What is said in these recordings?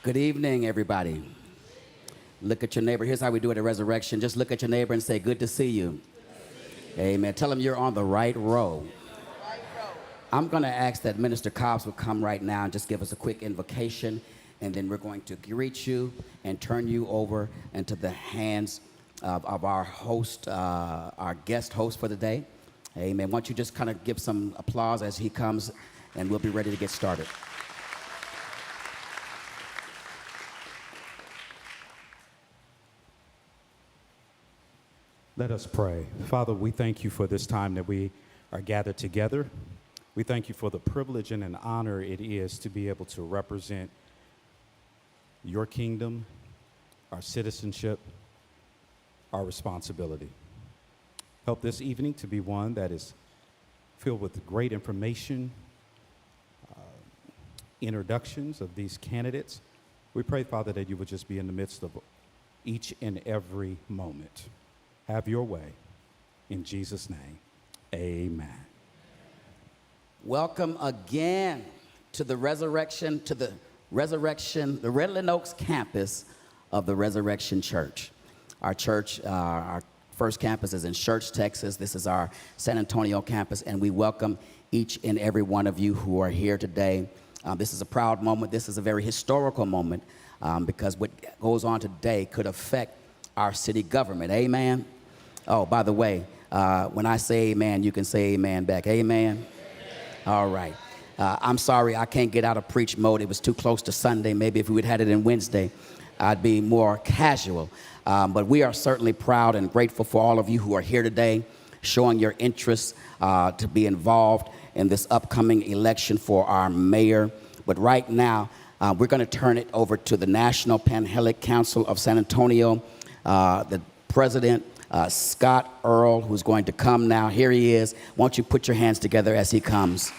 Good evening, everybody. Look at your neighbor. Here's how we do it at Resurrection. Just look at your neighbor and say, good to see you. Amen. Tell them you're on the right row. I'm going to ask that Minister Cobbs will come right now and just give us a quick invocation, and then we're going to greet you and turn you over into the hands of our host, our guest host for the day. Amen. Why don't you just kind of give some applause as he comes, and we'll be ready to get started. Let us pray. Father, we thank you for this time that we are gathered together. We thank you for the privilege and an honor it is to be able to represent your kingdom, our citizenship, our responsibility. Help this evening to be one that is filled with great information, introductions of these candidates. We pray, Father, that you would just be in the midst of each and every moment. Have your way. In Jesus' name, amen. Welcome again to the Redland Oaks campus of the Resurrection Church. Our church, our first campus is in Church, Texas. This is our San Antonio campus, and we welcome each and every one of you who are here today. This is a proud moment. This is a very historical moment because what goes on today could affect our city government. Amen. Oh, by the way, when I say amen, you can say amen back. Amen. All right. I'm sorry I can't get out of preach mode. It was too close to Sunday. Maybe if we had had it in Wednesday, I'd be more casual. But we are certainly proud and grateful for all of you who are here today, showing your interest to be involved in this upcoming election for our mayor. But right now, we're going to turn it over to the National Panhellenic Council of San Antonio, the president, Scott Earl, who's going to come now. Here he is. Won't you put your hands together as he comes?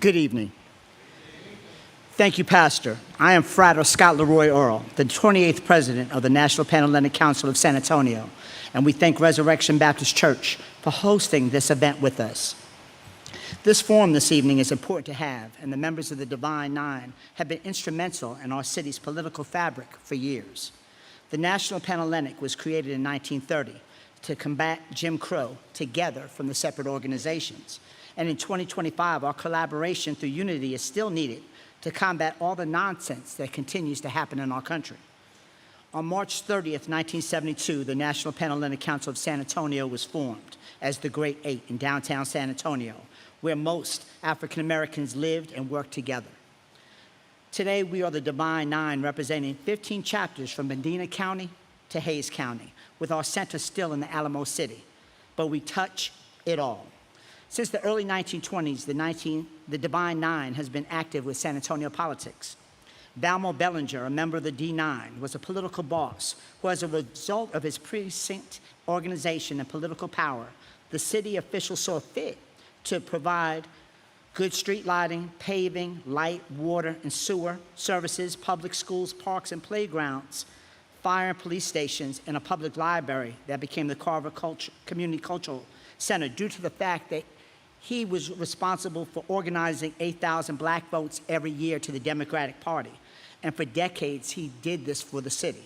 Good evening. Thank you, Pastor. I am Frater Scott Leroy Earl, the 28th president of the National Panhellenic Council of San Antonio, and we thank Resurrection Baptist Church for hosting this event with us. This forum this evening is important to have, and the members of the Divine Nine have been instrumental in our city's political fabric for years. The National Panhellenic was created in 1930 to combat Jim Crow together from the separate organizations. And in 2025, our collaboration through unity is still needed to combat all the nonsense that continues to happen in our country. On March 30th, 1972, the National Panhellenic Council of San Antonio was formed as the Great Eight in downtown San Antonio, where most African Americans lived and worked together. Today, we are the Divine Nine, representing 15 chapters from Medina County to Hayes County, with our center still in the Alamo City, but we touch it all. Since the early 1920s, the Divine Nine has been active with San Antonio politics. Valmo Bellinger, a member of the D9, was a political boss who, as a result of his precinct organization and political power, the city officials saw fit to provide good street lighting, paving, light, water, and sewer services, public schools, parks, and playgrounds, fire and police stations, and a public library that became the Carver Community Cultural Center due to the fact that he was responsible for organizing 8,000 black votes every year to the Democratic Party. And for decades, he did this for the city.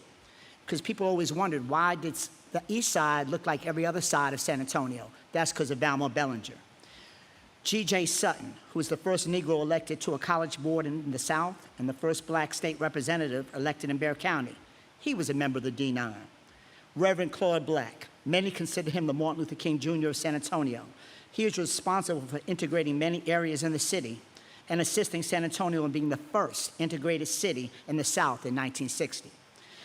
Because people always wondered, why did the east side look like every other side of San Antonio? That's because of Valmo Bellinger. G.J. Sutton, who was the first Negro elected to a college board in the South and the first black state representative elected in Bexar County, he was a member of the D9. Reverend Claude Black, many consider him the Martin Luther King Jr. of San Antonio. He was responsible for integrating many areas in the city and assisting San Antonio in being the first integrated city in the South in 1960.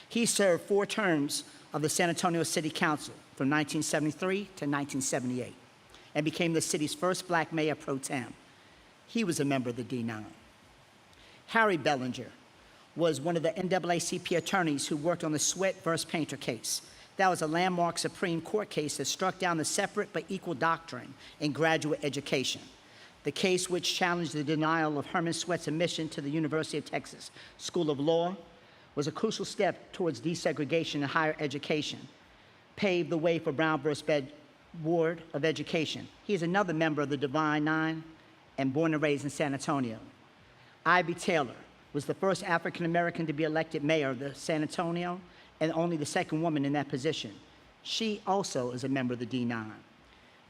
He served 4 terms of the San Antonio City Council from 1973 to 1978 and became the city's first black mayor pro tem. He was a member of the D9. Harry Bellinger was one of the NAACP attorneys who worked on the Sweat versus Painter case. That was a landmark Supreme Court case that struck down the separate but equal doctrine in graduate education. The case, which challenged the denial of Herman Sweat's admission to the University of Texas School of Law, was a crucial step towards desegregation in higher education, paved the way for Brown versus Board of Education. He is another member of the Divine Nine and born and raised in San Antonio. Ivy Taylor was the first African American to be elected mayor of the San Antonio and only the second woman in that position. She also is a member of the D9.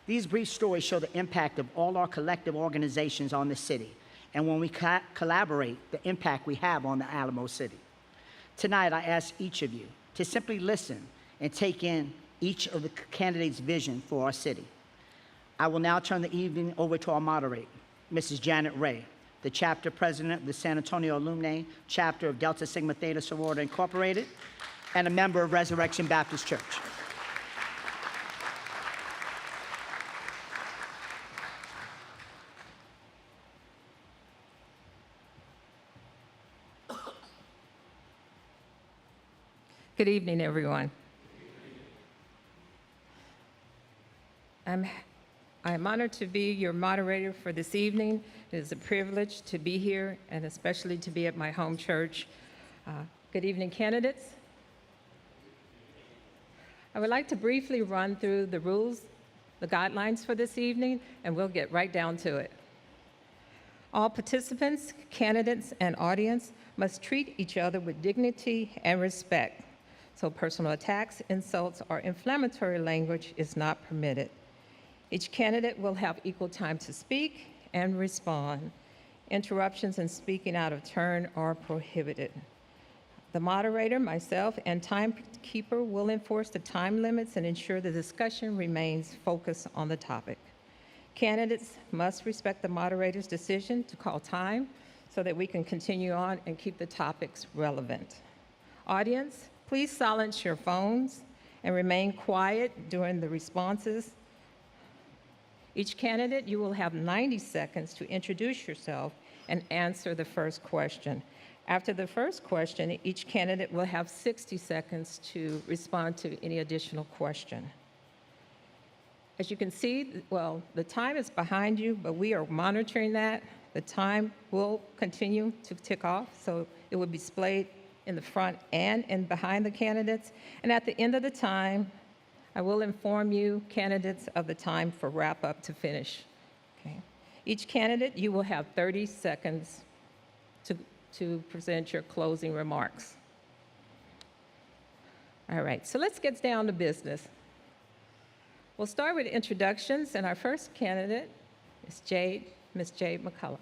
These brief stories show the impact of all our collective organizations on the city, and when we collaborate, the impact we have on the Alamo City. Tonight, I ask each of you to simply listen and take in each of the candidates' vision for our city. I will now turn the evening over to our moderator, Mrs. Janet Ray, the chapter president of the San Antonio Alumni chapter of Delta Sigma Theta Sorority Incorporated, and a member of Resurrection Baptist Church. Good evening, everyone. I'm honored to be your moderator for this evening. It is a privilege to be here and especially to be at my home church. Good evening, candidates. I would like to briefly run through the rules, the guidelines for this evening, and we'll get right down to it. All participants, candidates, and audience must treat each other with dignity and respect. So personal attacks, insults, or inflammatory language is not permitted. Each candidate will have equal time to speak and respond. Interruptions and speaking out of turn are prohibited. The moderator, myself, and timekeeper will enforce the time limits and ensure the discussion remains focused on the topic. Candidates must respect the moderator's decision to call time so that we can continue on and keep the topics relevant. Audience, please silence your phones and remain quiet during the responses. Each candidate, you will have 90 seconds to introduce yourself and answer the first question. After the first question, each candidate will have 60 seconds to respond to any additional question. As you can see, well, the time is behind you, but we are monitoring that. The time will continue to tick off, so it will be displayed in the front and behind the candidates. And at the end of the time, I will inform you, candidates, of the time for wrap-up to finish. Okay. Each candidate, you will have 30 seconds to present your closing remarks. All right, so let's get down to business. We'll start with introductions, and our first candidate is Ms. Jade McCullough.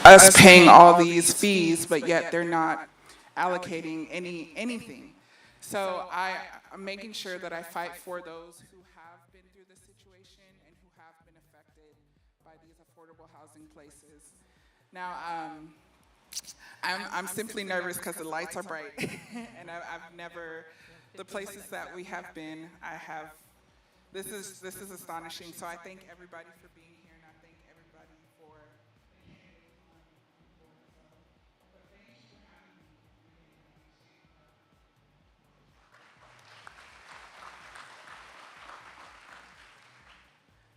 Us paying all these fees, but yet they're not allocating anything. So I'm making sure that I fight for those who have been through this situation and who have been affected by these affordable housing places. Now, I'm simply nervous because the lights are bright, and I've never, the places that we have been, this is astonishing. So I thank everybody for being here, and I thank everybody for.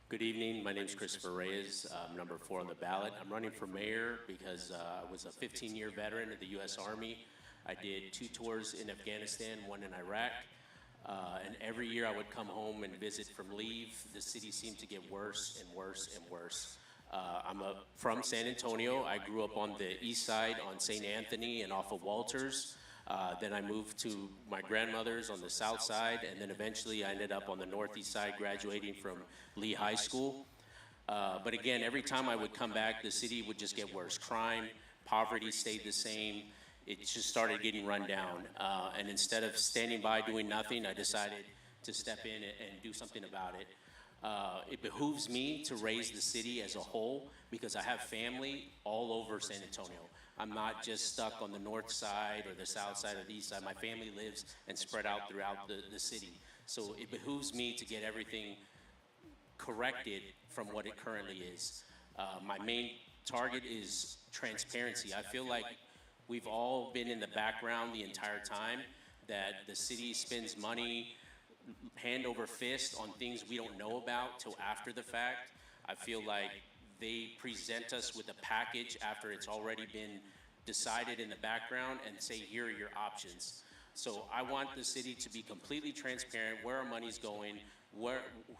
Good evening. My name is Christopher Reyes. I'm number 4 on the ballot. I'm running for mayor because I was a 15-year veteran of the U.S. Army. I did 2 tours in Afghanistan, 1 in Iraq. And every year I would come home and visit from leave. The city seemed to get worse and worse and worse. I'm from San Antonio. I grew up on the east side on St. Anthony and off of Walters. Then I moved to my grandmother's on the south side, and then eventually I ended up on the northeast side, graduating from Lee High School. But again, every time I would come back, the city would just get worse. Crime, poverty stayed the same. It just started getting run down. And instead of standing by doing nothing, I decided to step in and do something about it. It behooves me to raise the city as a whole because I have family all over San Antonio. I'm not just stuck on the north side or the south side or the east side. My family lives and spread out throughout the city. So it behooves me to get everything corrected from what it currently is. My main target is transparency. I feel like we've all been in the background the entire time, that the city spends money hand over fist on things we don't know about till after the fact. I feel like they present us with a package after it's already been decided in the background and say, here are your options. So I want the city to be completely transparent, where our money's going,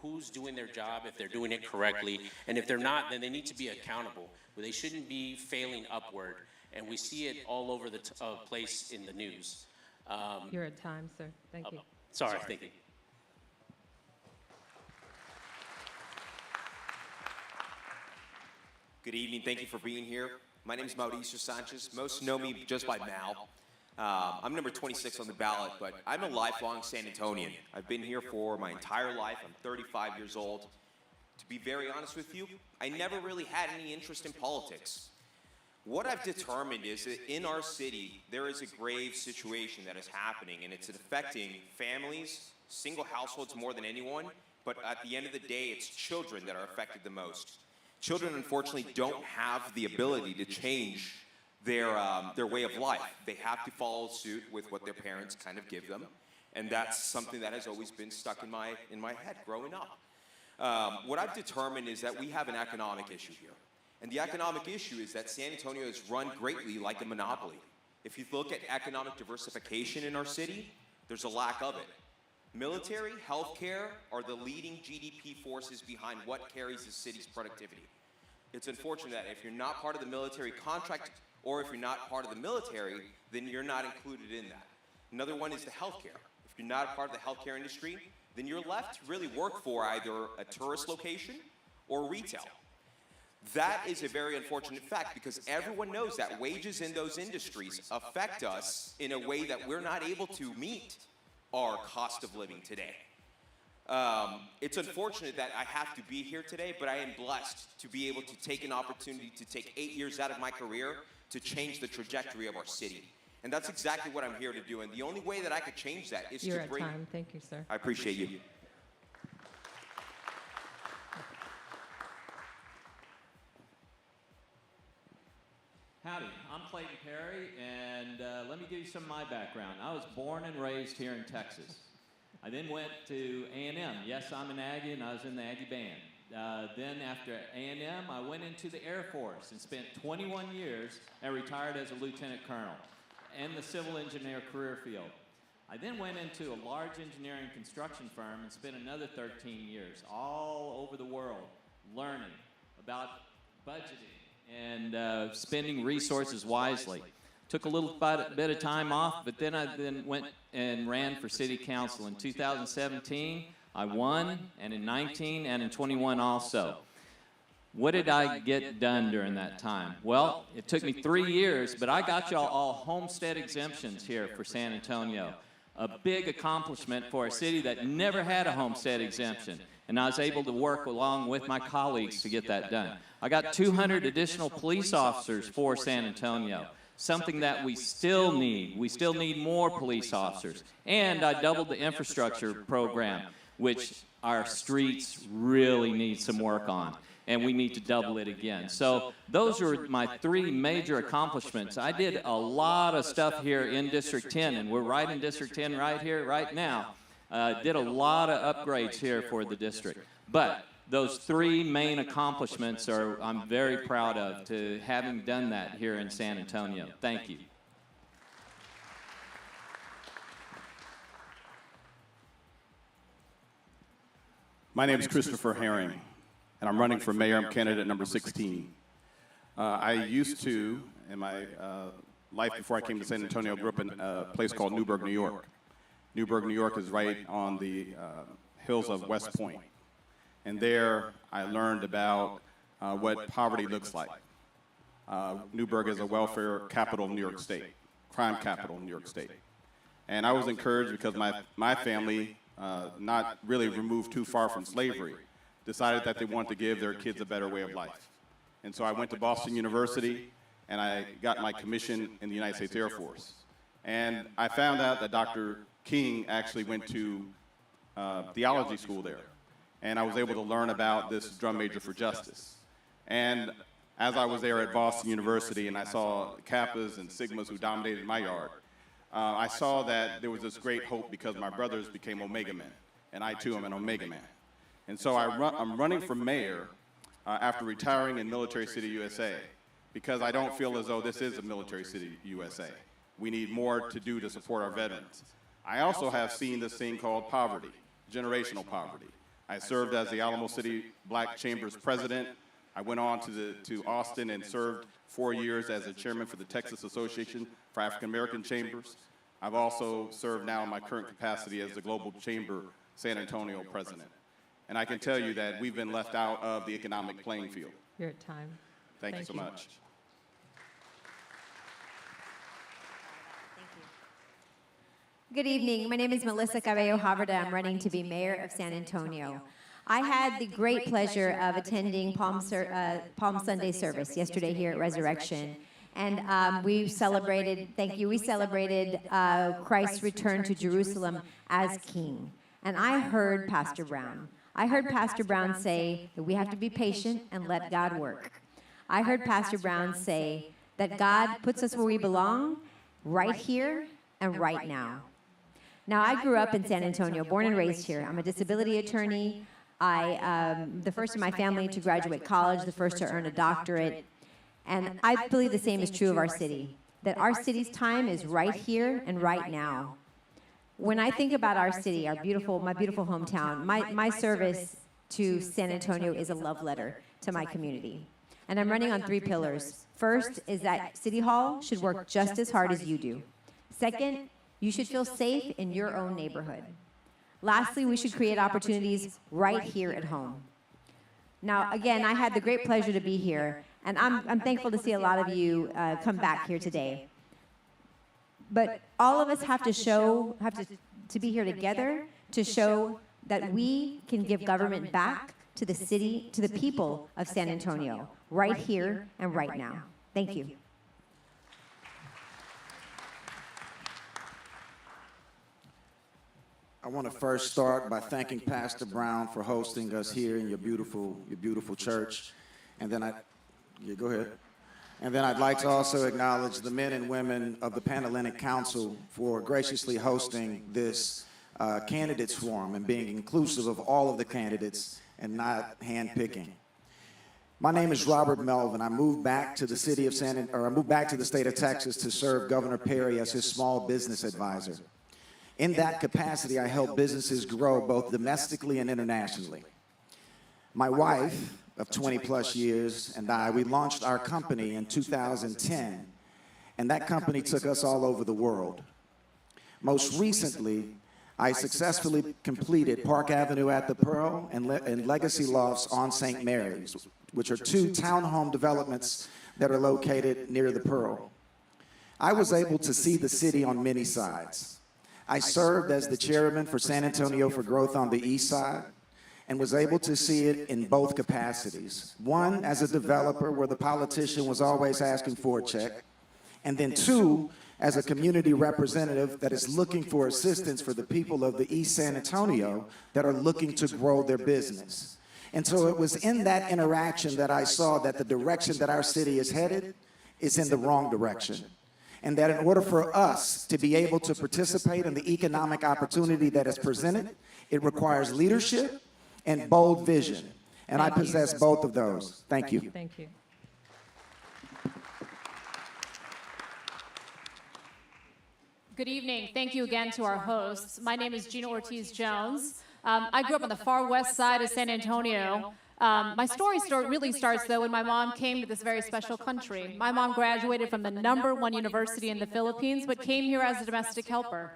who's doing their job, if they're doing it correctly, and if they're not, then they need to be accountable. They shouldn't be failing upward, and we see it all over the place in the news. You're at time, sir. Thank you. Sorry, thank you. Good evening. Thank you for being here. My name is Mauricio Sanchez. Most know me just by Mal. I'm number 26 on the ballot, but I'm a lifelong San Antonian. I've been here for my entire life. I'm 35 years old. To be very honest with you, I never really had any interest in politics. What I've determined is that in our city, there is a grave situation that is happening, and it's affecting families, single households more than anyone, but at the end of the day, it's children that are affected the most. Children, unfortunately, don't have the ability to change their way of life. They have to follow suit with what their parents kind of give them, and that's something that has always been stuck in my head growing up. What I've determined is that we have an economic issue here. And the economic issue is that San Antonio is run greatly like a monopoly. If you look at economic diversification in our city, there's a lack of it. Military, healthcare are the leading GDP forces behind what carries the city's productivity. It's unfortunate that if you're not part of the military contract or if you're not part of the military, then you're not included in that. Another one is the healthcare. If you're not a part of the healthcare industry, then you're left to really work for either a tourist location or retail. That is a very unfortunate fact because everyone knows that wages in those industries affect us in a way that we're not able to meet our cost of living today. It's unfortunate that I have to be here today, but I am blessed to be able to take an opportunity to take 8 years out of my career to change the trajectory of our city. And that's exactly what I'm here to do. And the only way that I could change that is You're to at bring... time. Thank you, sir. I appreciate you. Howdy, I'm Clayton Perry, and let me give you some of my background. I was born and raised here in Texas. I then went to A&M. Yes, I'm an Aggie, and I was in the Aggie band. Then after A&M, I went into the Air Force and spent 21 years and retired as a lieutenant colonel in the civil engineer career field. I then went into a large engineering construction firm and spent another 13 years all over the world learning about budgeting and spending resources wisely. Took a little bit of time off, but then I went and ran for city council. In 2017, I won, and in 19 and in 21 also. What did I get done during that time? Well, it took me 3 years, but I got y'all all homestead exemptions here for San Antonio. A big accomplishment for a city that never had a homestead exemption. And I was able to work along with my colleagues to get that done. I got 200 additional police officers for San Antonio, something that we still need. We still need more police officers. And I doubled the infrastructure program, which our streets really need some work on. And we need to double it again. So those are my 3 major accomplishments. I did a lot of stuff here in District 10, and we're right in District 10 right here, right now. Did a lot of upgrades here for the district. But those 3 main accomplishments I'm very proud of to having done that here in San Antonio. Thank you. My name is Christopher Herring, and I'm running for mayor. I'm candidate number 16. I used to, in my life before I came to San Antonio, grew up in a place called Newburgh, New York. Newburgh, New York is right on the hills of West Point. And there I learned about what poverty looks like. Newburgh is a welfare capital of New York State, crime capital of New York State. And I was encouraged because my family, not really removed too far from slavery, decided that they wanted to give their kids a better way of life. And so I went to Boston University, and I got my commission in the United States Air Force. And I found out that Dr. King actually went to theology school there. And I was able to learn about this drum major for justice. And as I was there at Boston University and I saw Kappas and Sigmas who dominated my yard, I saw that there was this great hope because my brothers became Omega men, and I too am an Omega man. And so I'm running for mayor after retiring in Military City, USA, because I don't feel as though this is a Military City, USA. We need more to do to support our veterans. I also have seen this thing called poverty, generational poverty. I served as the Alamo City Black Chamber's president. I went on to Austin and served 4 years as a chairman for the Texas Association for African American Chambers. I've also served now in my current capacity as the Global Chamber San Antonio president. And I can tell you that we've been left out of the economic playing field. You're at time. Thank you so much. Good evening. My name is Melissa Cabello Haverda. I'm running to be mayor of San Antonio. I had the great pleasure of attending Palm Sunday service yesterday here at Resurrection. And we celebrated, thank you, we celebrated Christ's return to Jerusalem as king. And I heard Pastor Brown. I heard Pastor Brown say that we have to be patient and let God work. I heard Pastor Brown say that God puts us where we belong, right here and right now. Now, I grew up in San Antonio, born and raised here. I'm a disability attorney. The first in my family to graduate college, the first to earn a doctorate. And I believe the same is true of our city, that our city's time is right here and right now. When I think about our city, my beautiful hometown, my service to San Antonio is a love letter to my community. And I'm running on 3 pillars. First is that City Hall should work just as hard as you do. Second, you should feel safe in your own neighborhood. Lastly, we should create opportunities right here at home. Now, again, I had the great pleasure to be here, and I'm thankful to see a lot of you come back here today. But all of us have to be here together to show that we can give government back to the city, to the people of San Antonio, right here and right now. Thank you. I want to first start by thanking Pastor Brown for hosting us here in your beautiful church. And then go ahead. And then I'd like to also acknowledge the men and women of the Pan-Hellenic Council for graciously hosting this candidates forum and being inclusive of all of the candidates and not handpicking. My name is Robert Melvin. I moved back to the state of Texas to serve Governor Perry as his small business advisor. In that capacity, I help businesses grow both domestically and internationally. My wife of 20 plus years and we launched our company in 2010, and that company took us all over the world. Most recently, I successfully completed Park Avenue at the Pearl and Legacy Lofts on St. Mary's, which are 2 townhome developments that are located near the Pearl. I was able to see the city on many sides. I served as the chairman for San Antonio for Growth on the East Side and was able to see it in both capacities. One, as a developer where the politician was always asking for a check, and then 2, as a community representative that is looking for assistance for the people of the East San Antonio that are looking to grow their business. And so it was in that interaction that I saw that the direction that our city is headed is in the wrong direction. And that in order for us to be able to participate in the economic opportunity that is presented, it requires leadership and bold vision. And I possess both of those. Thank you. Thank you. Good evening. Thank you again to our hosts. My name is Gina Ortiz Jones. I grew up on the far west side of San Antonio. My story really starts, though, when my mom came to this very special country. My mom graduated from the #1 university in the Philippines, but came here as a domestic helper.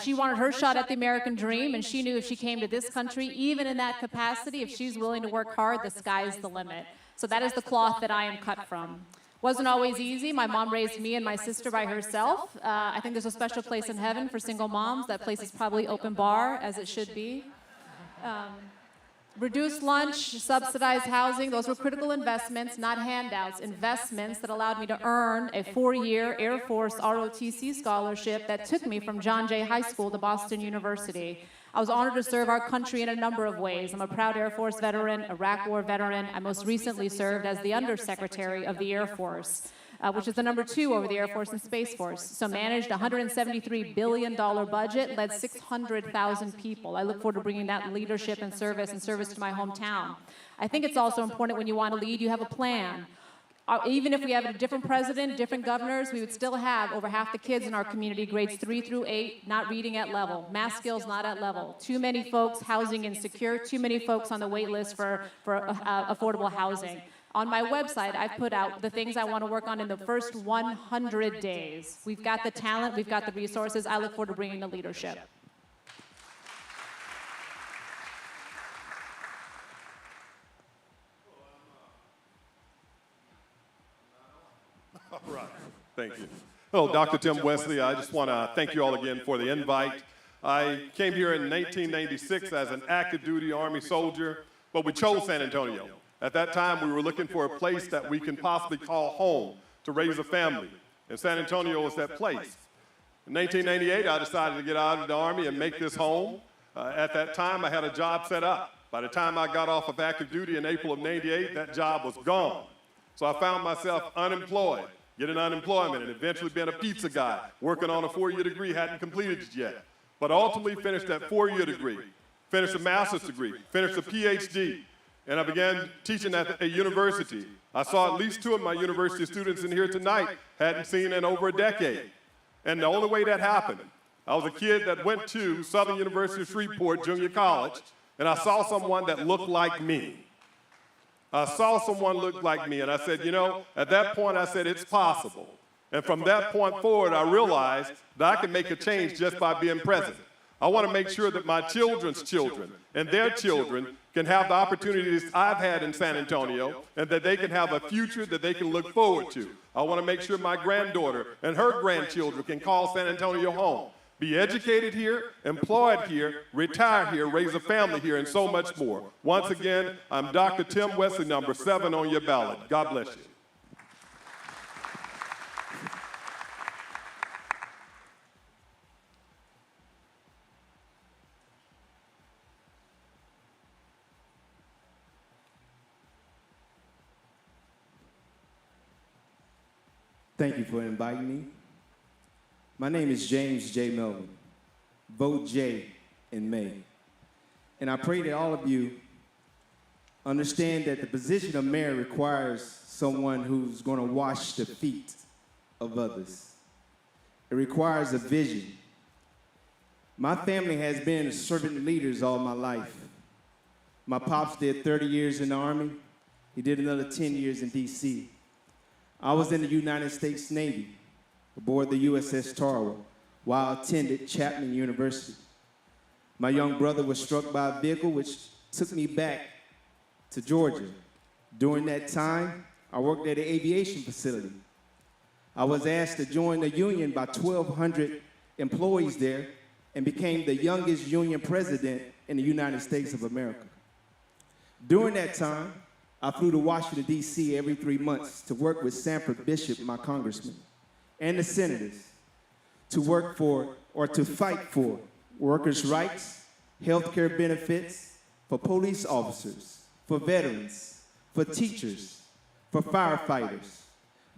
She wanted her shot at the American dream, and she knew if she came to this country, even in that capacity, if she's willing to work hard, the sky's the limit. So that is the cloth that I am cut from. Wasn't always easy. My mom raised me and my sister by herself. I think there's a special place in heaven for single moms. That place is probably open bar, as it should be. Reduced lunch, subsidized housing, those were critical investments, not handouts, investments that allowed me to earn a 4-year Air Force ROTC scholarship that took me from John Jay High School to Boston University. I was honored to serve our country in a number of ways. I'm a proud Air Force veteran, Iraq War veteran. I most recently served as the Undersecretary of the Air Force, which is the #2 over the Air Force and Space Force. So managed a $173 billion budget, led 600,000 people. I look forward to bringing that leadership and service to my hometown. I think it's also important when you want to lead, you have a plan. Even if we have a different president, different governors, we would still have over half the kids in our community, grades 3 through 8, not reading at level, math skills not at level. Too many folks housing insecure, too many folks on the wait list for affordable housing. On my website, I've put out the things I want to work on in the first 100 days. We've got the talent, we've got the resources. I look forward to bringing the leadership. All right, thank you. Hello, Dr. Tim Westley. I just want to thank you all again for the invite. I came here in 1996 as an active duty Army soldier, but we chose San Antonio. At that time, we were looking for a place that we can possibly call home to raise a family, and San Antonio was that place. In 1998, I decided to get out of the Army and make this home. At that time, I had a job set up. By the time I got off of active duty in April of '98, that job was gone. So I found myself unemployed, getting unemployment, and eventually being a pizza guy, working on a 4-year degree, hadn't completed it yet. But ultimately finished that 4-year degree, finished a master's degree, finished a PhD, and I began teaching at a university. I saw at least 2 of my university students in here tonight hadn't seen in over a decade. And the only way that happened, I was a kid that went to Southern University of Shreveport Junior College, and I saw someone that looked like me. I saw someone look like me, and I said, you know, at that point I said, it's possible. And from that point forward, I realized that I can make a change just by being present. I want to make sure that my children's children and their children can have the opportunities I've had in San Antonio, and that they can have a future that they can look forward to. I want to make sure my granddaughter and her grandchildren can call San Antonio home, be educated here, employed here, retire here, raise a family here, and so much more. Once again, I'm Dr. Tim Westley, #7 on your ballot. God bless you. Thank you for inviting me. My name is Jae Melvin. Vote J in May. And I pray that all of you understand that the position of mayor requires someone who's going to wash the feet of others. It requires a vision. My family has been servant leaders all my life. My pops did 30 years in the Army. He did another 10 years in D.C. I was in the United States Navy aboard the USS Tarawa while I attended Chapman University. My young brother was struck by a vehicle which took me back to Georgia. During that time, I worked at an aviation facility. I was asked to join the union by 1,200 employees there and became the youngest union president in the United States of America. During that time, I flew to Washington, D.C. every 3 months to work with Sanford Bishop, my congressman, and the senators to work for or to fight for workers' rights, health care benefits, for police officers, for veterans, for teachers, for firefighters,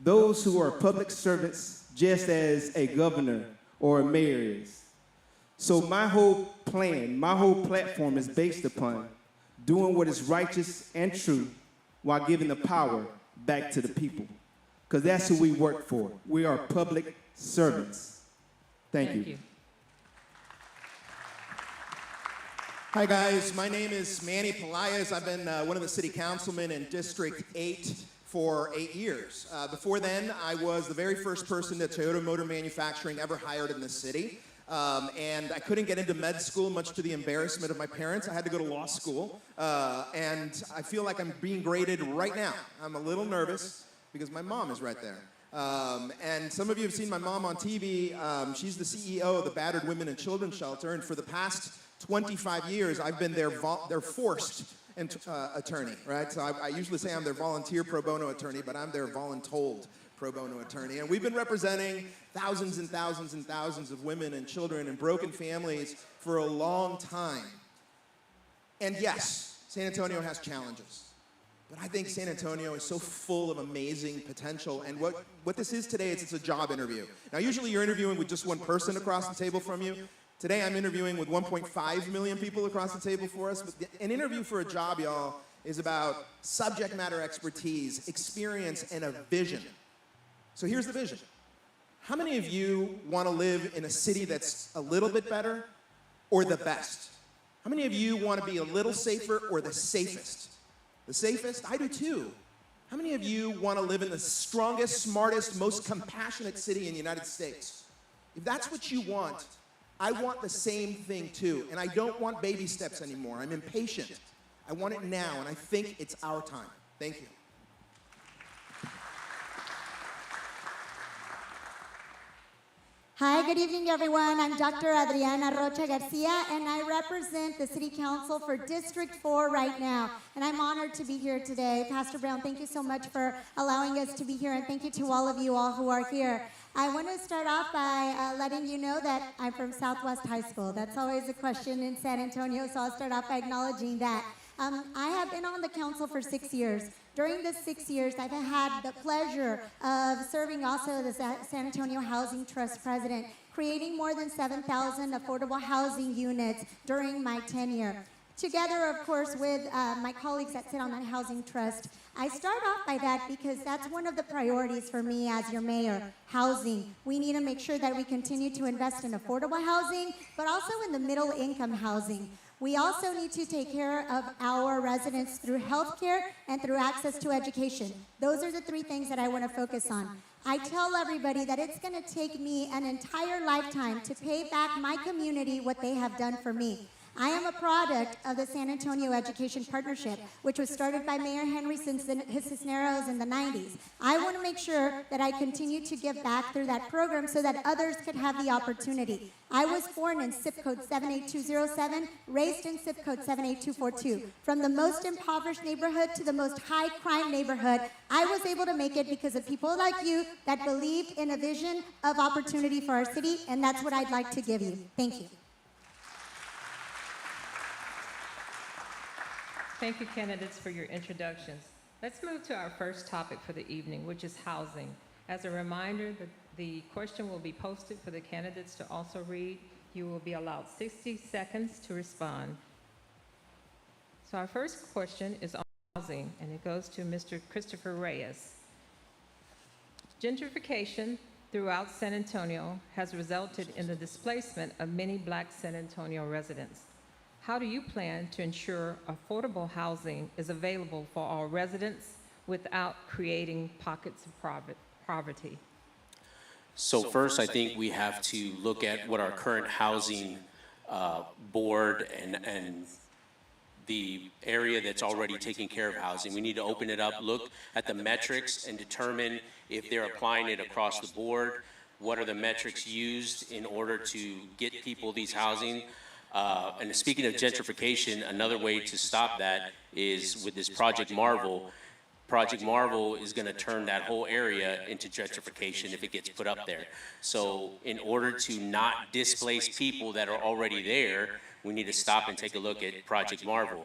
those who are public servants just as a governor or a mayor is. So my whole plan, my whole platform is based upon doing what is righteous and true while giving the power back to the people. Because that's who we work for. We are public servants. Thank you. Hi guys, my name is Manny Palaez. I've been one of the city councilmen in District 8 for 8 years. Before then, I was the very first person that Toyota Motor Manufacturing ever hired in the city. And I couldn't get into med school, much to the embarrassment of my parents. I had to go to law school. And I feel like I'm being graded right now. I'm a little nervous because my mom is right there. And some of you have seen my mom on TV. She's the CEO of the Battered Women and Children's Shelter. And for the past 25 years, I've been their forced attorney, right? So I usually say I'm their volunteer pro bono attorney, but I'm their voluntold pro bono attorney. And we've been representing thousands and thousands and thousands of women and children and broken families for a long time. And yes, San Antonio has challenges. But I think San Antonio is so full of amazing potential. And what this is today is it's a job interview. Now, usually you're interviewing with just one person across the table from you. Today, I'm interviewing with 1.5 million people across the table for us. But an interview for a job, y'all, is about subject matter expertise, experience, and a vision. So here's the vision. How many of you want to live in a city that's a little bit better or the best? How many of you want to be a little safer or the safest? The safest? I do too. How many of you want to live in the strongest, smartest, most compassionate city in the United States? If that's what you want, I want the same thing too. And I don't want baby steps anymore. I'm impatient. I want it now, and I think it's our time. Thank you. Hi, good evening, everyone. I'm Dr.Adriana Rocha Garcia, and I represent the City Council for District 4 right now. And I'm honored to be here today. Pastor Brown, thank you so much for allowing us to be here, and thank you to all of you all who are here. I want to start off by letting you know that I'm from Southwest High School. That's always a question in San Antonio, so I'll start off by acknowledging that. I have been on the council for 6 years. During the 6 years, I've had the pleasure of serving also as the San Antonio Housing Trust president, creating more than 7,000 affordable housing units during my tenure. Together, of course, with my colleagues that sit on that housing trust, I start off by that because that's one of the priorities for me as your mayor, housing. We need to make sure that we continue to invest in affordable housing, but also in the middle income housing. We also need to take care of our residents through healthcare and through access to education. Those are the three things that I want to focus on. I tell everybody that it's going to take me an entire lifetime to pay back my community what they have done for me. I am a product of the San Antonio Education Partnership, which was started by Mayor Henry Cisneros in the 90s. I want to make sure that I continue to give back through that program so that others could have the opportunity. I was born in zip code 78207, raised in zip code 78242. From the most impoverished neighborhood to the most high crime neighborhood, I was able to make it because of people like you that believed in a vision of opportunity for our city, and that's what I'd like to give you. Thank you. Thank you, candidates, for your introductions. Let's move to our first topic for the evening, which is housing. As a reminder, the question will be posted for the candidates to also read. You will be allowed 60 seconds to respond. So our first question is on housing, and it goes to Mr. Christopher Reyes. Gentrification throughout San Antonio has resulted in the displacement of many Black San Antonio residents. How do you plan to ensure affordable housing is available for all residents without creating pockets of poverty? So first, I think we have to look at what our current housing board and the area that's already taking care of housing. We need to open it up, look at the metrics, and determine if they're applying it across the board. What are the metrics used in order to get people these housing? And speaking of gentrification, another way to stop that is with this Project Marvel. Project Marvel is going to turn that whole area into gentrification if it gets put up there. So in order to not displace people that are already there, we need to stop and take a look at Project Marvel.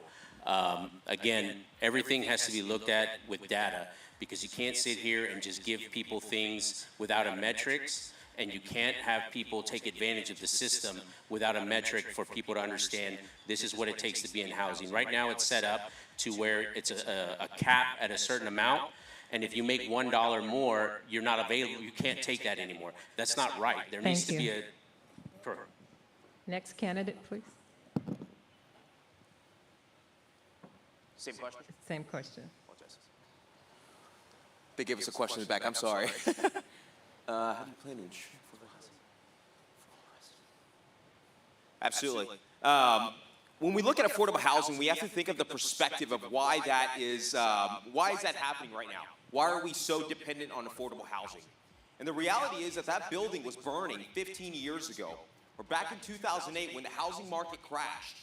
Again, everything has to be looked at with data, because you can't sit here and just give people things without a metrics. And you can't have people take advantage of the system without a metric for people to understand this is what it takes to be in housing. Right now it's set up to where it's a cap at a certain amount, and if you make $1 more, you're not available, you can't take that anymore. That's not right. There needs to be a... Next candidate, please. Same question? Same question. They gave us a question in the back. I'm sorry. How do you plan to ensure affordable housing? Absolutely. When we look at affordable housing, we have to think of the perspective of why that is happening right now. Why are we so dependent on affordable housing? And the reality is that that building was burning 15 years ago, or back in 2008 when the housing market crashed.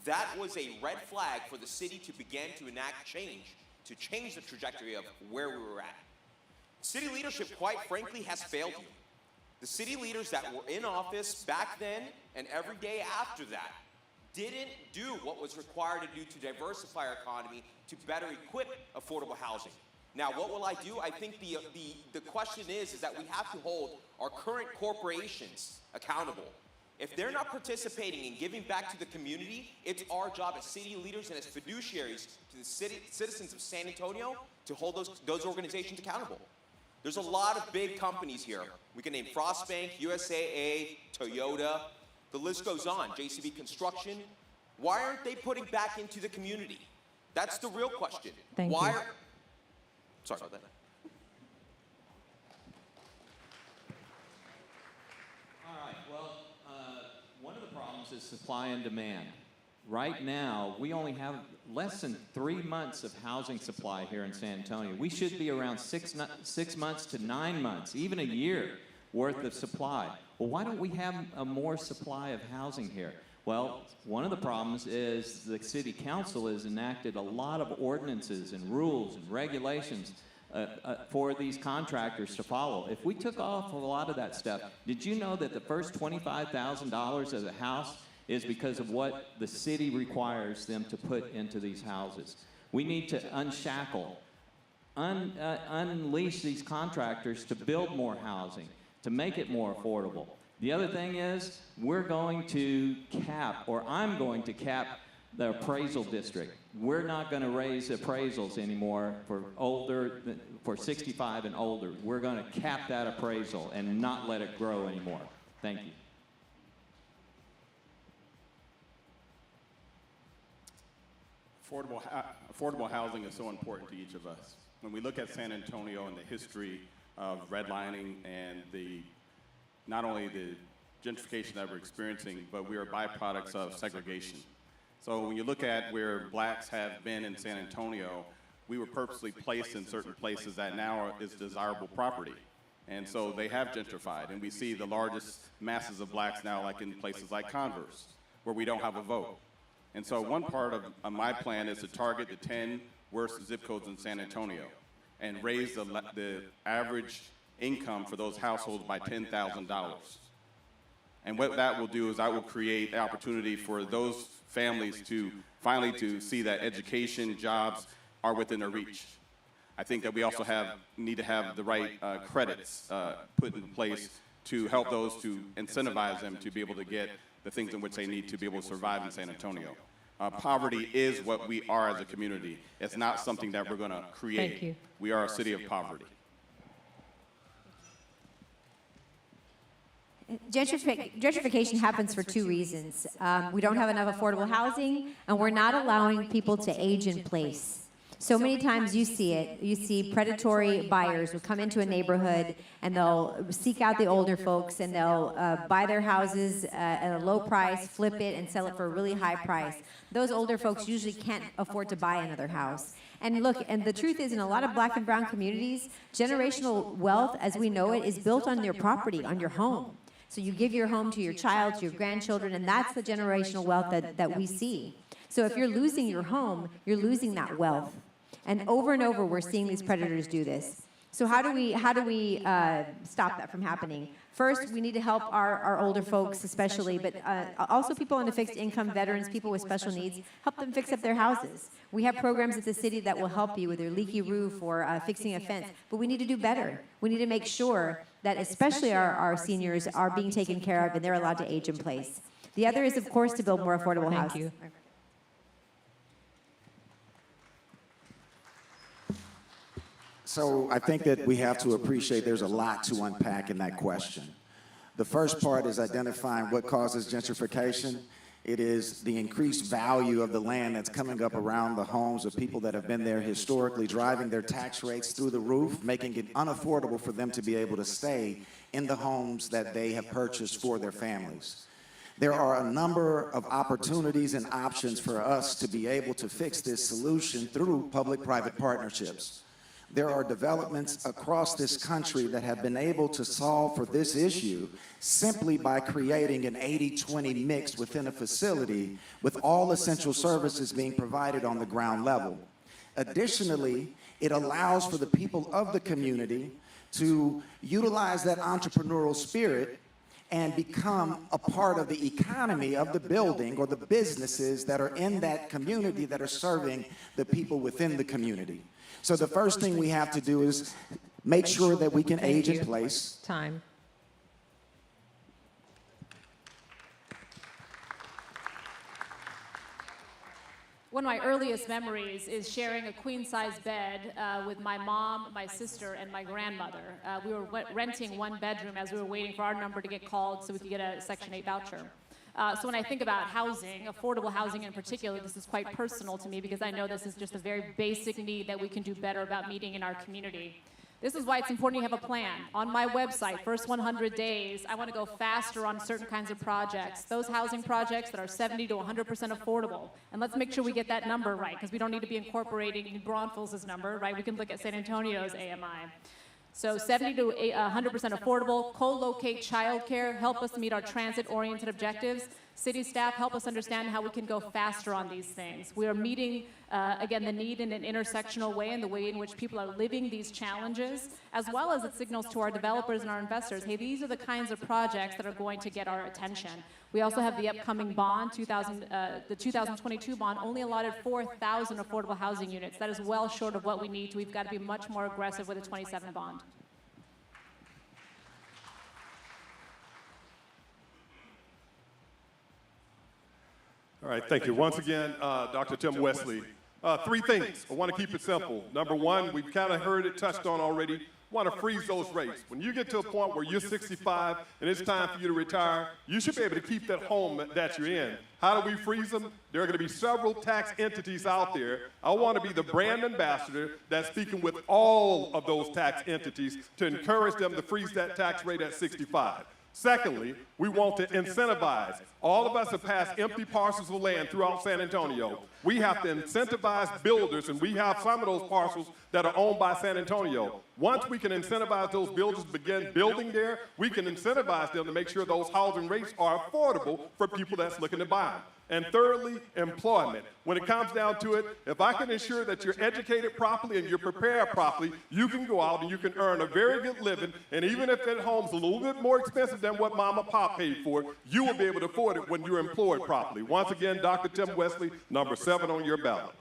That was a red flag for the city to begin to enact change, to change the trajectory of where we were at. City leadership, quite frankly, has failed you. The city leaders that were in office back then and every day after that didn't do what was required to do to diversify our economy, to better equip affordable housing. Now, what will I do? I think the question is that we have to hold our current corporations accountable. If they're not participating in giving back to the community, it's our job as city leaders and as fiduciaries to the citizens of San Antonio to hold those organizations accountable. There's a lot of big companies here. We can name Frostbank, USAA, Toyota, the list goes on, JCB Construction. Why aren't they putting back into the community? That's the real question. Thank you. Sorry about that. All right, well, one of the problems is supply and demand. Right now, we only have less than 3 months of housing supply here in San Antonio. We should be around 6 months to 9 months, even a year worth of supply. Well, why don't we have a more supply of housing here? Well, one of the problems is the city council has enacted a lot of ordinances and rules and regulations for these contractors to follow. If we took off a lot of that stuff, did you know that the first $25,000 of the house is because of what the city requires them to put into these houses? We need to unshackle, unleash these contractors to build more housing, to make it more affordable. The other thing is, we're going to cap, or I'm going to cap, the appraisal district. We're not going to raise appraisals anymore for 65 and older. We're going to cap that appraisal and not let it grow anymore. Thank you. Affordable housing is so important to each of us. When we look at San Antonio and the history of redlining and not only the gentrification that we're experiencing, but we are byproducts of segregation. So when you look at where blacks have been in San Antonio, we were purposely placed in certain places that now is desirable property. And so they have gentrified, and we see the largest masses of blacks now like in places like Converse, where we don't have a vote. And so one part of my plan is to target the 10 worst zip codes in San Antonio and raise the average income for those households by $10,000. And what that will do is I will create an opportunity for those families to finally to see that education, jobs are within their reach. I think that we also need to have the right credits put in place to help those to incentivize them to be able to get the things in which they need to be able to survive in San Antonio. Poverty is what we are as a community. It's not something that we're going to create. Thank you. We are a city of poverty. Gentrification happens for two reasons. We don't have enough affordable housing, and we're not allowing people to age in place. So many times you see it. You see predatory buyers who come into a neighborhood and they'll seek out the older folks and they'll buy their houses at a low price, flip it, and sell it for a really high price. Those older folks usually can't afford to buy another house. And look, and the truth is, in a lot of black and brown communities, generational wealth, as we know it, is built on your property, on your home. So you give your home to your child, to your grandchildren, and that's the generational wealth that we see. So if you're losing your home, you're losing that wealth. And over, we're seeing these predators do this. So how do we stop that from happening? First, we need to help our older folks especially, but also people on a fixed income, veterans, people with special needs, help them fix up their houses. We have programs at the city that will help you with your leaky roof or fixing a fence, but we need to do better. We need to make sure that especially our seniors are being taken care of and they're allowed to age in place. The other is, of course, to build more affordable housing. So I think that we have to appreciate there's a lot to unpack in that question. The first part is identifying what causes gentrification. It is the increased value of the land that's coming up around the homes of people that have been there historically, driving their tax rates through the roof, making it unaffordable for them to be able to stay in the homes that they have purchased for their families. There are a number of opportunities and options for us to be able to fix this solution through public-private partnerships. there are developments across this country that have been able to solve for this issue simply by creating an 80-20 mix within a facility with all essential services being provided on the ground level. Additionally, it allows for the people of the community to utilize that entrepreneurial spirit and become a part of the economy of the building or the businesses that are in that community that are serving the people within the community. So the first thing we have to do is make sure that we can age in place. Time. One of my earliest memories is sharing a queen-size bed with my mom, my sister, and my grandmother. We were renting one bedroom as we were waiting for our number to get called so we could get a Section 8 voucher. So when I think about housing, affordable housing in particular, this is quite personal to me because I know this is just a very basic need that we can do better about meeting in our community. This is why it's important to have a plan. On my website, first 100 days, I want to go faster on certain kinds of projects. Those housing projects that are 70 to 100% affordable. And let's make sure we get that number right, because we don't need to be incorporating New Braunfels' number, right? We can look at San Antonio's AMI. So 70 to 100% affordable, co-locate childcare, help us meet our transit-oriented objectives. City staff, help us understand how we can go faster on these things. We are meeting, again, the need in an intersectional way and the way in which people are living these challenges, as well as it signals to our developers and our investors, hey, these are the kinds of projects that are going to get our attention. We also have the upcoming bond, the 2022 bond, only allotted 4,000 affordable housing units. That is well short of what we need. We've got to be much more aggressive with a 27 bond. All right, thank you. Once again, Dr. Tim Westley. Three things. I want to keep it simple. Number one, we've kind of heard it touched on already. Want to freeze those rates. When you get to a point where you're 65 and it's time for you to retire, you should be able to keep that home that you're in. How do we freeze them? There are going to be several tax entities out there. I want to be the brand ambassador that's speaking with all of those tax entities to encourage them to freeze that tax rate at 65. Secondly, we want to incentivize. All of us have passed empty parcels of land throughout San Antonio. We have to incentivize builders, and we have some of those parcels that are owned by San Antonio. Once we can incentivize those builders to begin building there, we can incentivize them to make sure those housing rates are affordable for people that's looking to buy them. And thirdly, employment. When it comes down to it, if I can ensure that you're educated properly and you're prepared properly, you can go out and you can earn a very good living, and even if that home's a little bit more expensive than what mom and pop paid for, you will be able to afford it when you're employed properly. Once again, Dr. Tim Westley, number 7 on your ballot.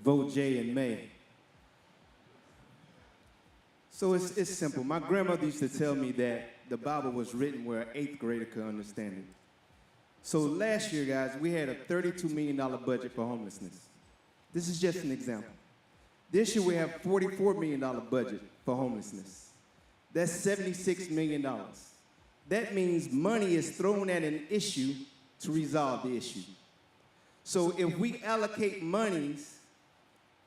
Vote Jay and May. So it's simple. My grandmother used to tell me that the Bible was written where an 8th grader could understand it. So last year, guys, we had a $32 million budget for homelessness. This is just an example. This year, we have a $44 million budget for homelessness. That's $76 million. That means money is thrown at an issue to resolve the issue. So if we allocate monies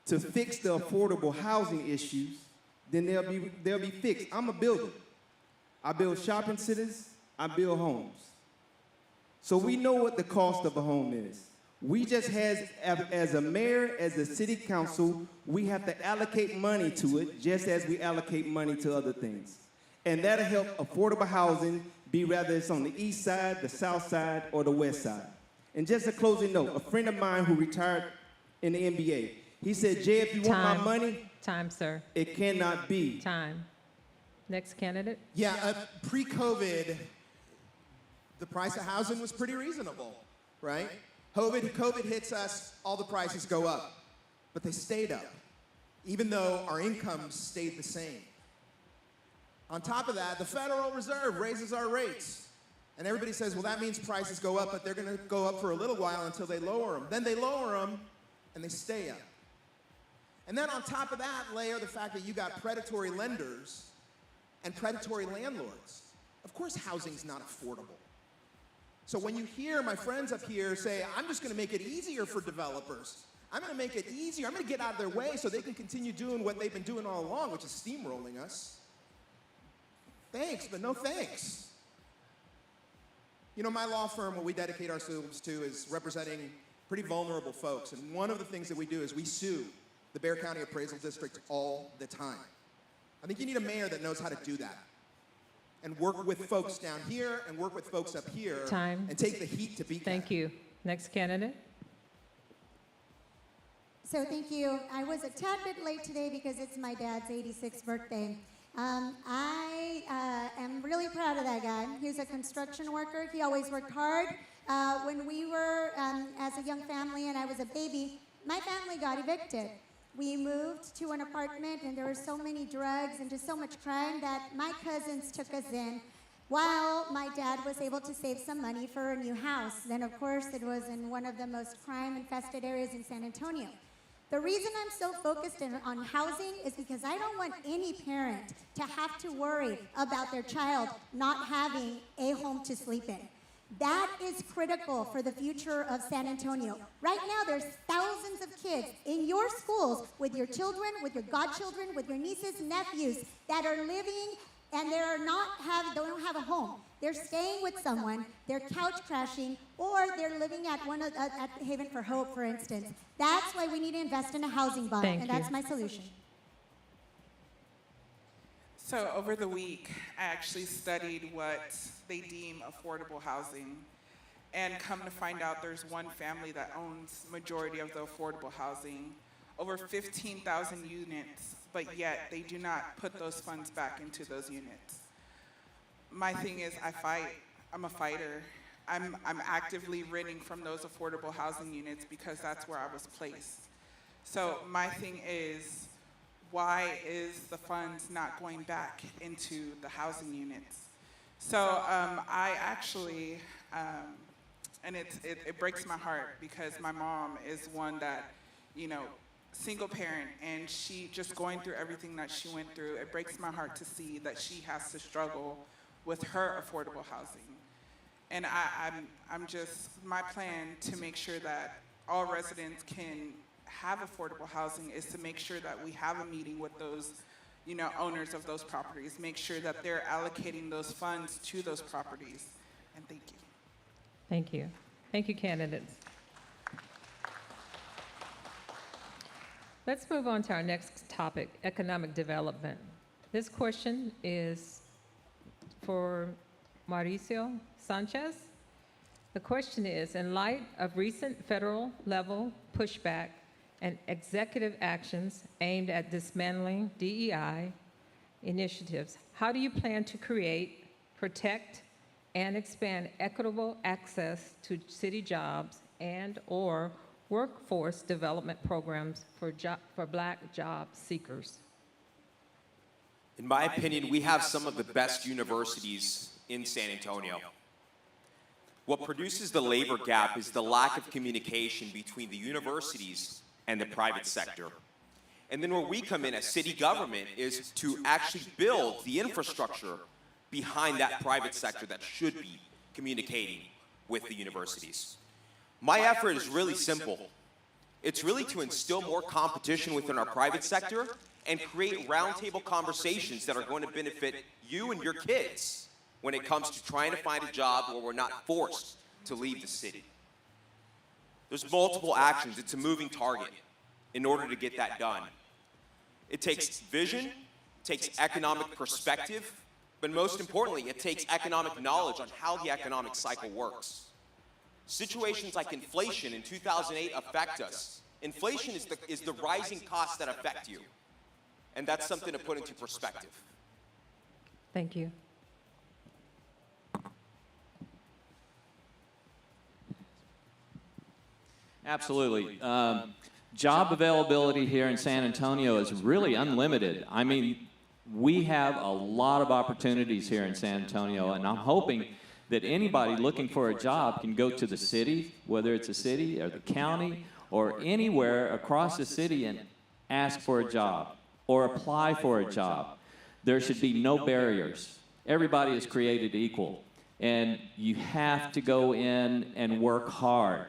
to fix the affordable housing issues, then they'll be fixed. I'm a builder. I build shopping centers, I build homes. So we know what the cost of a home is. We just as a mayor, as a city council, we have to allocate money to it just as we allocate money to other things. And that'll help affordable housing be whether it's on the east side, the south side, or the west side. And just a closing note, a friend of mine who retired in the NBA, he said, Jay, if you want my money, Time, sir. it cannot be. Time. Next candidate. Yeah, pre-COVID, the price of housing was pretty reasonable, right? COVID hits us, all the prices go up, but they stayed up, even though our incomes stayed the same. On top of that, the Federal Reserve raises our rates. And everybody says, well, that means prices go up, but they're going to go up for a little while until they lower them. Then they lower them, and they stay up. And then on top of that, layer the fact that you got predatory lenders and predatory landlords. Of course, housing's not affordable. So when you hear my friends up here say, I'm just going to make it easier for developers, I'm going to make it easier, I'm going to get out of their way so they can continue doing what they've been doing all along, which is steamrolling us. Thanks, but no thanks. You know, my law firm, what we dedicate ourselves to is representing pretty vulnerable folks. And one of the things that we do is we sue the Bexar County Appraisal District all the time. I think you need a mayor that knows how to do that and work with folks down here and work with folks up here. Time. And take the heat to beat that. Thank you. Next candidate. So thank you. I was a tad bit late today because it's my dad's 86th birthday. I am really proud of that guy. He was a construction worker. He always worked hard. When we were as a young family and I was a baby, my family got evicted. We moved to an apartment and there were so many drugs and just so much crime that my cousins took us in while my dad was able to save some money for a new house. Then of course it was in one of the most crime-infested areas in San Antonio. The reason I'm so focused on housing is because I don't want any parent to have to worry about their child not having a home to sleep in. That is critical for the future of San Antonio. Right now, there's thousands of kids in your schools with your children, with your godchildren, with your nieces, nephews that are living and don't have a home. They're staying with someone, they're couch crashing, or they're living at at Haven for Hope, for instance. That's why we need to invest in a housing bond, and that's my solution. So over the week, I actually studied what they deem affordable housing. And come to find out there's one family that owns majority of the affordable housing, over 15,000 units, but yet they do not put those funds back into those units. My thing is, I fight. I'm a fighter. I'm actively renting from those affordable housing units because that's where I was placed. So my thing is, why is the funds not going back into the housing units? So I actually, and it breaks my heart because my mom is one that, you know, single parent, and she just going through everything that she went through. It breaks my heart to see that she has to struggle with her affordable housing. And I'm just, my plan to make sure that all residents can have affordable housing is to make sure that we have a meeting with those, you know, owners of those properties, make sure that they're allocating those funds to those properties. And thank you. Thank you. Thank you, candidates. Let's move on to our next topic, economic development. This question is for Mauricio Sanchez. The question is, in light of recent federal level pushback and executive actions aimed at dismantling DEI initiatives, how do you plan to create, protect, and expand equitable access to city jobs and/or workforce development programs for Black job seekers? In my opinion, we have some of the best universities in San Antonio. What produces the labor gap is the lack of communication between the universities and the private sector. And then where we come in as city government is to actually build the infrastructure behind that private sector that should be communicating with the universities. My effort is really simple. It's really to instill more competition within our private sector and create roundtable conversations that are going to benefit you and your kids when it comes to trying to find a job where we're not forced to leave the city. There's multiple actions. It's a moving target in order to get that done. It takes vision, it takes economic perspective, but most importantly, it takes economic knowledge on how the economic cycle works. Situations like inflation in 2008 affect us. Inflation is the rising costs that affect you. And that's something to put into perspective. Thank you. Absolutely. Job availability here in San Antonio is really unlimited. I mean, we have a lot of opportunities here in San Antonio, and I'm hoping that anybody looking for a job can go to the city, whether it's a city or the county or anywhere across the city, and ask for a job or apply for a job. There should be no barriers. Everybody is created equal, and you have to go in and work hard.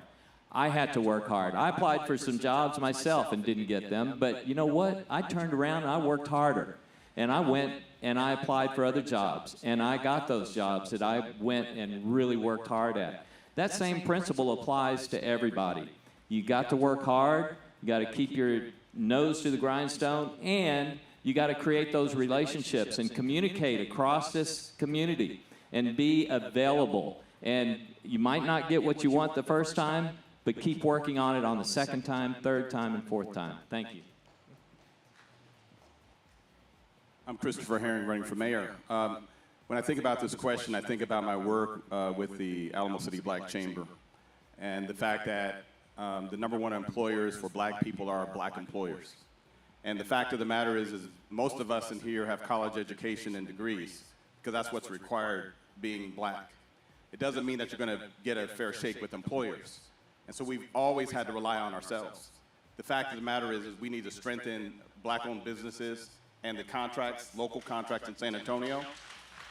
I had to work hard. I applied for some jobs myself and didn't get them, but you know what? I turned around and I worked harder. And I went and I applied for other jobs, and I got those jobs that I went and really worked hard at. That same principle applies to everybody. You got to work hard, you got to keep your nose to the grindstone, and you got to create those relationships and communicate across this community and be available. And you might not get what you want the first time, but keep working on it on the second time, third time, and fourth time. Thank you. I'm Christopher Herring, running for mayor. When I think about this question, I think about my work with the Alamo City Black Chamber and the fact that the #1 employers for black people are black employers. And the fact of the matter is most of us in here have college education and degrees because that's what's required being black. It doesn't mean that you're going to get a fair shake with employers. And so we've always had to rely on ourselves. The fact of the matter is we need to strengthen black-owned businesses and the contracts, local contracts in San Antonio,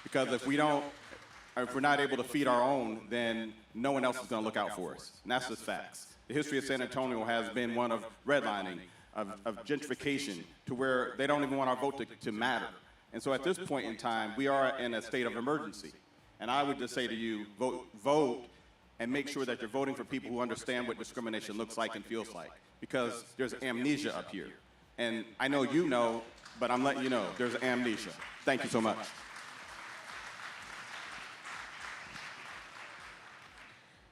because if we're not able to feed our own, then no one else is going to look out for us. And that's just facts. The history of San Antonio has been one of redlining, of gentrification, to where they don't even want our vote to matter. And so at this point in time, we are in a state of emergency. And I would just say to you, vote and make sure that you're voting for people who understand what discrimination looks like and feels like, because there's amnesia up here. And I know you know, but I'm letting you know, there's amnesia. Thank you so much.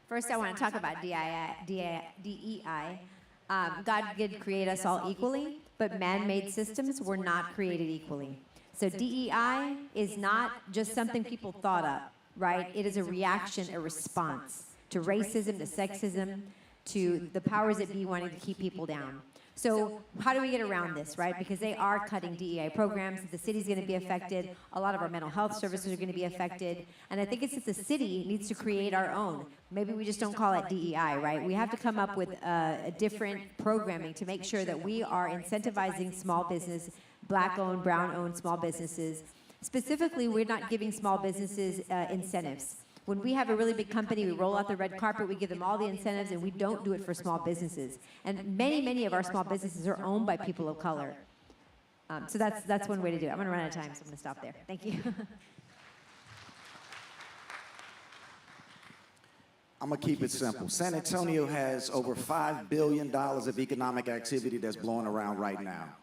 First, I want to talk about DEI. God did create us all equally, but man-made systems were not created equally. So DEI is not just something people thought up, right? It is a reaction, a response to racism, to sexism, to the powers that be wanting to keep people down. So how do we get around this, right? Because they are cutting DEI programs. The city's going to be affected. A lot of our mental health services are going to be affected. And I think it's that the city needs to create our own. Maybe we just don't call it DEI, right? We have to come up with a different programming to make sure that we are incentivizing small business, black-owned, brown-owned small businesses. Specifically, we're not giving small businesses incentives. When we have a really big company, we roll out the red carpet, we give them all the incentives, and we don't do it for small businesses. And many of our small businesses are owned by people of color. So that's one way to do it. I'm going to run out of time, so I'm going to stop there. Thank you. I'm going to keep it simple. San Antonio has over $5 billion of economic activity that's blowing around right now.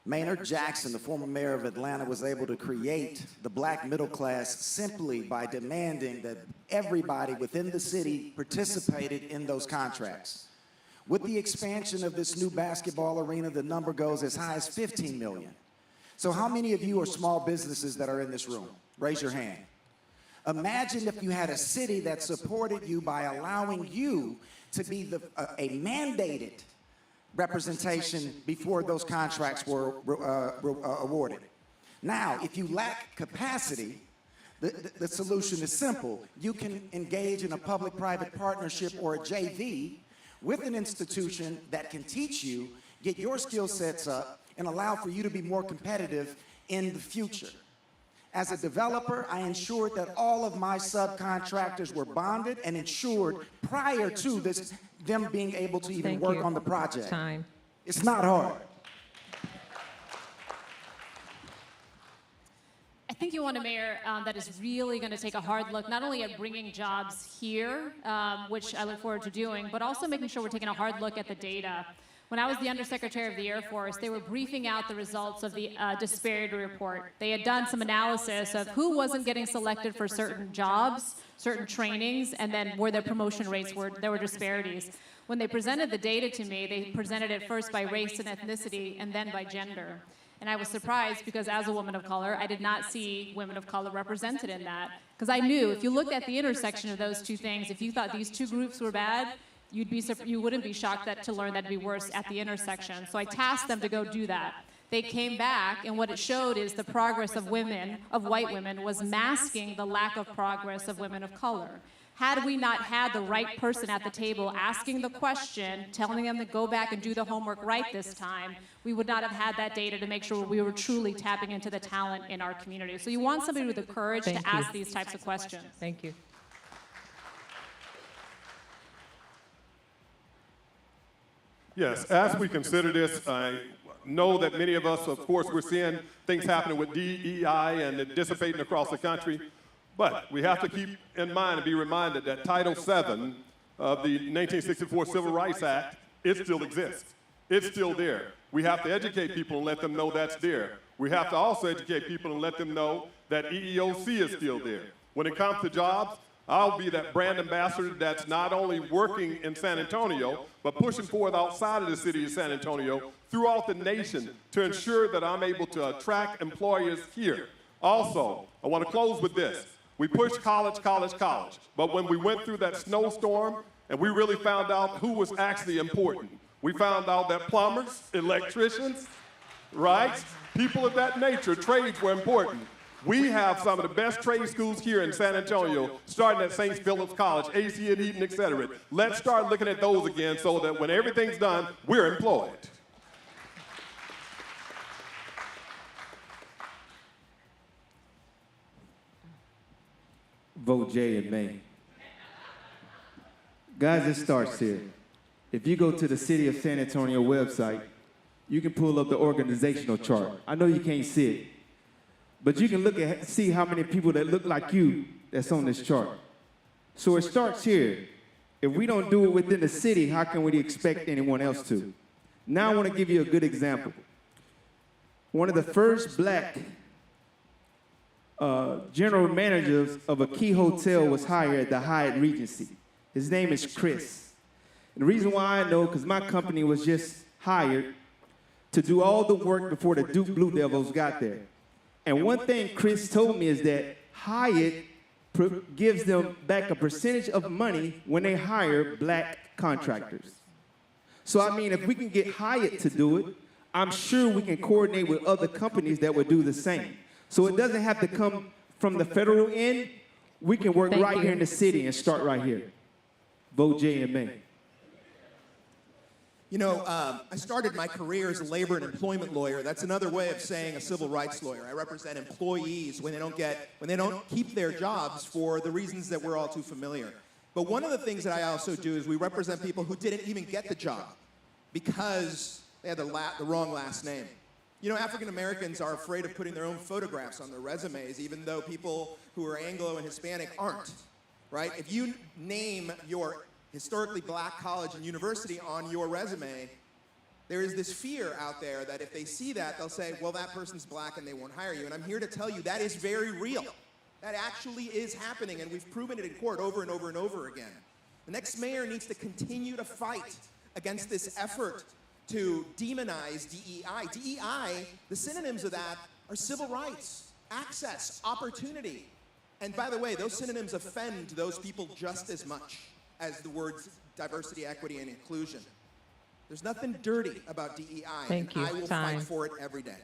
Maynard Jackson, the former mayor of Atlanta, was able to create the black middle class simply by demanding that everybody within the city participated in those contracts. With the expansion of this new basketball arena, the number goes as high as 15 million. So how many of you are small businesses that are in this room? Raise your hand. Imagine if you had a city that supported you by allowing you to be a mandated representation before those contracts were awarded. Now, if you lack capacity, the solution is simple. You can engage in a public-private partnership or a JV with an institution that can teach you, get your skill sets up, and allow for you to be more competitive in the future. As a developer, I ensured that all of my subcontractors were bonded and insured prior to them being able to even work on the project. Time. It's not hard. I think you want a mayor that is really going to take a hard look, not only at bringing jobs here, which I look forward to doing, but also making sure we're taking a hard look at the data. When I was the Undersecretary of the Air Force, they were briefing out the results of the disparity report. They had done some analysis of who wasn't getting selected for certain jobs, certain trainings, and then where their promotion rates were, there were disparities. When they presented the data to me, they presented it first by race and ethnicity, and then by gender. And I was surprised because as a woman of color, I did not see women of color represented in that. Because I knew if you looked at the intersection of those two things, if you thought these two groups were bad, you wouldn't be shocked to learn that it'd be worse at the intersection. So I tasked them to go do that. They came back, and what it showed is the progress of women, of white women, was masking the lack of progress of women of color. Had we not had the right person at the table asking the question, telling them to go back and do the homework right this time, we would not have had that data to make sure we were truly tapping into the talent in our community. So you want somebody with the courage to ask these types of questions. Thank you. Yes, as we consider this, know that many of us, of course, we're seeing things happening with DEI and it dissipating across the country. But we have to keep in mind and be reminded that Title VII of the 1964 Civil Rights Act, it still exists. It's still there. We have to educate people and let them know that's there. We have to also educate people and let them know that EEOC is still there. When it comes to jobs, I'll be that brand ambassador that's not only working in San Antonio, but pushing forward outside of the city of San Antonio throughout the nation to ensure that I'm able to attract employers here. Also, I want to close with this. We pushed college, college, college. But when we went through that snowstorm and we really found out who was actually important, we found out that plumbers, electricians, right? People of that nature, trades were important. We have some of the best trade schools here in San Antonio, starting at St. Philip's College, AC and Eaton, et cetera. Let's start looking at those again so that when everything's done, we're employed. Vote Jay in May. Guys, it starts here. If you go to the City of San Antonio website, you can pull up the organizational chart. I know you can't see it, but you can look at see how many people that look like you that's on this chart. So it starts here. If we don't do it within the city, how can we expect anyone else to? Now I want to give you a good example. One of the first black general managers of a key hotel was hired at the Hyatt Regency. His name is Chris. And the reason why I know, because my company was just hired to do all the work before the Duke Blue Devils got there. And one thing Chris told me is that Hyatt gives them back a percentage of money when they hire black contractors. So I mean, if we can get Hyatt to do it, I'm sure we can coordinate with other companies that would do the same. So it doesn't have to come from the federal end. We can work right here in the city and start right here. Vote Jay and May. You know, I started my career as a labor and employment lawyer. That's another way of saying a civil rights lawyer. I represent employees when they don't keep their jobs for the reasons that we're all too familiar. But one of the things that I also do is we represent people who didn't even get the job because they had the wrong last name. You know, African Americans are afraid of putting their own photographs on their resumes, even though people who are Anglo and Hispanic aren't, right? If you name your historically black college and university on your resume, there is this fear out there that if they see that, they'll say, well, that person's black and they won't hire you. And I'm here to tell you that is very real. That actually is happening, and we've proven it in court over and over and over again. The next mayor needs to continue to fight against this effort to demonize DEI. DEI, the synonyms of that are civil rights, access, opportunity. And by the way, those synonyms offend those people just as much as the words diversity, equity, and inclusion. There's nothing dirty about DEI, and I will fight for it every day.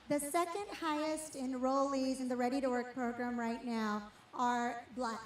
The second highest enrollees in the Ready to Work program right now are Black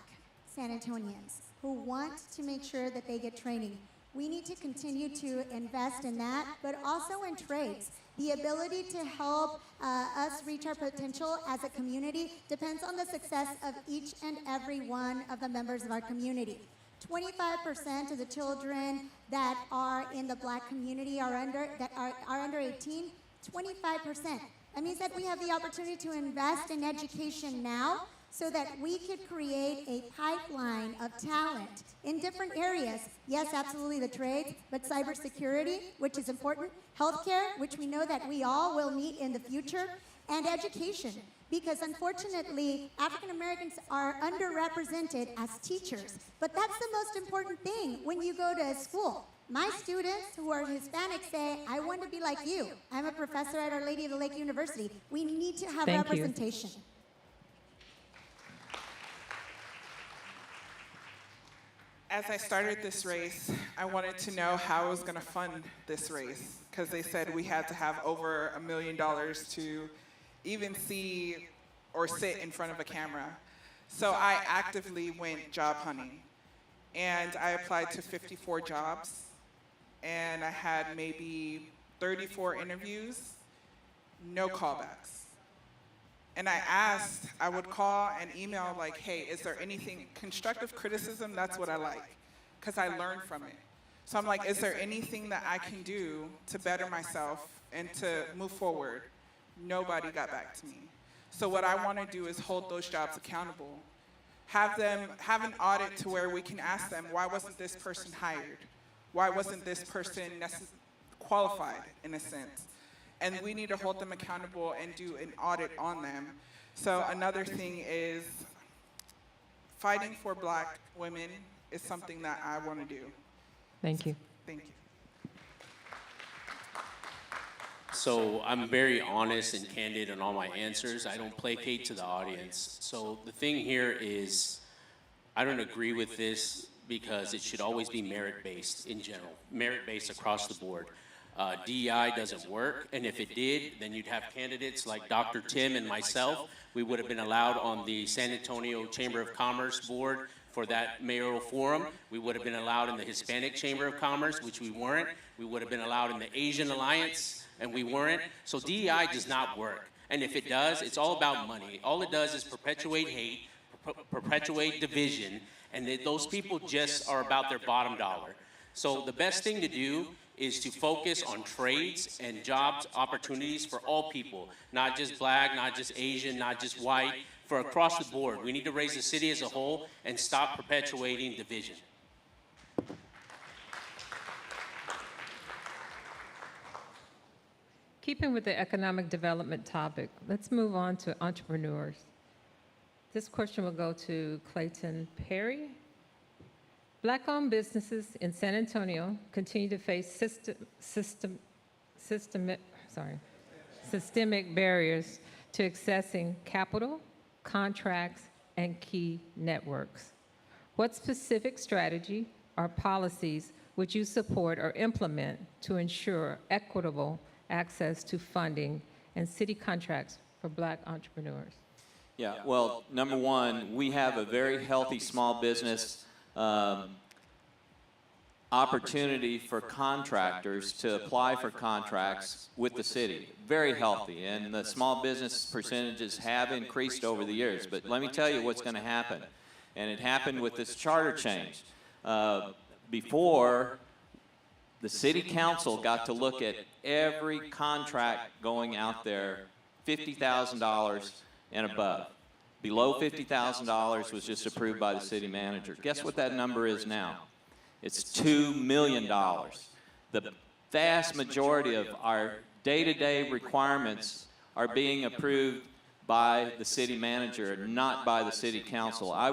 San Antonians who want to make sure that they get training. We need to continue to invest in that, but also in trades. The ability to help us reach our potential as a community depends on the success of each and every one of the members of our community. 25% of the children that are in the Black community are under 18. 25%. That means that we have the opportunity to invest in education now so that we could create a pipeline of talent in different areas. Yes, absolutely the trades, but cybersecurity, which is important, healthcare, which we know that we all will need in the future, and education. Because unfortunately, African Americans are underrepresented as teachers. But that's the most important thing when you go to school. My students who are Hispanic say, I want to be like you. I'm a professor at Our Lady of the Lake University. We need to have representation. As I started this race, I wanted to know how I was going to fund this race, because they said we had to have over $1 million to even see or sit in front of a camera. So I actively went job hunting, and I applied to 54 jobs, and I had maybe 34 interviews, no callbacks. And I would call and email like, hey, is there anything, constructive criticism, that's what I like, because I learned from it. So I'm like, is there anything that I can do to better myself and to move forward? Nobody got back to me. So what I want to do is hold those jobs accountable. Have an audit to where we can ask them, why wasn't this person hired? Why wasn't this person qualified, in a sense? And we need to hold them accountable and do an audit on them. So another thing is fighting for Black women is something that I want to do. Thank you. Thank you. So I'm very honest and candid in all my answers. I don't placate to the audience. So the thing here is, I don't agree with this because it should always be merit-based in general, merit-based across the board. DEI doesn't work, and if it did, then you'd have candidates like Dr. Tim and myself. We would have been allowed on the San Antonio Chamber of Commerce board for that mayoral forum. We would have been allowed in the Hispanic Chamber of Commerce, which we weren't. We would have been allowed in the Asian Alliance, and we weren't. So DEI does not work. And if it does, it's all about money. All it does is perpetuate hate, perpetuate division, and those people just are about their bottom dollar. So the best thing to do is to focus on trades and jobs opportunities for all people, not just Black, not just Asian, not just white, for across the board. We need to raise the city as a whole and stop perpetuating division. Keeping with the economic development topic, let's move on to entrepreneurs. This question will go to Clayton Perry. Black-owned businesses in San Antonio continue to face systemic barriers to accessing capital, contracts, and key networks. What specific strategy or policies would you support or implement to ensure equitable access to funding and city contracts for Black entrepreneurs? Yeah, well, number one, we have a very healthy small business opportunity for contractors to apply for contracts with the city. Very healthy, and the small business percentages have increased over the years. But let me tell you what's going to happen, and it happened with this charter change. Before, the city council got to look at every contract going out there, $50,000 and above. Below $50,000 was just approved by the city manager. Guess what that number is now? It's $2 million. The vast majority of our day-to-day requirements are being approved by the city manager, not by the city council. I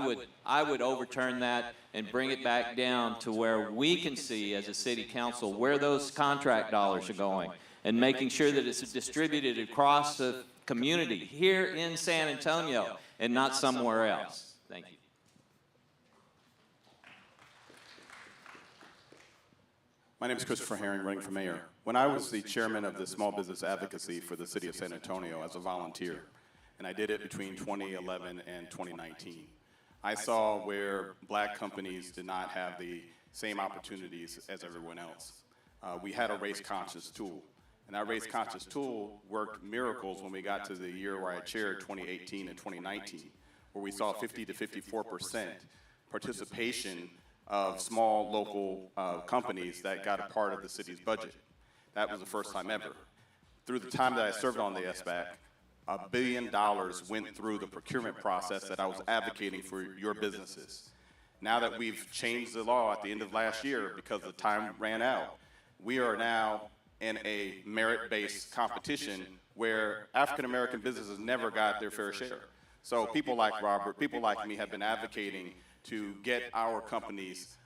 would overturn that and bring it back down to where we can see as a city council where those contract dollars are going and making sure that it's distributed across the community here in San Antonio and not somewhere else. Thank you. My name is Christopher Herring, running for mayor. When I was the chairman of the Small Business Advocacy for the city of San Antonio as a volunteer, and I did it between 2011 and 2019, I saw where Black companies did not have the same opportunities as everyone else. We had a race-conscious tool, and that race-conscious tool worked miracles when we got to the year where I chaired 2018 and 2019, where we saw 50 to 54% participation of small local companies that got a part of the city's budget. That was the first time ever. Through the time that I served on the SBAC, $1 billion went through the procurement process that I was advocating for your businesses. Now that we've changed the law at the end of last year because the time ran out, we are now in a merit-based competition where African-American businesses never got their fair share. So people like Robert, people like me have been advocating to get our companies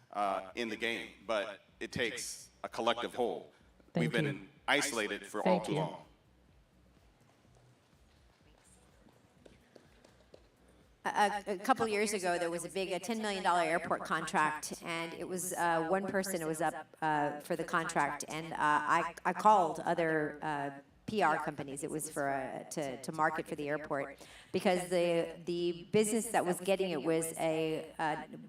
in the game, but it takes a collective whole. We've been isolated for all too long. A couple years ago, there was a big $10 million airport contract, and it was one person who was up for the contract, and I called other PR companies. It was for to market for the airport, because the business that was getting it was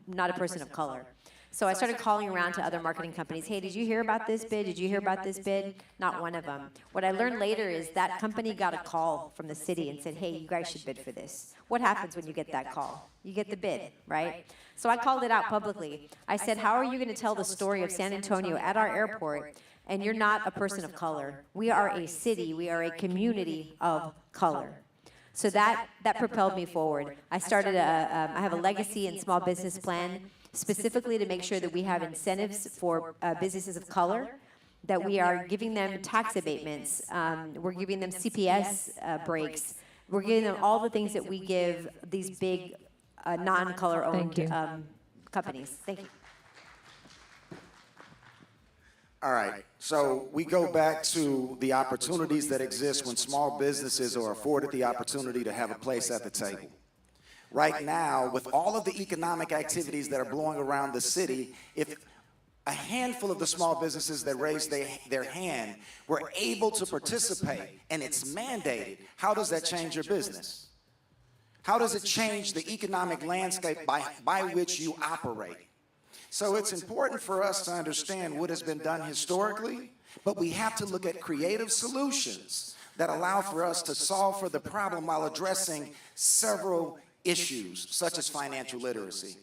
not a person of color. So I started calling around to other marketing companies. Hey, did you hear about this bid? Did you hear about this bid? Not one of them. What I learned later is that company got a call from the city and said, hey, you guys should bid for this. What happens when you get that call? You get the bid, right? So I called it out publicly. I said, how are you going to tell the story of San Antonio at our airport and you're not a person of color? We are a city. We are a community of color. So that propelled me forward. I started I have a legacy and small business plan specifically to make sure that we have incentives for businesses of color, that we are giving them tax abatements, we're giving them CPS breaks, we're giving them all the things that we give these big non-color owned companies. Thank you. All right, so we go back to the opportunities that exist when small businesses are afforded the opportunity to have a place at the table. Right now, with all of the economic activities that are blowing around the city, if a handful of the small businesses that raised their hand were able to participate and it's mandated, how does that change your business? How does it change the economic landscape by which you operate? So it's important for us to understand what has been done historically, but we have to look at creative solutions that allow for us to solve for the problem while addressing several issues, such as financial literacy,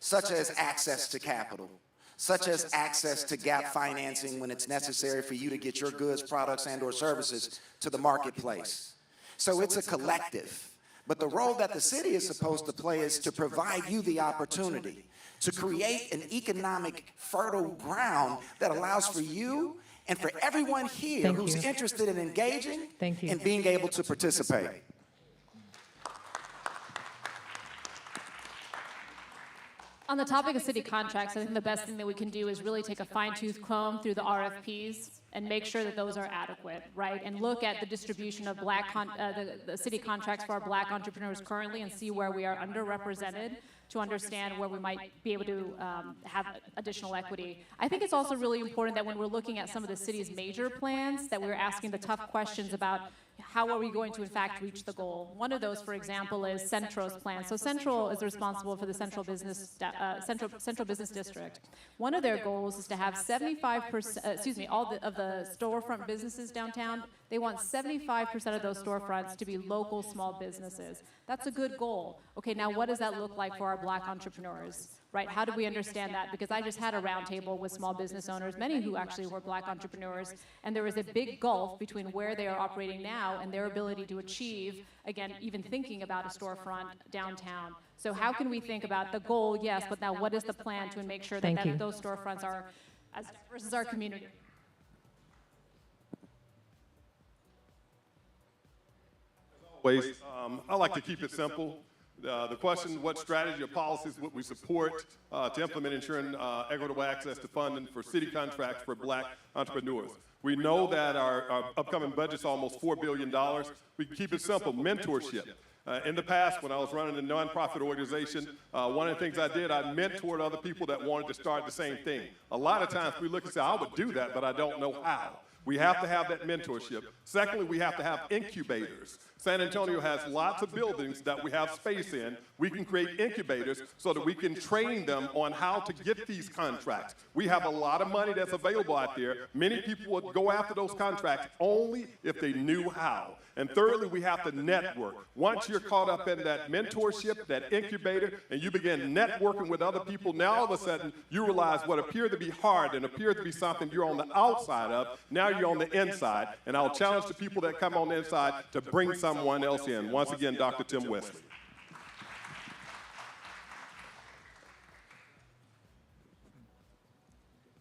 such as access to capital, such as access to gap financing when it's necessary for you to get your goods, products, and/or services to the marketplace. So it's a collective. But the role that the city is supposed to play is to provide you the opportunity to create an economic fertile ground that allows for you and for everyone here who's interested in engaging and being able to participate. On the topic of city contracts, I think the best thing that we can do is really take a fine-tooth comb through the RFPs and make sure that those are adequate, right? And look at the distribution of the city contracts for our Black entrepreneurs currently and see where we are underrepresented to understand where we might be able to have additional equity. I think it's also really important that when we're looking at some of the city's major plans, that we're asking the tough questions about how are we going to, in fact, reach the goal? One of those, for example, is Centro's plan. So Centro is responsible for the Central Business District. One of their goals is to have 75%, all of the storefront businesses downtown, they want 75% of those storefronts to be local small businesses. That's a good goal. Okay, now what does that look like for our Black entrepreneurs? Right, how do we understand that? Because I just had a roundtable with small business owners, many who actually were Black entrepreneurs, and there was a big gulf between where they are operating now and their ability to achieve, again, even thinking about a storefront downtown. So how can we think about the goal, yes, but now what is the plan to make sure that, those storefronts are as diverse as our community? Always, I like to keep it simple. The question, what strategy or policies would we support to implement ensuring equitable access to funding for city contracts for Black entrepreneurs? We know that our upcoming budget is almost $4 billion. We can keep it simple, mentorship. In the past, when I was running a nonprofit organization, one of the things I did, I mentored other people that wanted to start the same thing. A lot of times we look and say, I would do that, but I don't know how. We have to have that mentorship. Secondly, we have to have incubators. San Antonio has lots of buildings that we have space in. We can create incubators so that we can train them on how to get these contracts. We have a lot of money that's available out there. Many people would go after those contracts only if they knew how. And thirdly, we have to network. Once you're caught up in that mentorship, that incubator, and you begin networking with other people, now all of a sudden you realize what appeared to be hard and appeared to be something you're on the outside of, now you're on the inside. And I'll challenge the people that come on the inside to bring someone else in. Once again, Dr. Tim Westley.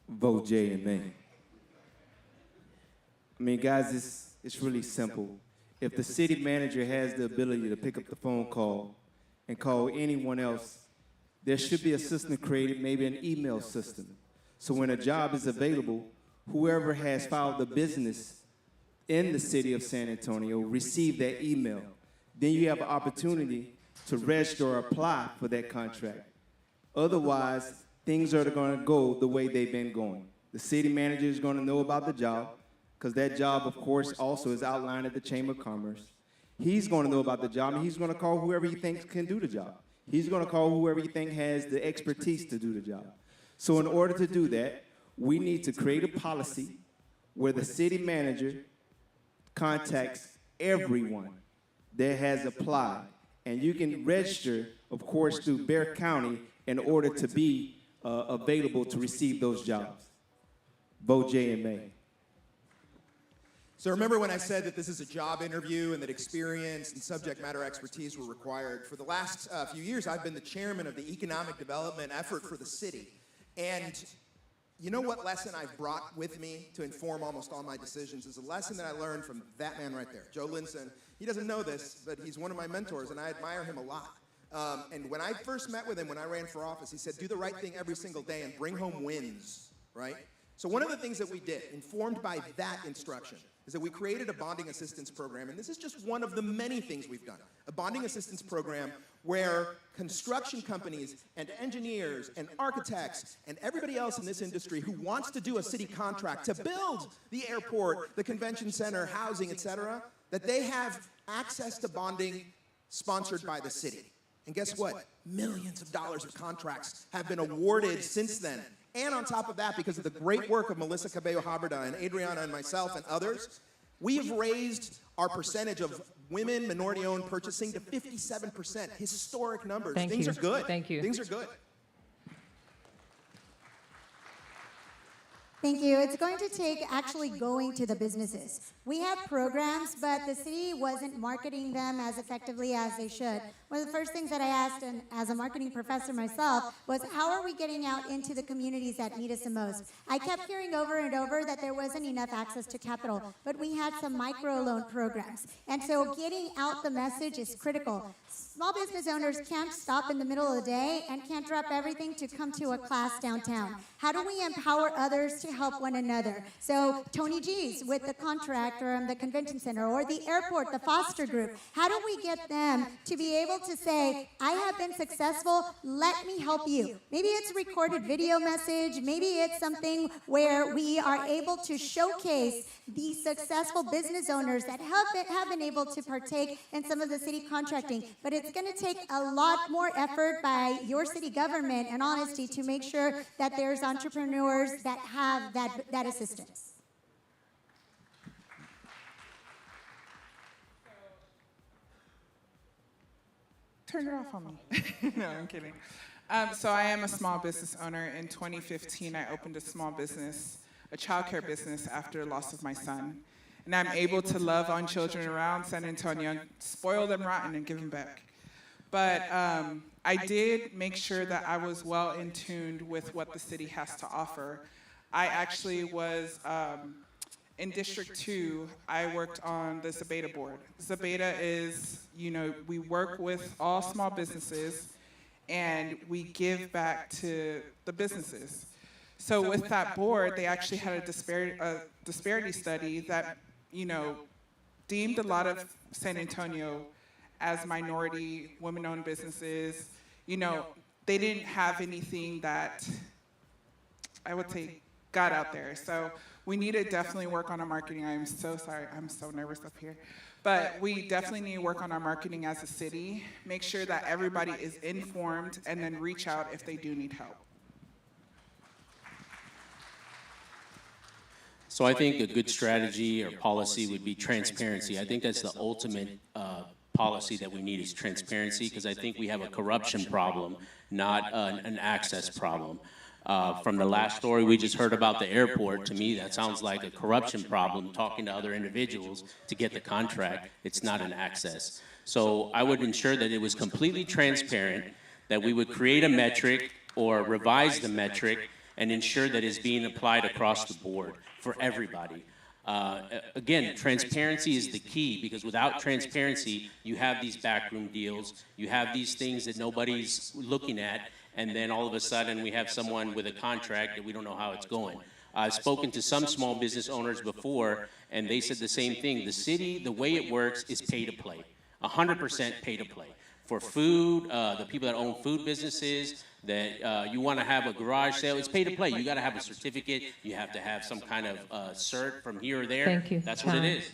Vote Jade and May. I mean, guys, it's really simple. If the city manager has the ability to pick up the phone call and call anyone else, there should be a system created, maybe an email system. So when a job is available, whoever has filed the business in the city of San Antonio receive that email. Then you have an opportunity to register or apply for that contract. Otherwise, things are going to go the way they've been going. The city manager is going to know about the job, because that job, of course, also is outlined at the Chamber of Commerce. He's going to know about the job, and he's going to call whoever he thinks can do the job. He's going to call whoever he thinks has the expertise to do the job. So in order to do that, we need to create a policy where the city manager contacts everyone that has applied. And you can register, of course, through Bexar County in order to be available to receive those jobs. Vote J and May. So remember when I said that this is a job interview and that experience and subject matter expertise were required? For the last few years, I've been the chairman of the economic development effort for the city. And you know what lesson I've brought with me to inform almost all my decisions is a lesson that I learned from that man right there, Joe Linson. He doesn't know this, but he's one of my mentors, and I admire him a lot. And when I first met with him, when I ran for office, he said, do the right thing every single day and bring home wins, right? So one of the things that we did, informed by that instruction, is that we created a bonding assistance program, and this is just one of the many things we've done. A bonding assistance program where construction companies and engineers and architects and everybody else in this industry who wants to do a city contract to build the airport, the convention center, housing, et cetera, that they have access to bonding sponsored by the city. And guess what? Millions of dollars of contracts have been awarded since then. And on top of that, because of the great work of Melissa Cabello-Haberda and Adriana and myself and others, we have raised our percentage of women, minority-owned purchasing to 57%. Historic numbers. Things are good. Thank you. Things are good. Thank you. It's going to take actually going to the businesses. We have programs, but the city wasn't marketing them as effectively as they should. One of the first things that I asked, and as a marketing professor myself, was how are we getting out into the communities that need us the most? I kept hearing over and over that there wasn't enough access to capital, but we had some microloan programs. And so getting out the message is critical. Small business owners can't stop in the middle of the day and can't drop everything to come to a class downtown. How do we empower others to help one another? So Tony G's with the contract or the convention center or the airport, the foster group, how do we get them to be able to say, I have been successful, let me help you? Maybe it's a recorded video message, maybe it's something where we are able to showcase the successful business owners that have been able to partake in some of the city contracting. But it's going to take a lot more effort by your city government and honesty to make sure that there's entrepreneurs that have that assistance. Turn it off on me. No, I'm kidding. So I am a small business owner. In 2015, I opened a small business, a childcare business after the loss of my son. And I'm able to love on children around San Antonio, spoil them rotten and give them back. But I did make sure that I was well in tune with what the city has to offer. I actually was, in District 2, I worked on the Zabeta board. Zabeta is, we work with all small businesses and we give back to the businesses. So with that board, they actually had a disparity study that, deemed a lot of San Antonio as minority, women-owned businesses. They didn't have anything that I would say got out there. So we need to definitely work on our marketing. I'm so sorry, I'm so nervous up here. But we definitely need to work on our marketing as a city, make sure that everybody is informed, and then reach out if they do need help. So I think a good strategy or policy would be transparency. I think that's the ultimate policy that we need is transparency, because I think we have a corruption problem, not an access problem. From the last story we just heard about the airport, to me that sounds like a corruption problem, talking to other individuals to get the contract. It's not an access. So I would ensure that it was completely transparent, that we would create a metric or revise the metric and ensure that it's being applied across the board for everybody. Again, transparency is the key, because without transparency, you have these backroom deals, you have these things that nobody's looking at, and then all of a sudden we have someone with a contract that we don't know how it's going. I've spoken to some small business owners before, and they said the same thing. The city, the way it works is pay to play, 100% pay to play. For food, the people that own food businesses, that you want to have a garage sale, it's pay to play. You got to have a certificate. You have to have some kind of cert from here or there. Thank you. That's what it is.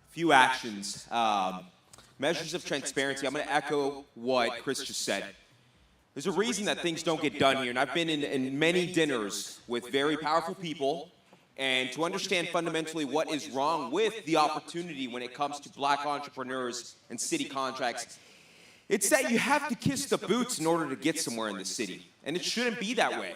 Few actions. Measures of transparency. I'm going to echo what Chris just said. There's a reason that things don't get done here, and I've been in many dinners with very powerful people, and to understand fundamentally what is wrong with the opportunity when it comes to black entrepreneurs and city contracts, it's that you have to kiss the boots in order to get somewhere in the city, and it shouldn't be that way.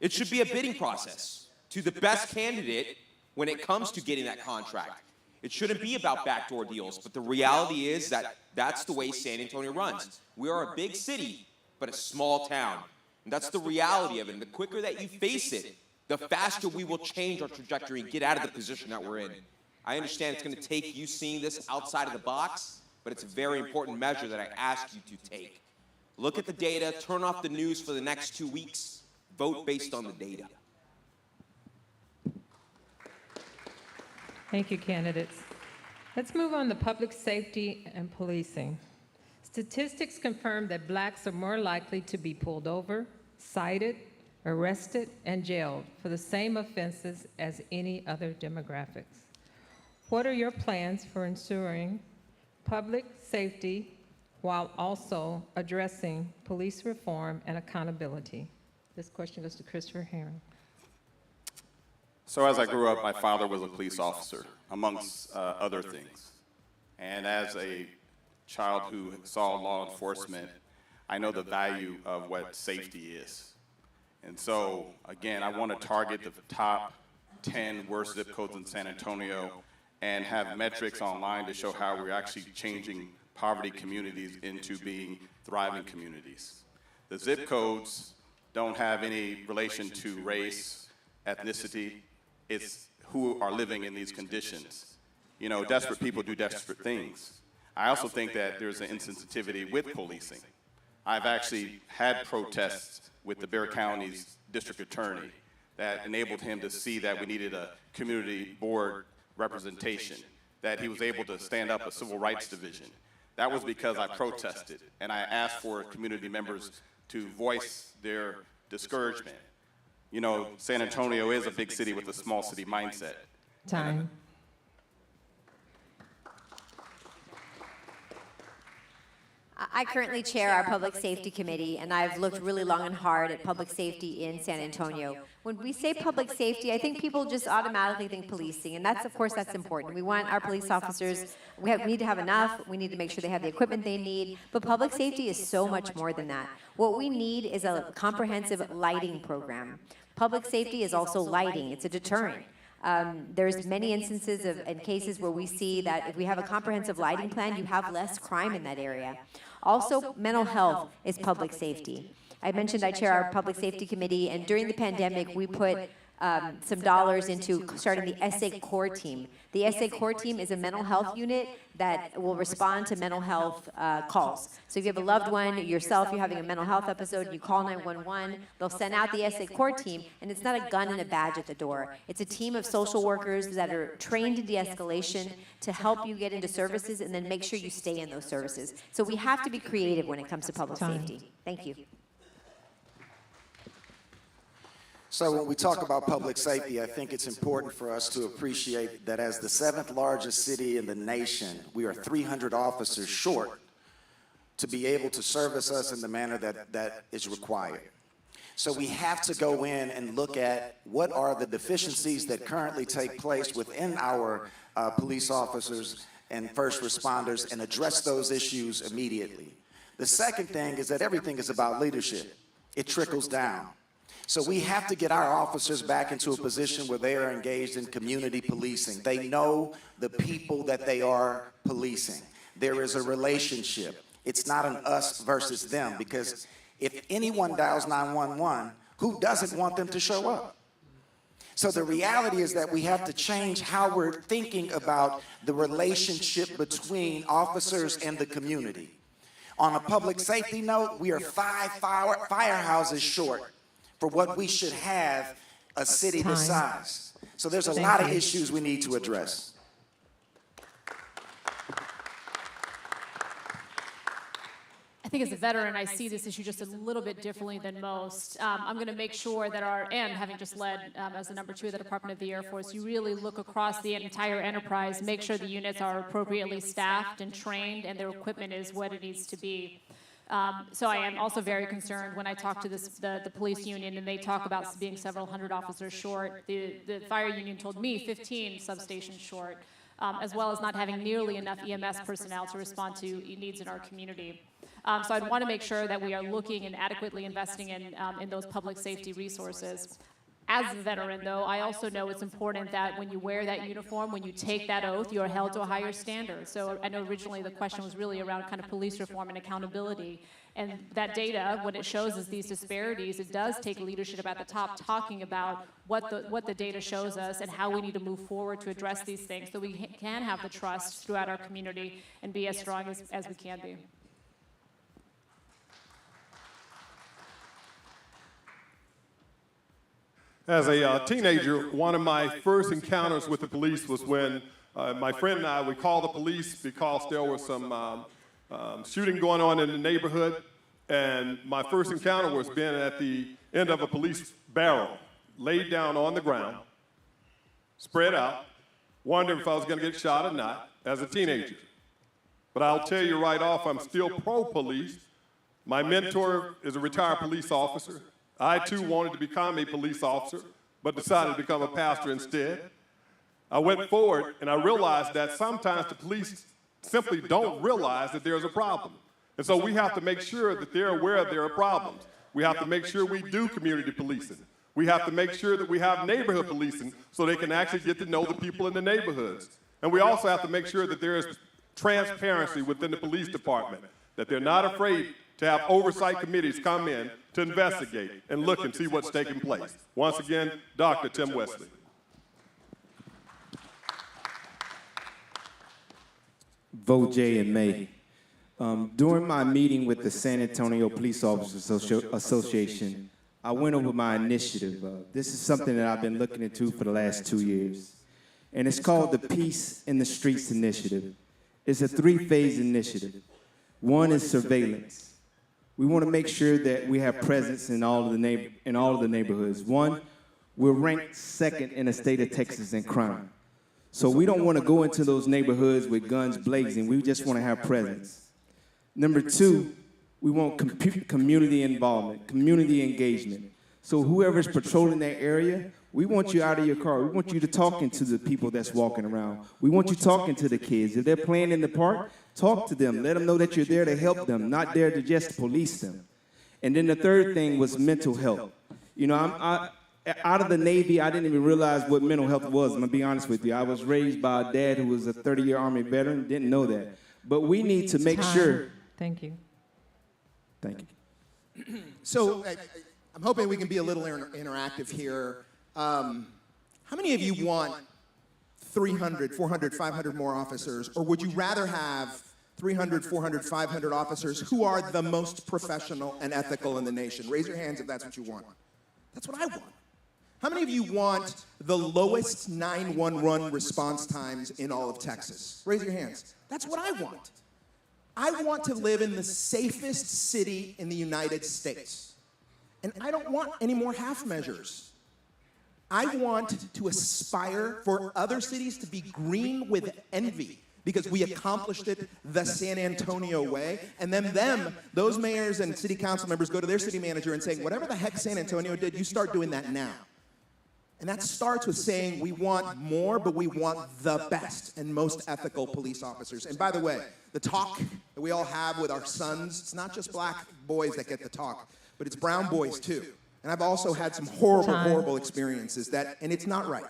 It should be a bidding process to the best candidate when it comes to getting that contract. It shouldn't be about backdoor deals, but the reality is that that's the way San Antonio runs. We are a big city, but a small town. And that's the reality of it. And the quicker that you face it, the faster we will change our trajectory and get out of the position that we're in. I understand it's going to take you seeing this outside of the box, but it's a very important measure that I ask you to take. Look at the data, turn off the news for the next 2 weeks, vote based on the data. Thank you, candidates. Let's move on to public safety and policing. Statistics confirm that blacks are more likely to be pulled over, cited, arrested, and jailed for the same offenses as any other demographics. What are your plans for ensuring public safety while also addressing police reform and accountability? This question goes to Christopher Herring. So as I grew up, my father was a police officer, amongst other things. And as a child who saw law enforcement, I know the value of what safety is. And so, again, I want to target the top 10 worst zip codes in San Antonio and have metrics online to show how we're actually changing poverty communities into being thriving communities. The zip codes don't have any relation to race, ethnicity. It's who are living in these conditions. You know, desperate people do desperate things. I also think that there's an insensitivity with policing. I've actually had protests with the Bexar County's district attorney that enabled him to see that we needed a community board representation, that he was able to stand up a civil rights division. That was because I protested, and I asked for community members to voice their discouragement. You know, San Antonio is a big city with a small city mindset. Time. I currently chair our public safety committee, and I've looked really long and hard at public safety in San Antonio. When we say public safety, I think people just automatically think policing, and that's, of course, that's important. We want our police officers, we need to have enough, we need to make sure they have the equipment they need, but public safety is so much more than that. What we need is a comprehensive lighting program. Public safety is also lighting, it's a deterrent. There's many instances and cases where we see that if we have a comprehensive lighting plan, you have less crime in that area. Also, mental health is public safety. I mentioned I chair our public safety committee, and during the pandemic, we put some dollars into starting the SA Core Team. The SA Core Team is a mental health unit that will respond to mental health calls. So if you have a loved one, yourself, you're having a mental health episode, you call 911, they'll send out the SA Core Team, and it's not a gun and a badge at the door. It's a team of social workers that are trained in de-escalation to help you get into services and then make sure you stay in those services. So we have to be creative when it comes to public safety. Thank you. So when we talk about public safety, I think it's important for us to appreciate that as the 7th largest city in the nation, we are 300 officers short to be able to service us in the manner that is required. So we have to go in and look at what are the deficiencies that currently take place within our police officers and first responders and address those issues immediately. The second thing is that everything is about leadership. It trickles down. So we have to get our officers back into a position where they are engaged in community policing. They know the people that they are policing. There is a relationship. It's not an us versus them, because if anyone dials 911, who doesn't want them to show up? So the reality is that we have to change how we're thinking about the relationship between officers and the community. On a public safety note, we are 5 firehouses short for what we should have a city this size. So there's a lot of issues we need to address. think as a veteran, I see this issue just a little bit differently than most. I'm going to make sure that having just led as the number 2 of the Department of the Air Force, you really look across the entire enterprise, make sure the units are appropriately staffed and trained, and their equipment is what it needs to be. So I am also very concerned when I talk to the police union and they talk about being several hundred officers short. The fire union told me 15 substations short, as well as not having nearly enough EMS personnel to respond to needs in our community. So I'd want to make sure that we are looking and adequately investing in those public safety resources. As a veteran, though, I also know it's important that when you wear that uniform, when you take that oath, you are held to a higher standard. So I know originally the question was really around kind of police reform and accountability. And that data, what it shows is these disparities. It does take leadership at the top talking about what the data shows us and how we need to move forward to address these things so we can have the trust throughout our community and be as strong as we can be. As a teenager, one of my first encounters with the police was when my friend and I, we called the police because there was some shooting going on in the neighborhood, and my first encounter was being at the end of a police barrel, laid down on the ground, spread out, wondering if I was going to get shot or not as a teenager. But I'll tell you right off, I'm still pro-police. My mentor is a retired police officer. I, too, wanted to become a police officer, but decided to become a pastor instead. I went forward, and I realized that sometimes the police simply don't realize that there's a problem. And so we have to make sure that they're aware there are problems. We have to make sure we do community policing. We have to make sure that we have neighborhood policing so they can actually get to know the people in the neighborhoods. And we also have to make sure that there is transparency within the police department, that they're not afraid to have oversight committees come in to investigate and look and see what's taking place. Once again, Dr. Tim Westley. Vote Jay and May. During my meeting with the San Antonio Police Officers Association, I went over my initiative. This is something that I've been looking into for the last 2 years. And it's called the Peace in the Streets Initiative. It's a 3-phase initiative. One is surveillance. We want to make sure that we have presence in all of the neighborhoods. One, we're ranked 2nd in the state of Texas in crime. So we don't want to go into those neighborhoods with guns blazing. We just want to have presence. Number 2, we want community involvement, community engagement. So whoever's patrolling that area, we want you out of your car. We want you to talking to the people that's walking around. We want you talking to the kids. If they're playing in the park, talk to them. Let them know that you're there to help them, not there to just police them. And then the third thing was mental health. You know, out of the Navy, I didn't even realize what mental health was. I'm going to be honest with you. I was raised by a dad who was a 30-year Army veteran. Didn't know that. But we need to make sure. Thank you. Thank you. So I'm hoping we can be a little interactive here. How many of you want 300, 400, 500 more officers, or would you rather have 300, 400, 500 officers who are the most professional and ethical in the nation? Raise your hands if that's what you want. That's what I want. How many of you want the lowest 911 response times in all of Texas? Raise your hands. That's what I want. I want to live in the safest city in the United States. And I don't want any more half measures. I want to aspire for other cities to be green with envy because we accomplished it the San Antonio way. And then those mayors and city council members go to their city manager and say, whatever the heck San Antonio did, you start doing that now. And that starts with saying we want more, but we want the best and most ethical police officers. And by the way, the talk that we all have with our sons, it's not just black boys that get the talk, but it's brown boys too. And I've also had some horrible, horrible experiences and it's not right.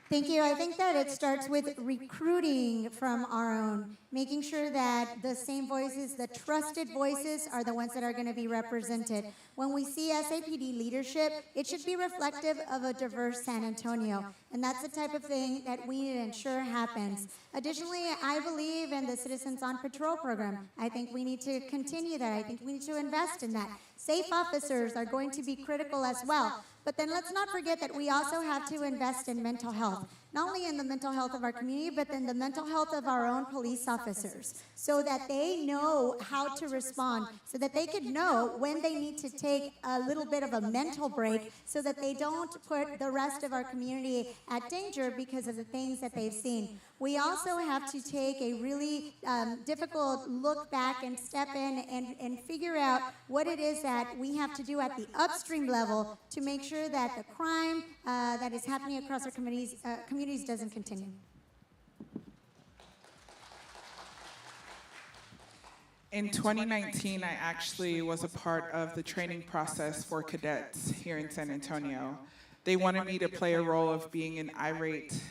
Thank you. I think that it starts with recruiting from our own, making sure that the same voices, the trusted voices, are the ones that are going to be represented. When we see SAPD leadership, it should be reflective of a diverse San Antonio, and that's the type of thing that we need to ensure happens. Additionally, I believe in the Citizens on Patrol program. I think we need to continue that. I think we need to invest in that. Safe officers are going to be critical as well. But then let's not forget that we also have to invest in mental health. not only in the mental health of our community, but in the mental health of our own police officers, so that they know how to respond, so that they could know when they need to take a little bit of a mental break, so that they don't put the rest of our community at danger because of the things that they've seen. We also have to take a really difficult look back and step in and figure out what it is that we have to do at the upstream level to make sure that the crime that is happening across our communities doesn't continue. In 2019, I actually was a part of the training process for cadets here in San Antonio. They wanted me to play a role of being an irate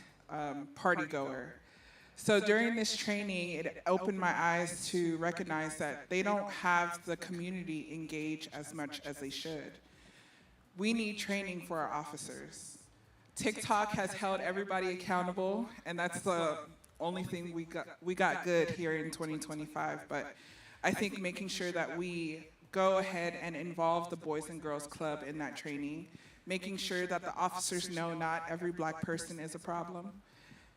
party goer. So during this training, it opened my eyes to recognize that they don't have the community engage as much as they should. We need training for our officers. TikTok has held everybody accountable, and that's the only thing we got good here in 2025. But I think making sure that we go ahead and involve the Boys and Girls Club in that training, making sure that the officers know not every black person is a problem,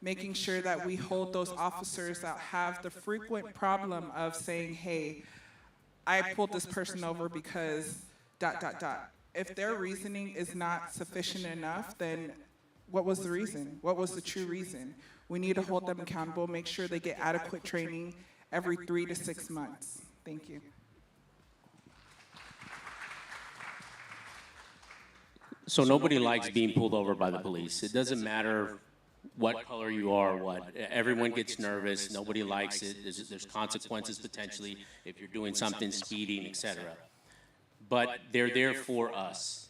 making sure that we hold those officers that have the frequent problem of saying, hey, I pulled this person over because ... If their reasoning is not sufficient enough, then what was the reason? What was the true reason? We need to hold them accountable, make sure they get adequate training every 3 to 6 months. Thank you. So nobody likes being pulled over by the police. It doesn't matter what color you are or what. Everyone gets nervous. Nobody likes it. There's consequences potentially if you're doing something, speeding, etc. But they're there for us.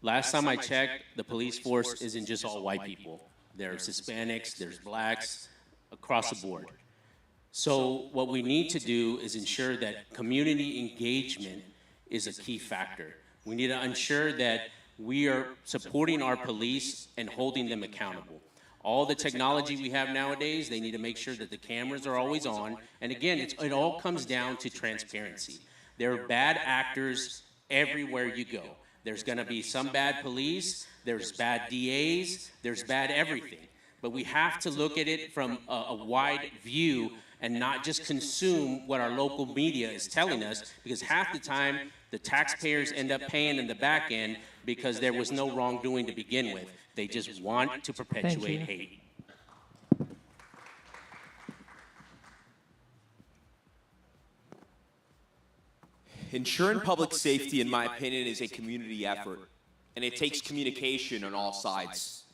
Last time I checked, the police force isn't just all white people. There's Hispanics, there's blacks, across the board. So what we need to do is ensure that community engagement is a key factor. We need to ensure that we are supporting our police and holding them accountable. All the technology we have nowadays, they need to make sure that the cameras are always on. And again, it all comes down to transparency. There are bad actors everywhere you go. There's going to be some bad police, there's bad DAs, there's bad everything. But we have to look at it from a wide view and not just consume what our local media is telling us, because half the time the taxpayers end up paying in the back end because there was no wrongdoing to begin with. They just want to perpetuate hate. Ensuring public safety, in my opinion, is a community effort, and it takes communication on all sides.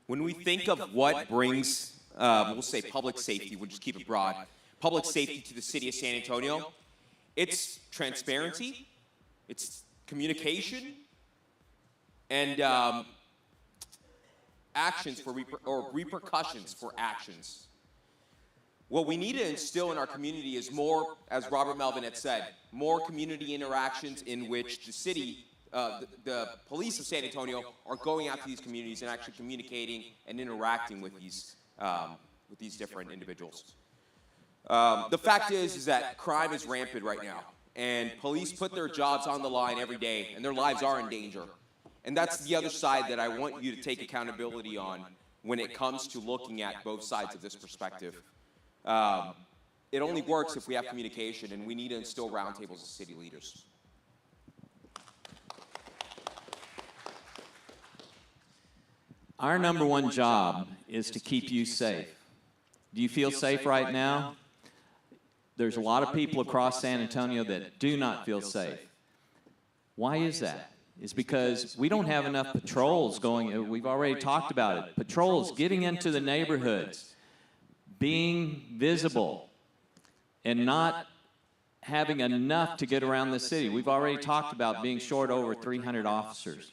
When we think of what brings, we'll say public safety, we'll just keep it broad, public safety to the city of San Antonio, it's transparency, it's communication, and actions for repercussions for actions. What we need to instill in our community is more, as Robert Melvin had said, more community interactions in which the city, the police of San Antonio are going out to these communities and actually communicating and interacting with these different individuals. The fact is that crime is rampant right now, and police put their jobs on the line every day, and their lives are in danger. And that's the other side that I want you to take accountability on when it comes to looking at both sides of this perspective. It only works if we have communication, and we need to instill roundtables as city leaders. Our number one job is to keep you safe. Do you feel safe right now? There's a lot of people across San Antonio that do not feel safe. Why is that? It's because we don't have enough patrols going. We've already talked about it. Patrols getting into the neighborhoods, being visible, and not having enough to get around the city. We've already talked about being short over 300 officers.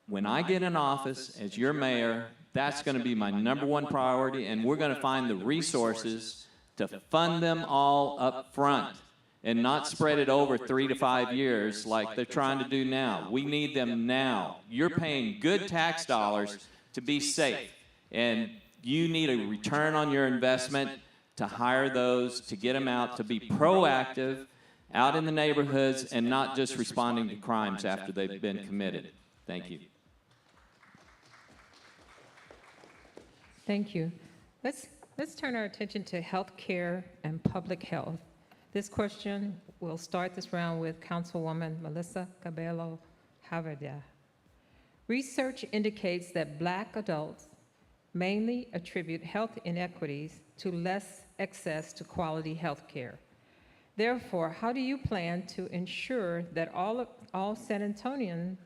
When I get in office as your mayor, that's going to be my number one priority, and we're going to find the resources to fund them all up front and not spread it over 3 to 5 years like they're trying to do now. We need them now. You're paying good tax dollars to be safe, and you need a return on your investment to hire those, to get them out, to be proactive out in the neighborhoods and not just responding to crimes after they've been committed. Thank you. Thank you. Let's turn our attention to health care and public health. This question, we'll start this round with Councilwoman Melissa Cabello Haverda. Research indicates that Black adults mainly attribute health inequities to less access to quality health care. Therefore, how do you plan to ensure that all San Antonian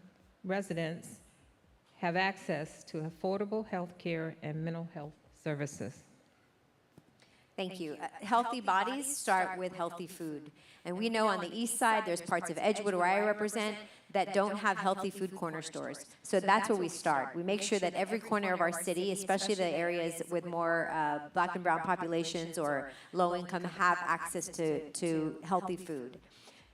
residents have access to affordable health care and mental health services? Thank you. Healthy bodies start with healthy food. And we know on the east side, there's parts of Edgewood where I represent that don't have healthy food corner stores. So that's where we start. We make sure that every corner of our city, especially the areas with more Black and brown populations or low income, have access to healthy food.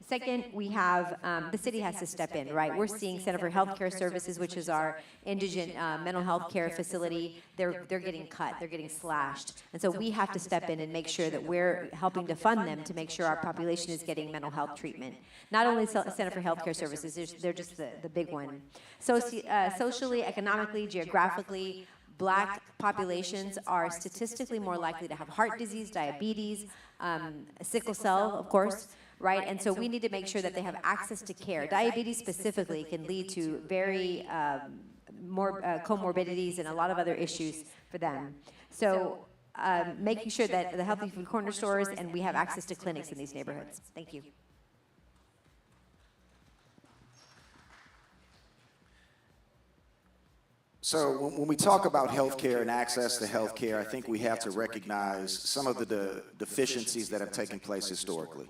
Second, we have, the city has to step in, right? We're seeing Center for Healthcare Services, which is our indigent mental health care facility. They're getting cut, they're getting slashed. And so we have to step in and make sure that we're helping to fund them to make sure our population is getting mental health treatment. Not only Center for Healthcare Services, they're just the big one. Socially, economically, geographically, Black populations are statistically more likely to have heart disease, diabetes, sickle cell, of course, right? And so we need to make sure that they have access to care. Diabetes specifically can lead to very more comorbidities and a lot of other issues for them. So making sure that the healthy food corner stores and we have access to clinics in these neighborhoods. Thank you. So when we talk about healthcare and access to healthcare, I think we have to recognize some of the deficiencies that have taken place historically.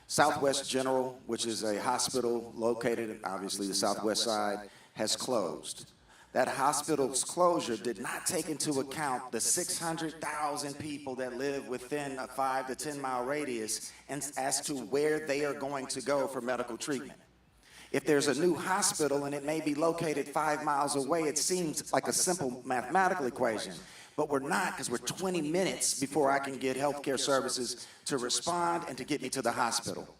Southwest General, which is a hospital located, obviously, the southwest side, has closed. That hospital's closure did not take into account the 600,000 people that live within a 5 to 10 mile radius and as to where they are going to go for medical treatment. If there's a new hospital and it may be located 5 miles away, it seems like a simple mathematical equation. But we're not, because we're 20 minutes before I can get healthcare services to respond and to get me to the hospital.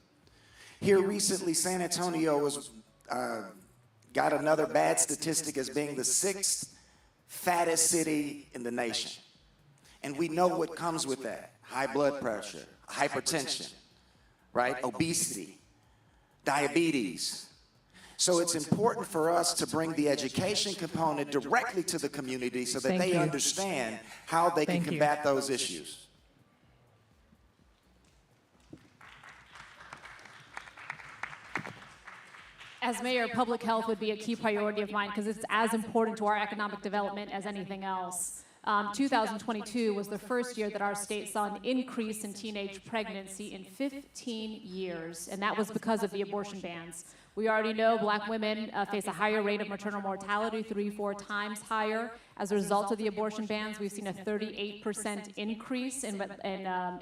Here recently, San Antonio was, got another bad statistic as being the 6th fattest city in the nation. And we know what comes with that: high blood pressure, hypertension, right? Obesity, diabetes. So it's important for us to bring the education component directly to the community so that they understand how they can combat those issues. As mayor, public health would be a key priority of mine because it's as important to our economic development as anything else. 2022 was the first year that our state saw an increase in teenage pregnancy in 15 years, and that was because of the abortion bans. We already know Black women face a higher rate of maternal mortality, 3-4 times higher. As a result of the abortion bans, we've seen a 38% increase in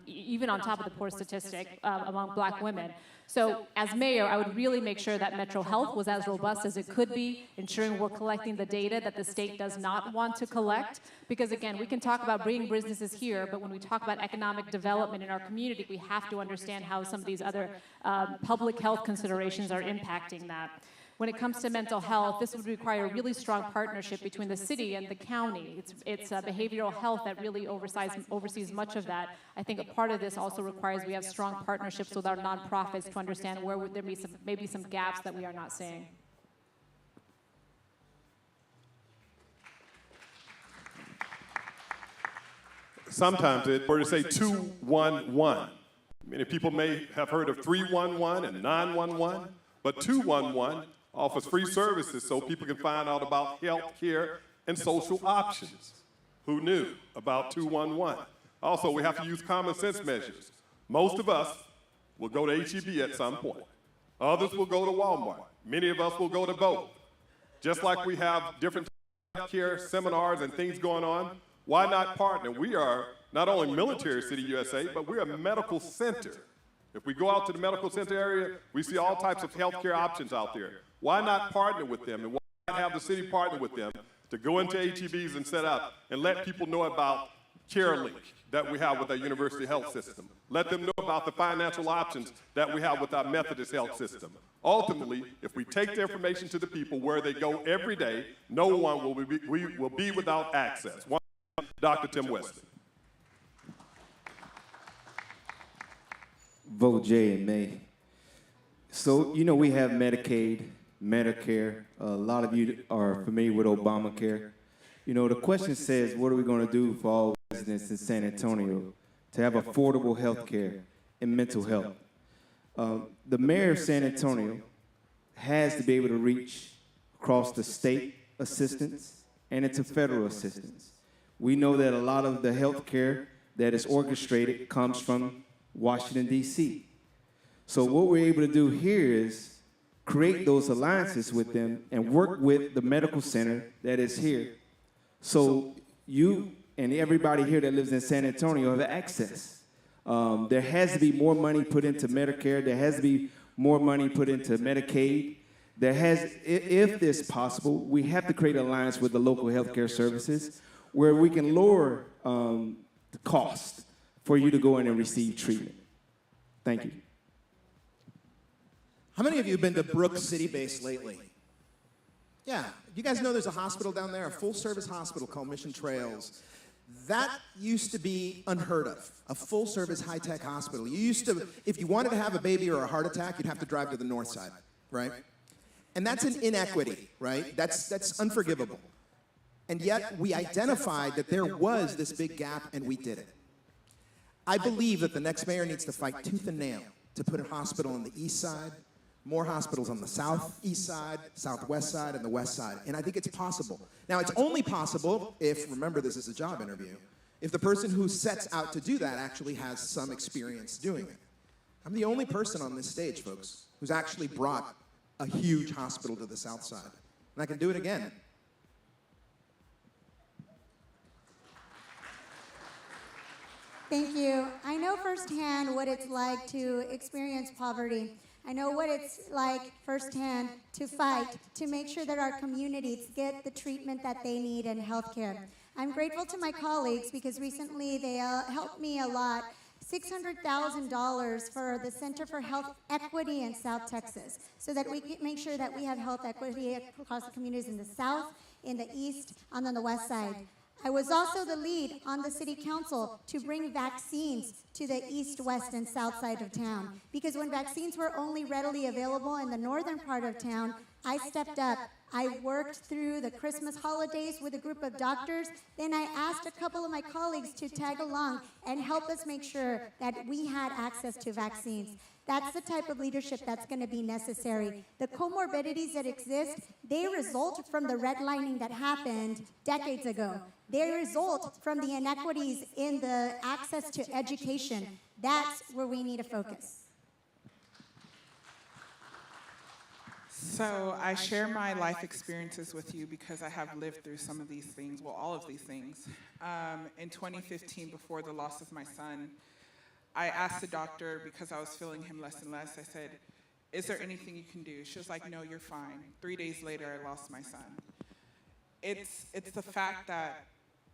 even on top of the poor statistic among Black women. So as mayor, I would really make sure that Metro Health was as robust as it could be, ensuring we're collecting the data that the state does not want to collect. Because again, we can talk about bringing businesses here, but when we talk about economic development in our community, we have to understand how some of these other public health considerations are impacting that. When it comes to mental health, this would require a really strong partnership between the city and the county. It's behavioral health that really oversees much of that. I think a part of this also requires we have strong partnerships with our nonprofits to understand where there may be some gaps that we are not seeing. Sometimes it were to say 211. Many people may have heard of 311 and 911, but 211 offers free services so people can find out about health care and social options. Who knew about 211? Also, we have to use common sense measures. Most of us will go to HEB at some point. Others will go to Walmart. Many of us will go to both. Just like we have different health care seminars and things going on, why not partner? We are not only Military City, USA, but we're a medical center. If we go out to the medical center area, we see all types of healthcare options out there. Why not partner with them? And why not have the city partner with them to go into HEBs and set up and let people know about CareLink that we have with our university health system. Let them know about the financial options that we have with our Methodist health system. Ultimately, if we take the information to the people where they go every day, no one will be without access. Dr. Tim Westley. Vote J in May. So, you know, we have Medicaid, Medicare. A lot of you are familiar with Obamacare. You know, the question says, what are we going to do for all residents in San Antonio to have affordable health care and mental health? The mayor of San Antonio has to be able to reach across the state assistance and into federal assistance. We know that a lot of the health care that is orchestrated comes from Washington, D.C. So what we're able to do here is create those alliances with them and work with the medical center that is here. So you and everybody here that lives in San Antonio have access. There has to be more money put into Medicare. There has to be more money put into Medicaid. There has, if this possible, we have to create an alliance with the local healthcare services where we can lower the cost for you to go in and receive treatment. Thank you. How many of you have been to Brooks City Base lately? Yeah, you guys know there's a hospital down there, a full-service hospital called Mission Trails. That used to be unheard of, a full-service high-tech hospital. You used to, if you wanted to have a baby or a heart attack, you'd have to drive to the north side, right? And that's an inequity, right? That's unforgivable. And yet, we identified that there was this big gap, and we did it. I believe that the next mayor needs to fight tooth and nail to put a hospital on the east side, more hospitals on the southeast side, southwest side, and the west side. And I think it's possible. Now, it's only possible if, remember this is a job interview, if the person who sets out to do that actually has some experience doing it. I'm the only person on this stage, folks, who's actually brought a huge hospital to the south side. And I can do it again. Thank you. I know firsthand what it's like to experience poverty. I know what it's like firsthand to fight to make sure that our communities get the treatment that they need in healthcare. I'm grateful to my colleagues because recently they helped me a lot. $600,000 for the Center for Health Equity in South Texas so that we can make sure that we have health equity across the communities in the south, in the east, and on the west side. I was also the lead on the city council to bring vaccines to the east, west, and south side of town. Because when vaccines were only readily available in the northern part of town, I stepped up. I worked through the Christmas holidays with a group of doctors. Then I asked a couple of my colleagues to tag along and help us make sure that we had access to vaccines. That's the type of leadership that's going to be necessary. The comorbidities that exist, they result from the redlining that happened decades ago. They result from the inequities in the access to education. That's where we need to focus. So I share my life experiences with you because I have lived through some of these things, well, all of these things. In 2015, before the loss of my son, I asked the doctor, because I was feeling him less and less, I said, is there anything you can do? She was like, no, you're fine. 3 days later, I lost my son. It's the fact that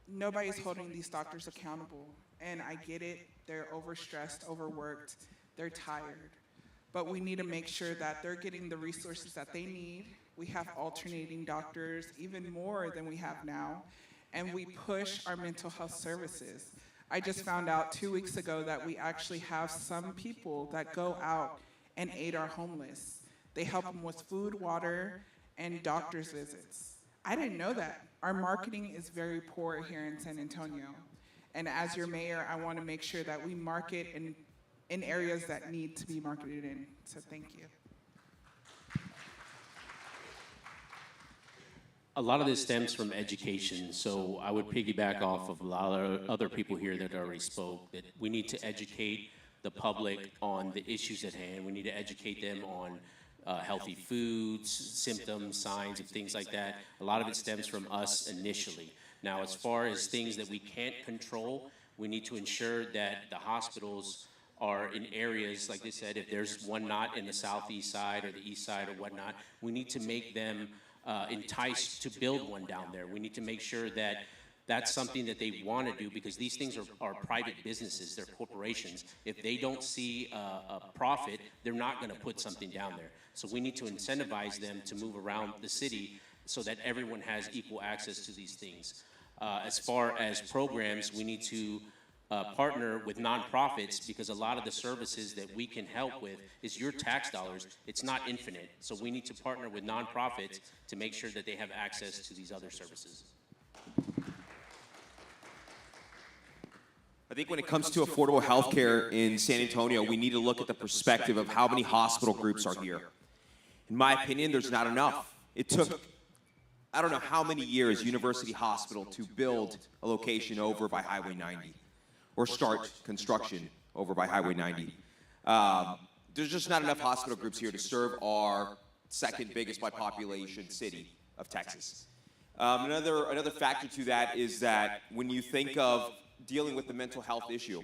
nobody's holding these doctors accountable. And I get it, they're overstressed, overworked, they're tired. But we need to make sure that they're getting the resources that they need. We have alternating doctors, even more than we have now. And we push our mental health services. I just found out 2 weeks ago that we actually have some people that go out and aid our homeless. They help them with food, water, and doctor's visits. I didn't know that. Our marketing is very poor here in San Antonio. And as your mayor, I want to make sure that we market in areas that need to be marketed in. So thank you. A lot of this stems from education, so I would piggyback off of a lot of other people here that already spoke, that we need to educate the public on the issues at hand. We need to educate them on healthy foods, symptoms, signs, and things like that. A lot of it stems from us initially. Now, as far as things that we can't control, we need to ensure that the hospitals are in areas, like they said, if there's one not in the southeast side or the east side or whatnot, we need to make them enticed to build one down there. We need to make sure that that's something that they want to do, because these things are private businesses, they're corporations. If they don't see a profit, they're not going to put something down there. So we need to incentivize them to move around the city so that everyone has equal access to these things. As far as programs, we need to partner with nonprofits, because a lot of the services that we can help with is your tax dollars. It's not infinite. So we need to partner with nonprofits to make sure that they have access to these other services. I think when it comes to affordable health care in San Antonio, we need to look at the perspective of how many hospital groups are here. In my opinion, there's not enough. It took, I don't know how many years, University Hospital to build a location over by Highway 90, or start construction over by Highway 90. There's just not enough hospital groups here to serve our second biggest by population city of Texas. Another factor to that is that when you think of dealing with the mental health issue,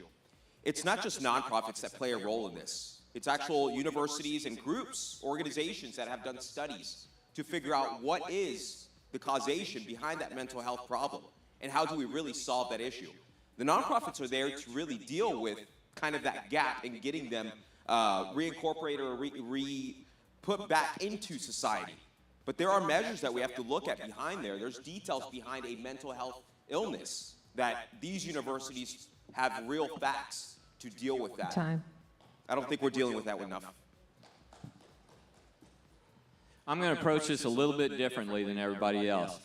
it's not just nonprofits that play a role in this. It's actual universities and groups, organizations that have done studies to figure out what is the causation behind that mental health problem and how do we really solve that issue. The nonprofits are there to really deal with kind of that gap and getting them reincorporated or put back into society. But there are measures that we have to look at behind there. There's details behind a mental health illness that these universities have real facts to deal with that. Time. I don't think we're dealing with that enough. I'm going to approach this a little bit differently than everybody else.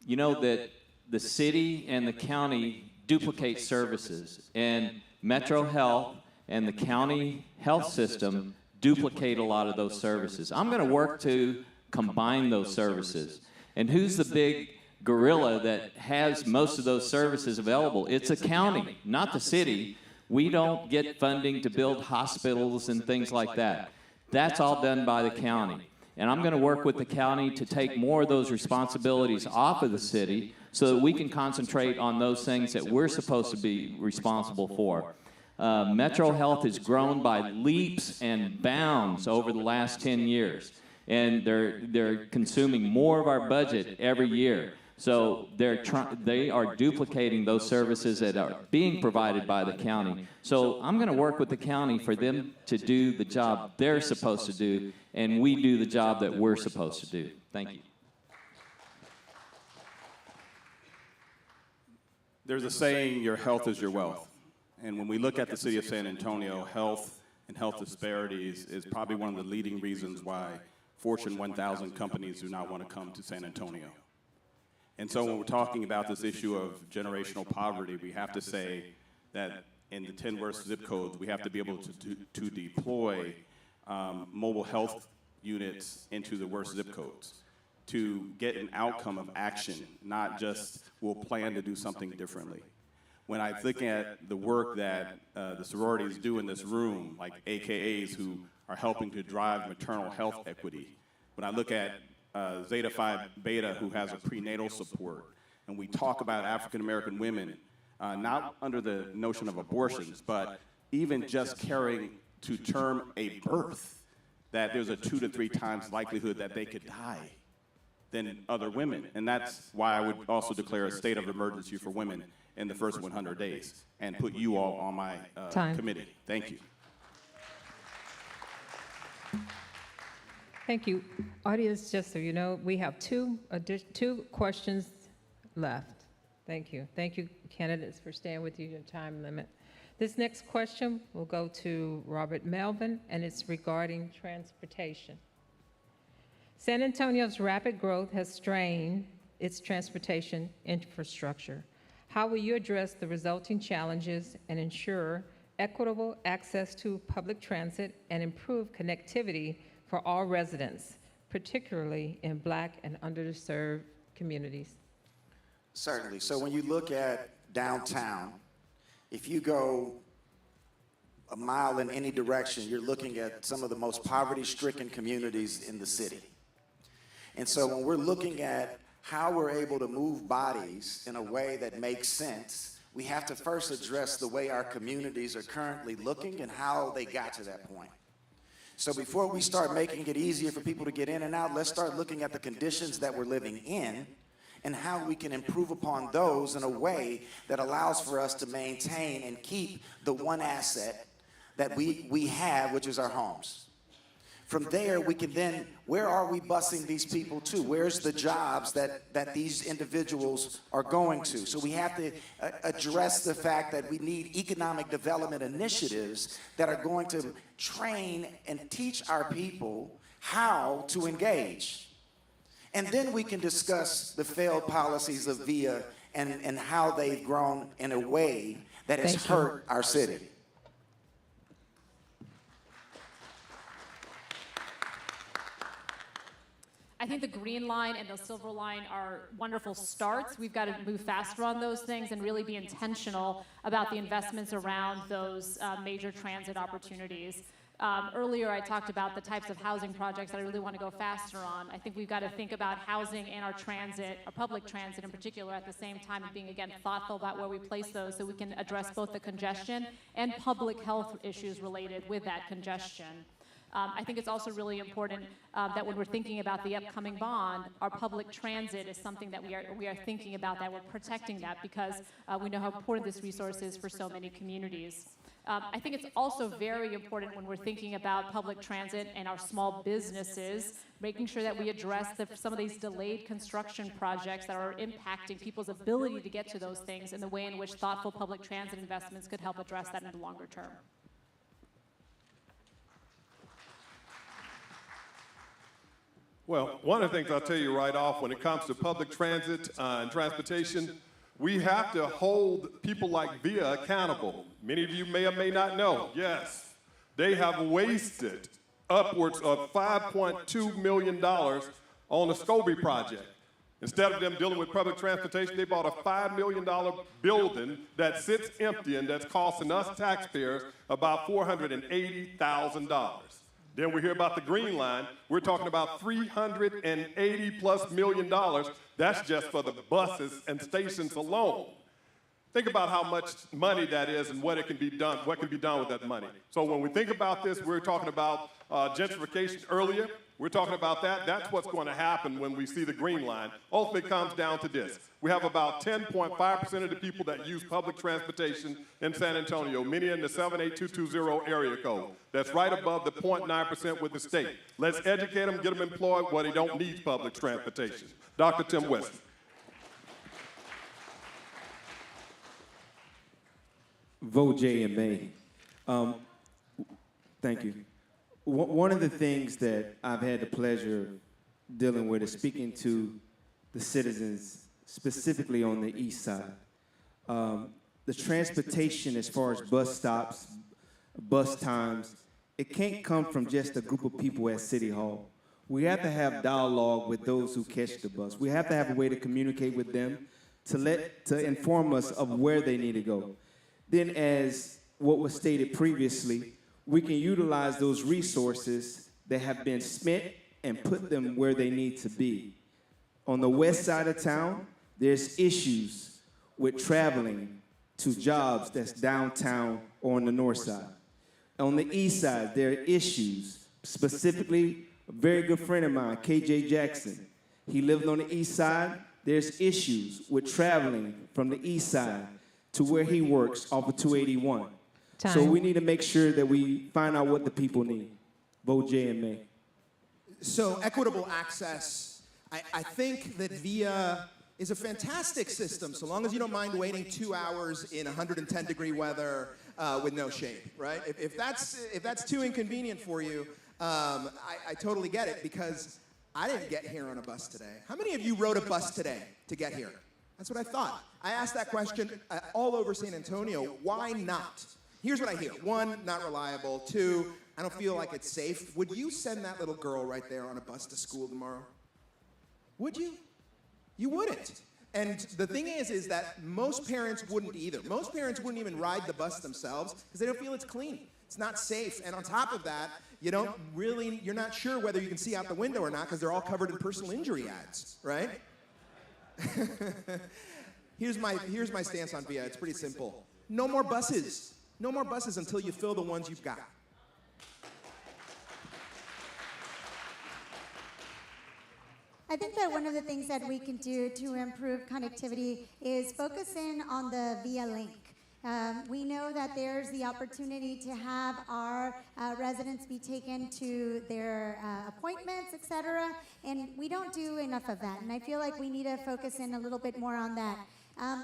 You know that the city and the county duplicate services, and Metro Health and the county health system duplicate a lot of those services. I'm going to work to combine those services. And who's the big gorilla that has most of those services available? It's a county, not the city. We don't get funding to build hospitals and things like that. That's all done by the county. And I'm going to work with the county to take more of those responsibilities off of the city so that we can concentrate on those things that we're supposed to be responsible for. Metro Health has grown by leaps and bounds over the last 10 years. And they're consuming more of our budget every year. So they are duplicating those services that are being provided by the county. So I'm going to work with the county for them to do the job they're supposed to do, and we do the job that we're supposed to do. Thank you. There's a saying, your health is your wealth. And when we look at the city of San Antonio, health and health disparities is probably one of the leading reasons why Fortune 1000 companies do not want to come to San Antonio. And so when we're talking about this issue of generational poverty, we have to say that in the 10 worst zip codes, we have to be able to deploy mobile health units into the worst zip codes to get an outcome of action, not just we'll plan to do something differently. When I think at the work that the sororities do in this room, like AKAs who are helping to drive maternal health equity, when I look at Zeta Phi Beta, who has a prenatal support, and we talk about African American women, not under the notion of abortions, but even just carrying to term a birth, that there's a 2 to 3 times likelihood that they could die than other women. And that's why I would also declare a state of emergency for women in the first 100 days and put you all on my committee. Thank you. Thank you. Audience, just so you know, we have two questions left. Thank you. Thank you, candidates, for staying with your time limit. This next question will go to Robert Melvin, and it's regarding transportation. San Antonio's rapid growth has strained its transportation infrastructure. How will you address the resulting challenges and ensure equitable access to public transit and improve connectivity for all residents, particularly in Black and underserved communities? Certainly. So when you look at downtown, if you go a mile in any direction, you're looking at some of the most poverty-stricken communities in the city. And so when we're looking at how we're able to move bodies in a way that makes sense, we have to first address the way our communities are currently looking and how they got to that point. So before we start making it easier for people to get in and out, let's start looking at the conditions that we're living in and how we can improve upon those in a way that allows for us to maintain and keep the one asset that we have, which is our homes. From there, we can then, where are we busing these people to? Where's the jobs that these individuals are going to? So we have to address the fact that we need economic development initiatives that are going to train and teach our people how to engage. And then we can discuss the failed policies of VIA and how they've grown in a way that has hurt our city. I think the green line and the silver line are wonderful starts. We've got to move faster on those things and really be intentional about the investments around those major transit opportunities. Earlier, I talked about the types of housing projects that I really want to go faster on. I think we've got to think about housing and our transit, our public transit in particular, at the same time, and being, again, thoughtful about where we place those so we can address both the congestion and public health issues related with that congestion. I think it's also really important that when we're thinking about the upcoming bond, our public transit is something that we are thinking about, that we're protecting that, because we know how important this resource is for so many communities. I think it's also very important when we're thinking about public transit and our small businesses, making sure that we address some of these delayed construction projects that are impacting people's ability to get to those things, and the way in which thoughtful public transit investments could help address that in the longer term. Well, one of the things I'll tell you right off, when it comes to public transit and transportation, we have to hold people like VIA accountable. Many of you may or may not know, yes, they have wasted upwards of $5.2 million on the Scobie project. Instead of them dealing with public transportation, they bought a $5 million building that sits empty and that's costing us taxpayers about $480,000. Then we hear about the Green Line. We're talking about $380+ million. That's just for the buses and stations alone. Think about how much money that is and what it can be done, what can be done with that money. So when we think about this, we're talking about gentrification earlier. We're talking about that. That's what's going to happen when we see the Green Line. Ultimately, it comes down to this. We have about 10.5% of the people that use public transportation in San Antonio, many in the 78220 area code. That's right above the 0.9% with the state. Let's educate them, get them employed where they don't need public transportation. Dr. Tim Westley. Vote J and May. Thank you. One of the things that I've had the pleasure of dealing with is speaking to the citizens, specifically on the east side. The transportation as far as bus stops, bus times, it can't come from just a group of people at City Hall. We have to have dialogue with those who catch the bus. We have to have a way to communicate with them to inform us of where they need to go. Then, as what was stated previously, we can utilize those resources that have been spent and put them where they need to be. On the west side of town, there's issues with traveling to jobs that's downtown or on the north side. On the east side, there are issues, specifically a very good friend of mine, KJ Jackson. He lived on the east side. There's issues with traveling from the east side to where he works off of 281. Time. So we need to make sure that we find out what the people need. Vote J and May. So equitable access, I think that VIA is a fantastic system, so long as you don't mind waiting 2 hours in 110-degree weather with no shade, right? If that's too inconvenient for you, I totally get it, because I didn't get here on a bus today. How many of you rode a bus today to get here? That's what I thought. I asked that question all over San Antonio. Why not? Here's what I hear. 1, not reliable. 2, I don't feel like it's safe. Would you send that little girl right there on a bus to school tomorrow? Would you? You wouldn't. And the thing is that most parents wouldn't either. Most parents wouldn't even ride the bus themselves because they don't feel it's clean. It's not safe. And on top of that, you're not sure whether you can see out the window or not because they're all covered in personal injury ads, right? Here's my stance on VIA. It's pretty simple. No more buses. No more buses until you fill the ones you've got. I think that one of the things that we can do to improve connectivity is focus in on the VIA link. We know that there's the opportunity to have our residents be taken to their appointments, etc., and we don't do enough of that, and I feel like we need to focus in a little bit more on that.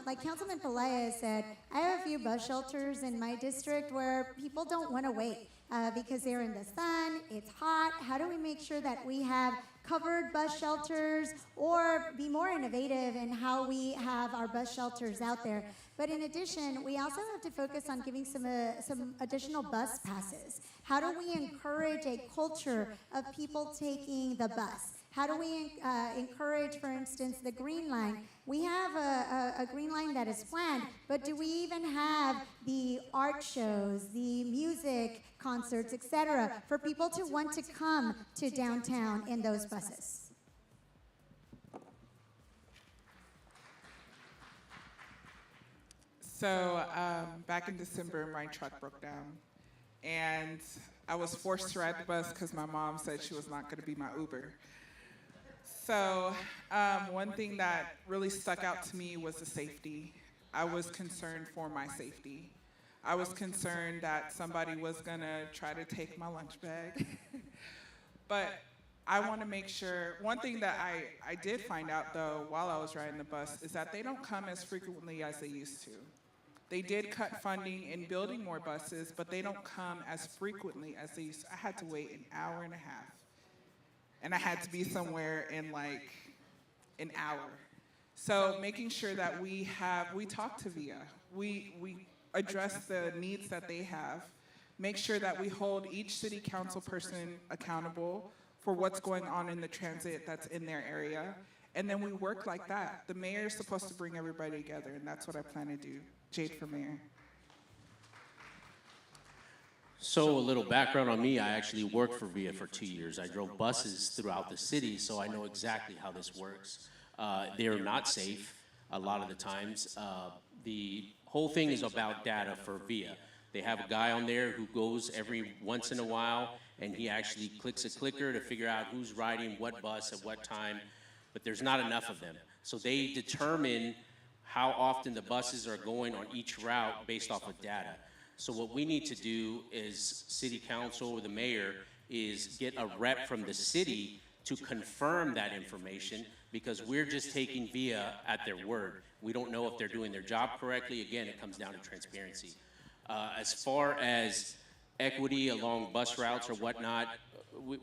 Like Councilman Palaez said, I have a few bus shelters in my district where people don't want to wait because they're in the sun, it's hot. How do we make sure that we have covered bus shelters or be more innovative in how we have our bus shelters out there? But in addition, we also have to focus on giving some additional bus passes. How do we encourage a culture of people taking the bus? How do we encourage, for instance, the Green Line? We have a Green Line that is planned, but do we even have the art shows, the music concerts, etc., for people to want to come to downtown in those buses? So back in December, my truck broke down, and I was forced to ride the bus because my mom said she was not going to be my Uber. So one thing that really stuck out to me was the safety. I was concerned for my safety. I was concerned that somebody was going to try to take my lunch bag. But I want to make sure, one thing that I did find out, though, while I was riding the bus, is that they don't come as frequently as they used to. They did cut funding in building more buses, but they don't come as frequently as they used to. I had to wait an hour and a half. And I had to be somewhere in like an hour. So making sure that we talk to VIA. We address the needs that they have. Make sure that we hold each city council person accountable for what's going on in the transit that's in their area. And then we work like that. The mayor is supposed to bring everybody together, and that's what I plan to do. Jade for mayor. So a little background on me, I actually worked for VIA for 2 years. I drove buses throughout the city, so I know exactly how this works. They're not safe a lot of the times. The whole thing is about data for VIA. They have a guy on there who goes every once in a while, and he actually clicks a clicker to figure out who's riding what bus at what time, but there's not enough of them. So they determine how often the buses are going on each route based off of data. So what we need to do is city council or the mayor is get a rep from the city to confirm that information, because we're just taking VIA at their word. We don't know if they're doing their job correctly. Again, it comes down to transparency. As far as equity along bus routes or whatnot,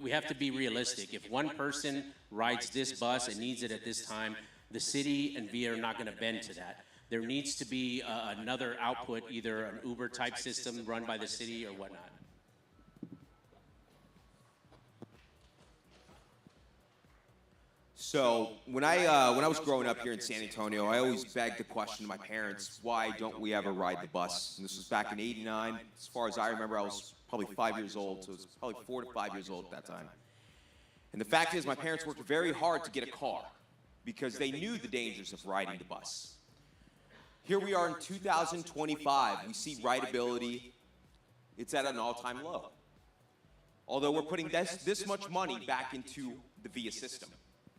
we have to be realistic. If one person rides this bus and needs it at this time, the city and VIA are not going to bend to that. There needs to be another output, either an Uber type system run by the city or whatnot. So when I was growing up here in San Antonio, I always begged the question to my parents, why don't we ever ride the bus? And this was back in '89. As far as I remember, I was probably 5 years old, so it was probably 4 to 5 years old at that time. And the fact is, my parents worked very hard to get a car because they knew the dangers of riding the bus. Here we are in 2025. We see rideability, it's at an all-time low. Although we're putting this much money back into the VIA system.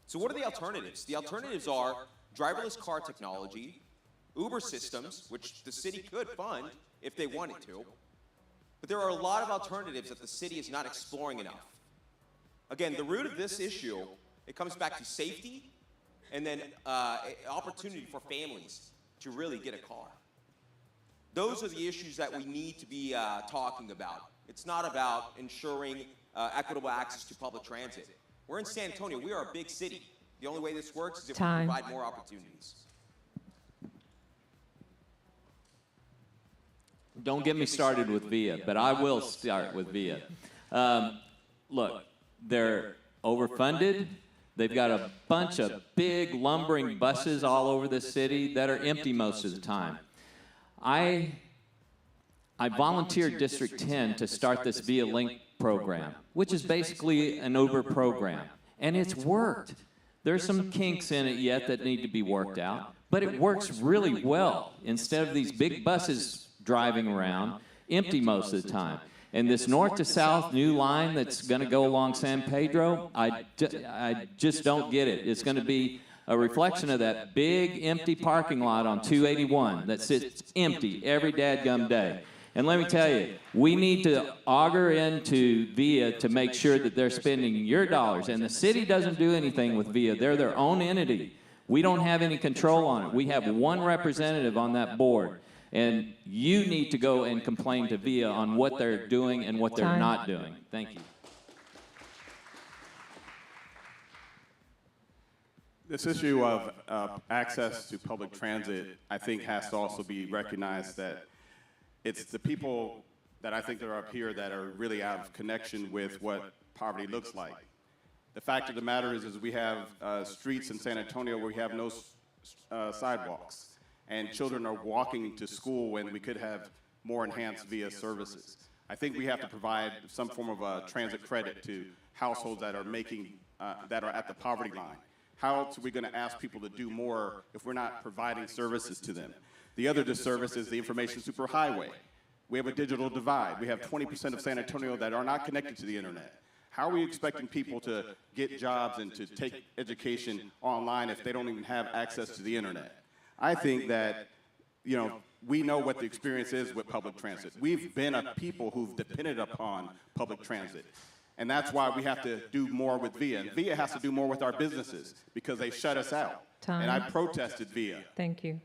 So what are the alternatives? The alternatives are driverless car technology, Uber systems, which the city could fund if they wanted to. But there are a lot of alternatives that the city is not exploring enough. Again, the root of this issue, it comes back to safety and then opportunity for families to really get a car. Those are the issues that we need to be talking about. It's not about ensuring equitable access to public transit. We're in San Antonio. We are a big city. The only way this works is if we provide more opportunities. Don't get me started with VIA, but I will start with VIA. Look, they're overfunded. They've got a bunch of big lumbering buses all over the city that are empty most of the time. I volunteered District 10 to start this VIA Link program, which is basically an Uber program, and it's worked. There's some kinks in it yet that need to be worked out, but it works really well. Instead of these big buses driving around, empty most of the time. And this north to south new line that's going to go along San Pedro, I just don't get it. It's going to be a reflection of that big empty parking lot on 281 that sits empty every dadgum day. And let me tell you, we need to auger into VIA to make sure that they're spending your dollars. And the city doesn't do anything with VIA. They're their own entity. We don't have any control on it. We have one representative on that board. And you need to go and complain to VIA on what they're doing and what they're not doing. Thank you. This issue of access to public transit, I think, has to also be recognized that it's the people that I think that are up here that are really out of connection with what poverty looks like. The fact of the matter is we have streets in San Antonio where we have no sidewalks, and children are walking to school when we could have more enhanced VIA services. I think we have to provide some form of transit credit to households that are that are at the poverty line. How else are we going to ask people to do more if we're not providing services to them? The other disservice is the information superhighway. We have a digital divide. We have 20% of San Antonio that are not connected to the internet. How are we expecting people to get jobs and to take education online if they don't even have access to the internet? I think that, you know, we know what the experience is with public transit. We've been a people who've depended upon public transit. And that's why we have to do more with VIA. And VIA has to do more with our businesses because they shut us out. Time. And I protested VIA. Thank you.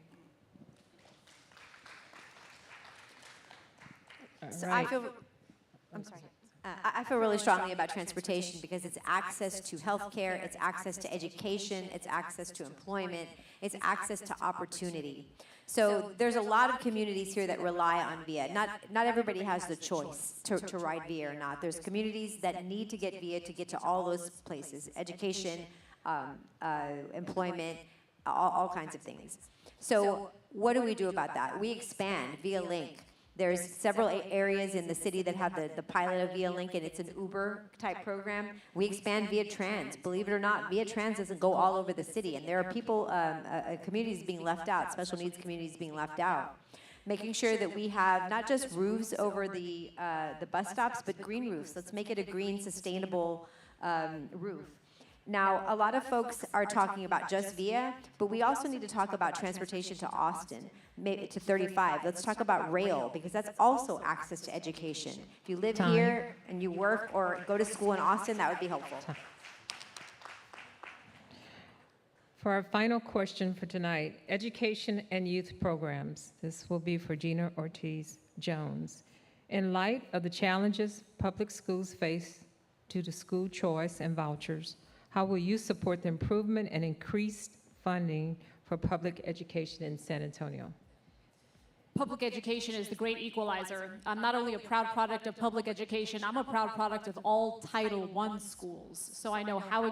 So Right. I feel really strongly about transportation because it's access to healthcare, it's access to education, it's access to employment, it's access to opportunity. So there's a lot of communities here that rely on VIA. Not everybody has the choice to ride VIA or not. There's communities that need to get VIA to get to all those places, education, employment, all kinds of things. So what do we do about that? We expand VIA Link. There's several areas in the city that have the pilot of VIA Link, and it's an Uber-type program. We expand VIA Trans. Believe it or not, VIA Trans doesn't go all over the city, and there are people, communities being left out, special needs communities being left out. Making sure that we have not just roofs over the bus stops, but green roofs. Let's make it a green, sustainable roof. Now, a lot of folks are talking about just VIA, but we also need to talk about transportation to Austin, maybe to 35. Let's talk about rail, because that's also access to education. If you live here and you work or go to school in Austin, that would be helpful. For our final question for tonight, education and youth programs. This will be for Gina Ortiz Jones. In light of the challenges public schools face due to school choice and vouchers, how will you support the improvement and increased funding for public education in San Antonio? Public education is the great equalizer. I'm not only a proud product of public education, I'm a proud product of all Title I schools. So I know how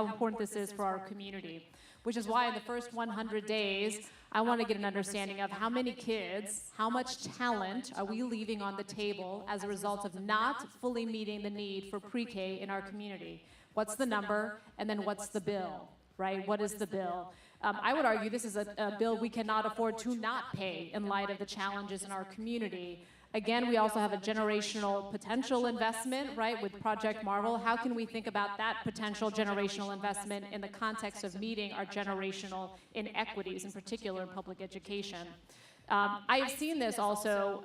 important this is for our community, which is why in the first 100 days, I want to get an understanding of how many kids, how much talent are we leaving on the table as a result of not fully meeting the need for pre-K in our community. What's the number, and then what's the bill, right? What is the bill? I would argue this is a bill we cannot afford to not pay in light of the challenges in our community. Again, we also have a generational potential investment, right, with Project Marvel. How can we think about that potential generational investment in the context of meeting our generational inequities, in particular in public education? I have seen this also,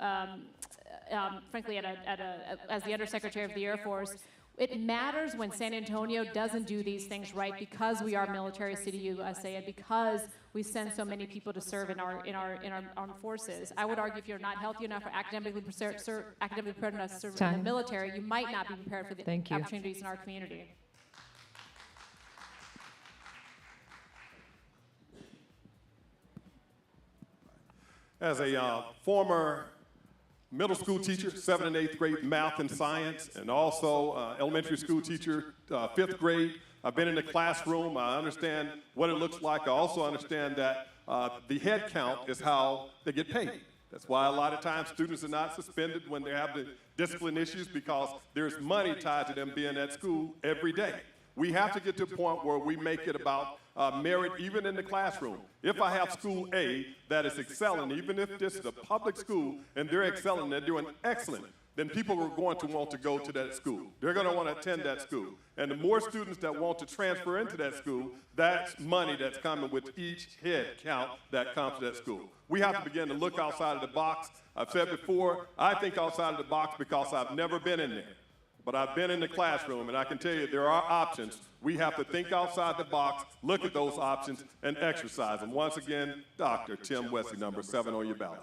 frankly, as the Undersecretary of the Air Force. It matters when San Antonio doesn't do these things right because we are military city USA and because we send so many people to serve in our armed forces. I would argue if you're not healthy enough or academically prepared enough to serve in the military, you might not be prepared for the opportunities in our community. As a former middle school teacher, 7th and 8th grade math and science, and also elementary school teacher, 5th grade. I've been in the classroom. I understand what it looks like. I also understand that the head count is how they get paid. That's why a lot of times students are not suspended when they have the discipline issues because there's money tied to them being at school every day. We have to get to a point where we make it about merit even in the classroom. If I have school A that is excelling, even if this is a public school and they're excelling, they're doing excellent, then people are going to want to go to that school. They're going to want to attend that school. And the more students that want to transfer into that school, that's money that's coming with each head count that comes to that school. We have to begin to look outside of the box. I've said before, I think outside of the box because I've never been in there. But I've been in the classroom, and I can tell you there are options. We have to think outside the box, look at those options, and exercise them. Once again, Dr. Tim Westley, number 7 on your ballot.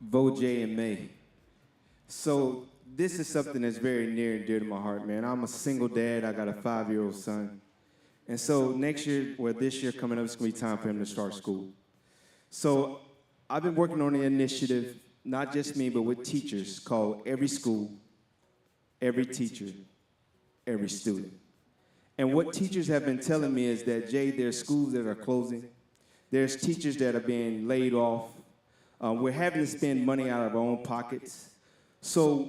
Vote Jay and May. So this is something that's very near and dear to my heart, man. I'm a single dad. I got a 5-year-old son. And so next year, or this year coming up, it's going to be time for him to start school. So I've been working on an initiative, not just me, but with teachers, called Every School, Every Teacher, Every Student. And what teachers have been telling me is that, Jay, there's schools that are closing. There's teachers that are being laid off. We're having to spend money out of our own pockets. So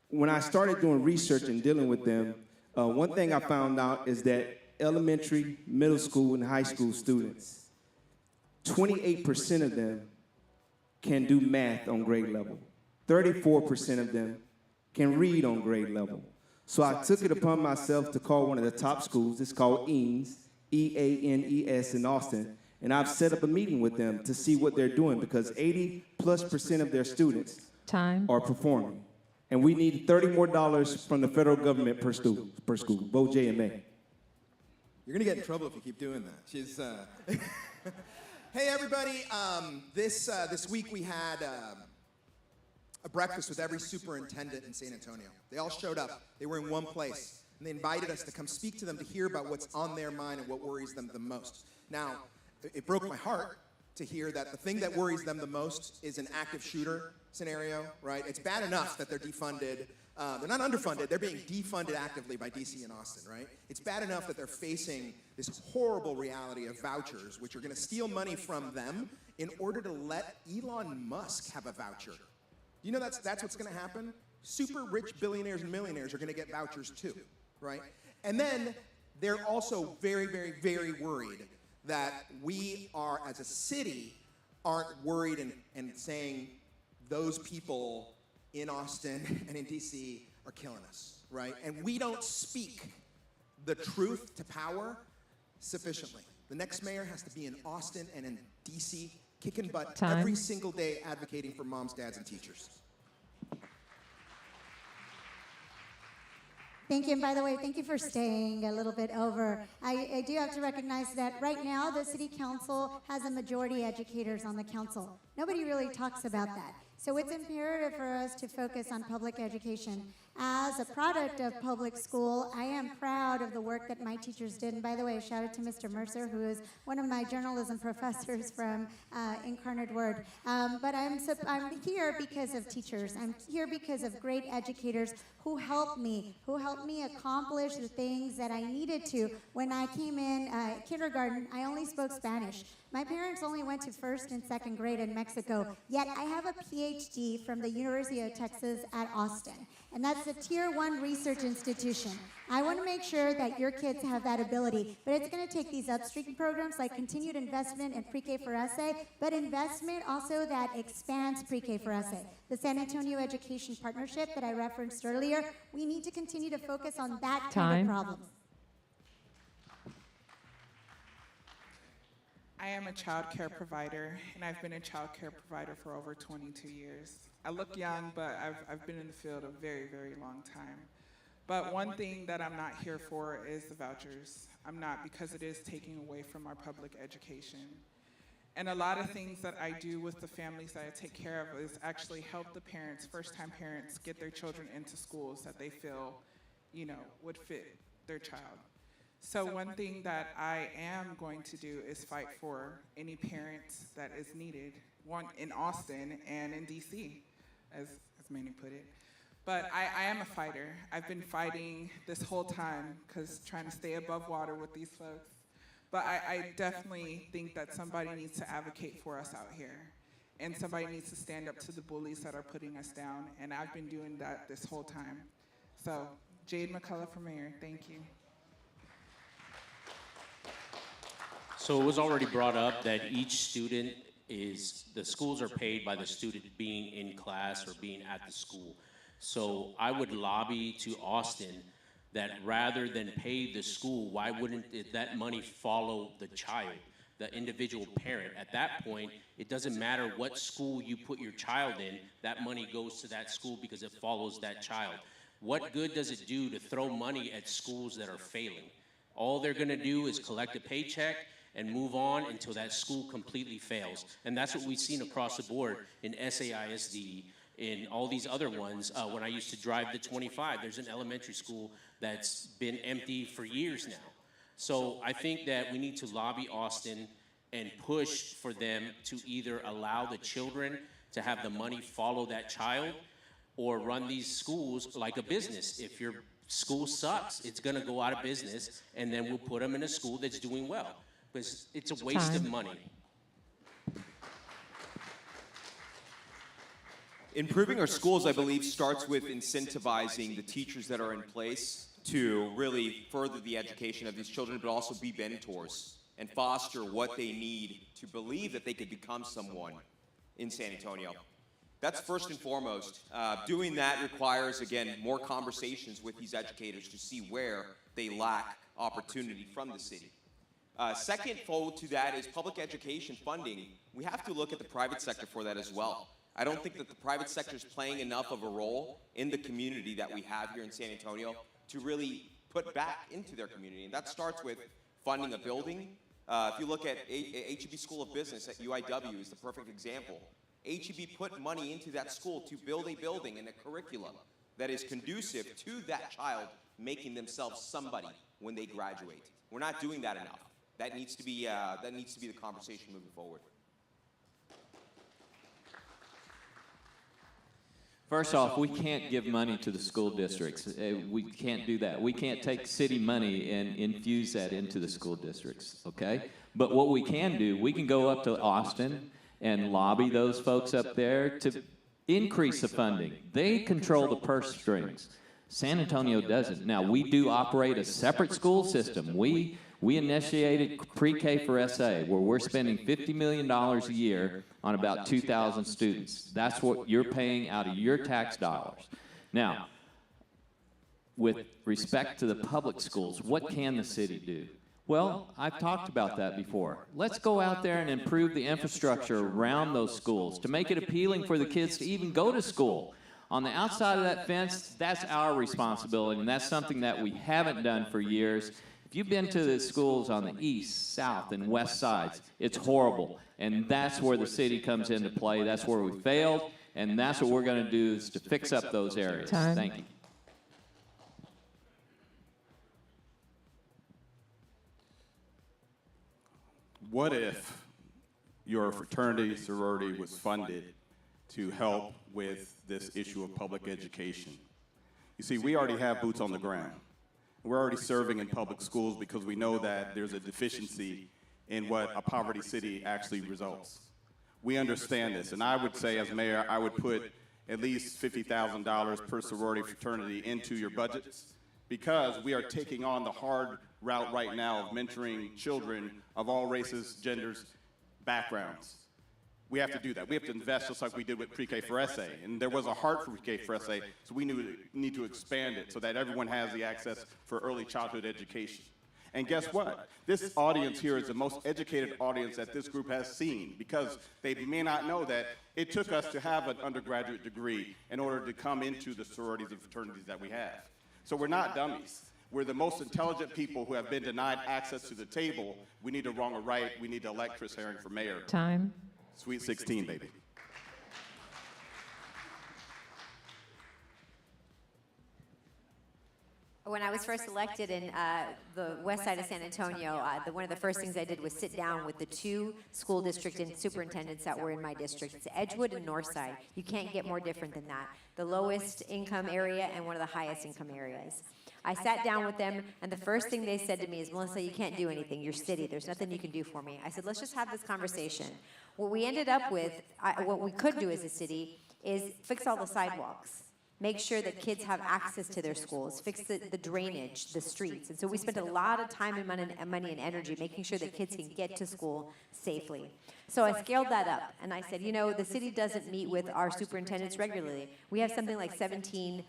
when I started doing research and dealing with them, one thing I found out is that elementary, middle school, and high school students, 28% of them can do math on grade level. 34% of them can read on grade level. So I took it upon myself to call one of the top schools. It's called EANES, E-A-N-E-S in Austin. And I've set up a meeting with them to see what they're doing because 80+% of their students are performing. And we need $30 more from the federal government per school. Vote Jay and May. You're gonna get in trouble if you keep doing that. She's. Hey everybody! This week we had a breakfast with every superintendent in San Antonio. They all showed up. They were in one place, and they invited us to come speak to them to hear about what's on their mind and what worries them the most. Now, it broke my heart to hear that the thing that worries them the most is an active shooter scenario, right? It's bad enough that they're defunded. They're not underfunded, they're being defunded actively by DC and Austin, right? It's bad enough that they're facing this horrible reality of vouchers, which are gonna steal money from them in order to let Elon Musk have a voucher. You know that's what's gonna happen? Super rich billionaires and millionaires are gonna get vouchers too, right? And then they're also very, very, very worried that we are, as a city, aren't worried and saying those people in Austin and in DC are killing us, right? And we don't speak the truth to power sufficiently. The next mayor has to be in Austin and in DC, kicking butt every single day advocating for moms, dads, and teachers. Thank you, and by the way, thank you for staying a little bit over. I do have to recognize that right now the City Council has a majority educators on the council. Nobody really talks about that. So it's imperative for us to focus on public education. As a product of public school, I am proud of the work that my teachers did. And by the way, shout out to Mr. Mercer, who is one of my journalism professors from Incarnate Word. But I'm here because of teachers. I'm here because of great educators who helped me accomplish the things that I needed to. When I came in kindergarten, I only spoke Spanish. My parents only went to 1st and 2nd grade in Mexico, yet I have a PhD from the University of Texas at Austin. And that's a Tier 1 research institution. I want to make sure that your kids have that ability, but it's going to take these upstream programs like continued investment in pre-K for SA, but investment also that expands pre-K for SA. The San Antonio Education Partnership that I referenced earlier, we need to continue to focus on that kind of problem. I am a child care provider, and I've been a child care provider for over 22 years. I look young, but I've been in the field a very, very long time. But one thing that I'm not here for is the vouchers. I'm not, because it is taking away from our public education. And a lot of things that I do with the families that I take care of is actually help the parents, first-time parents, get their children into schools that they feel, would fit their child. So one thing that I am going to do is fight for any parents that is needed, one in Austin and in DC, as Manny put it. But I am a fighter. I've been fighting this whole time because trying to stay above water with these folks. But I definitely think that somebody needs to advocate for us out here. And somebody needs to stand up to the bullies that are putting us down. And I've been doing that this whole time. So, Jade McCullough for mayor, thank you. So it was already brought up that each student is the schools are paid by the student being in class or being at the school. So I would lobby to Austin that rather than pay the school, why wouldn't that money follow the child, the individual parent? At that point, it doesn't matter what school you put your child in, that money goes to that school because it follows that child. What good does it do to throw money at schools that are failing? All they're gonna do is collect a paycheck and move on until that school completely fails. And that's what we've seen across the board in SAISD, in all these other ones. When I used to drive the 25, there's an elementary school that's been empty for years now. So I think that we need to lobby Austin and push for them to either allow the children to have the money follow that child or run these schools like a business. If your school sucks, it's gonna go out of business, and then we'll put them in a school that's doing well, because it's a waste of money. Improving our schools, I believe, starts with incentivizing the teachers that are in place to really further the education of these children, but also be mentors and foster what they need to believe that they could become someone in San Antonio. That's first and foremost. Doing that requires, again, more conversations with these educators to see where they lack opportunity from the city. Second fold to that is public education funding. We have to look at the private sector for that as well. I don't think that the private sector is playing enough of a role in the community that we have here in San Antonio to really put back into their community. And that starts with funding a building. If you look at HEB School of Business at UIW is the perfect example. HEB put money into that school to build a building and a curriculum that is conducive to that child making themselves somebody when they graduate. We're not doing that enough. That needs to be the conversation moving forward. First off, we can't give money to the school districts. We can't do that. We can't take city money and infuse that into the school districts, okay? But what we can do, we can go up to Austin and lobby those folks up there to increase the funding. They control the purse strings. San Antonio doesn't. Now, we do operate a separate school system. We initiated pre-K for SA, where we're spending $50 million a year on about 2,000 students. That's what you're paying out of your tax dollars. Now, with respect to the public schools, what can the city do? Well, I've talked about that before. Let's go out there and improve the infrastructure around those schools to make it appealing for the kids to even go to school. On the outside of that fence, that's our responsibility, and that's something that we haven't done for years. If you've been to the schools on the east, south, and west sides, it's horrible. And that's where the city comes into play. That's where we failed, and that's what we're going to do is to fix up those areas. Thank you. What if your fraternity, sorority was funded to help with this issue of public education? You see, we already have boots on the ground. We're already serving in public schools because we know that there's a deficiency in what a poverty city actually results. We understand this, and I would say as mayor, I would put at least $50,000 per sorority fraternity into your budgets because we are taking on the hard route right now of mentoring children of all races, genders, backgrounds. We have to do that. We have to invest just like we did with pre-K for SA. And there was a heart for pre-K for SA, so we need to expand it so that everyone has the access for early childhood education. And guess what? This audience here is the most educated audience that this group has seen because they may not know that it took us to have an undergraduate degree in order to come into the sororities and fraternities that we have. So we're not dummies. We're the most intelligent people who have been denied access to the table. We need to wrong a right. We need to elect Chris Herring for mayor. Time. Sweet 16, baby. When I was first elected in the west side of San Antonio, one of the first things I did was sit down with the two school district and superintendents that were in my district. It's Edgewood and Northside. You can't get more different than that. The lowest income area and one of the highest income areas. I sat down with them, and the first thing they said to me is, Melissa, you can't do anything. You're city. There's nothing you can do for me. I said, let's just have this conversation. What we ended up with, what we could do as a city, is fix all the sidewalks. make sure that kids have access to their schools, fix the drainage, the streets. And so we spent a lot of time and money and energy making sure that kids can get to school safely. So I scaled that up, and I said, you know, the city doesn't meet with our superintendents regularly. We have something like 17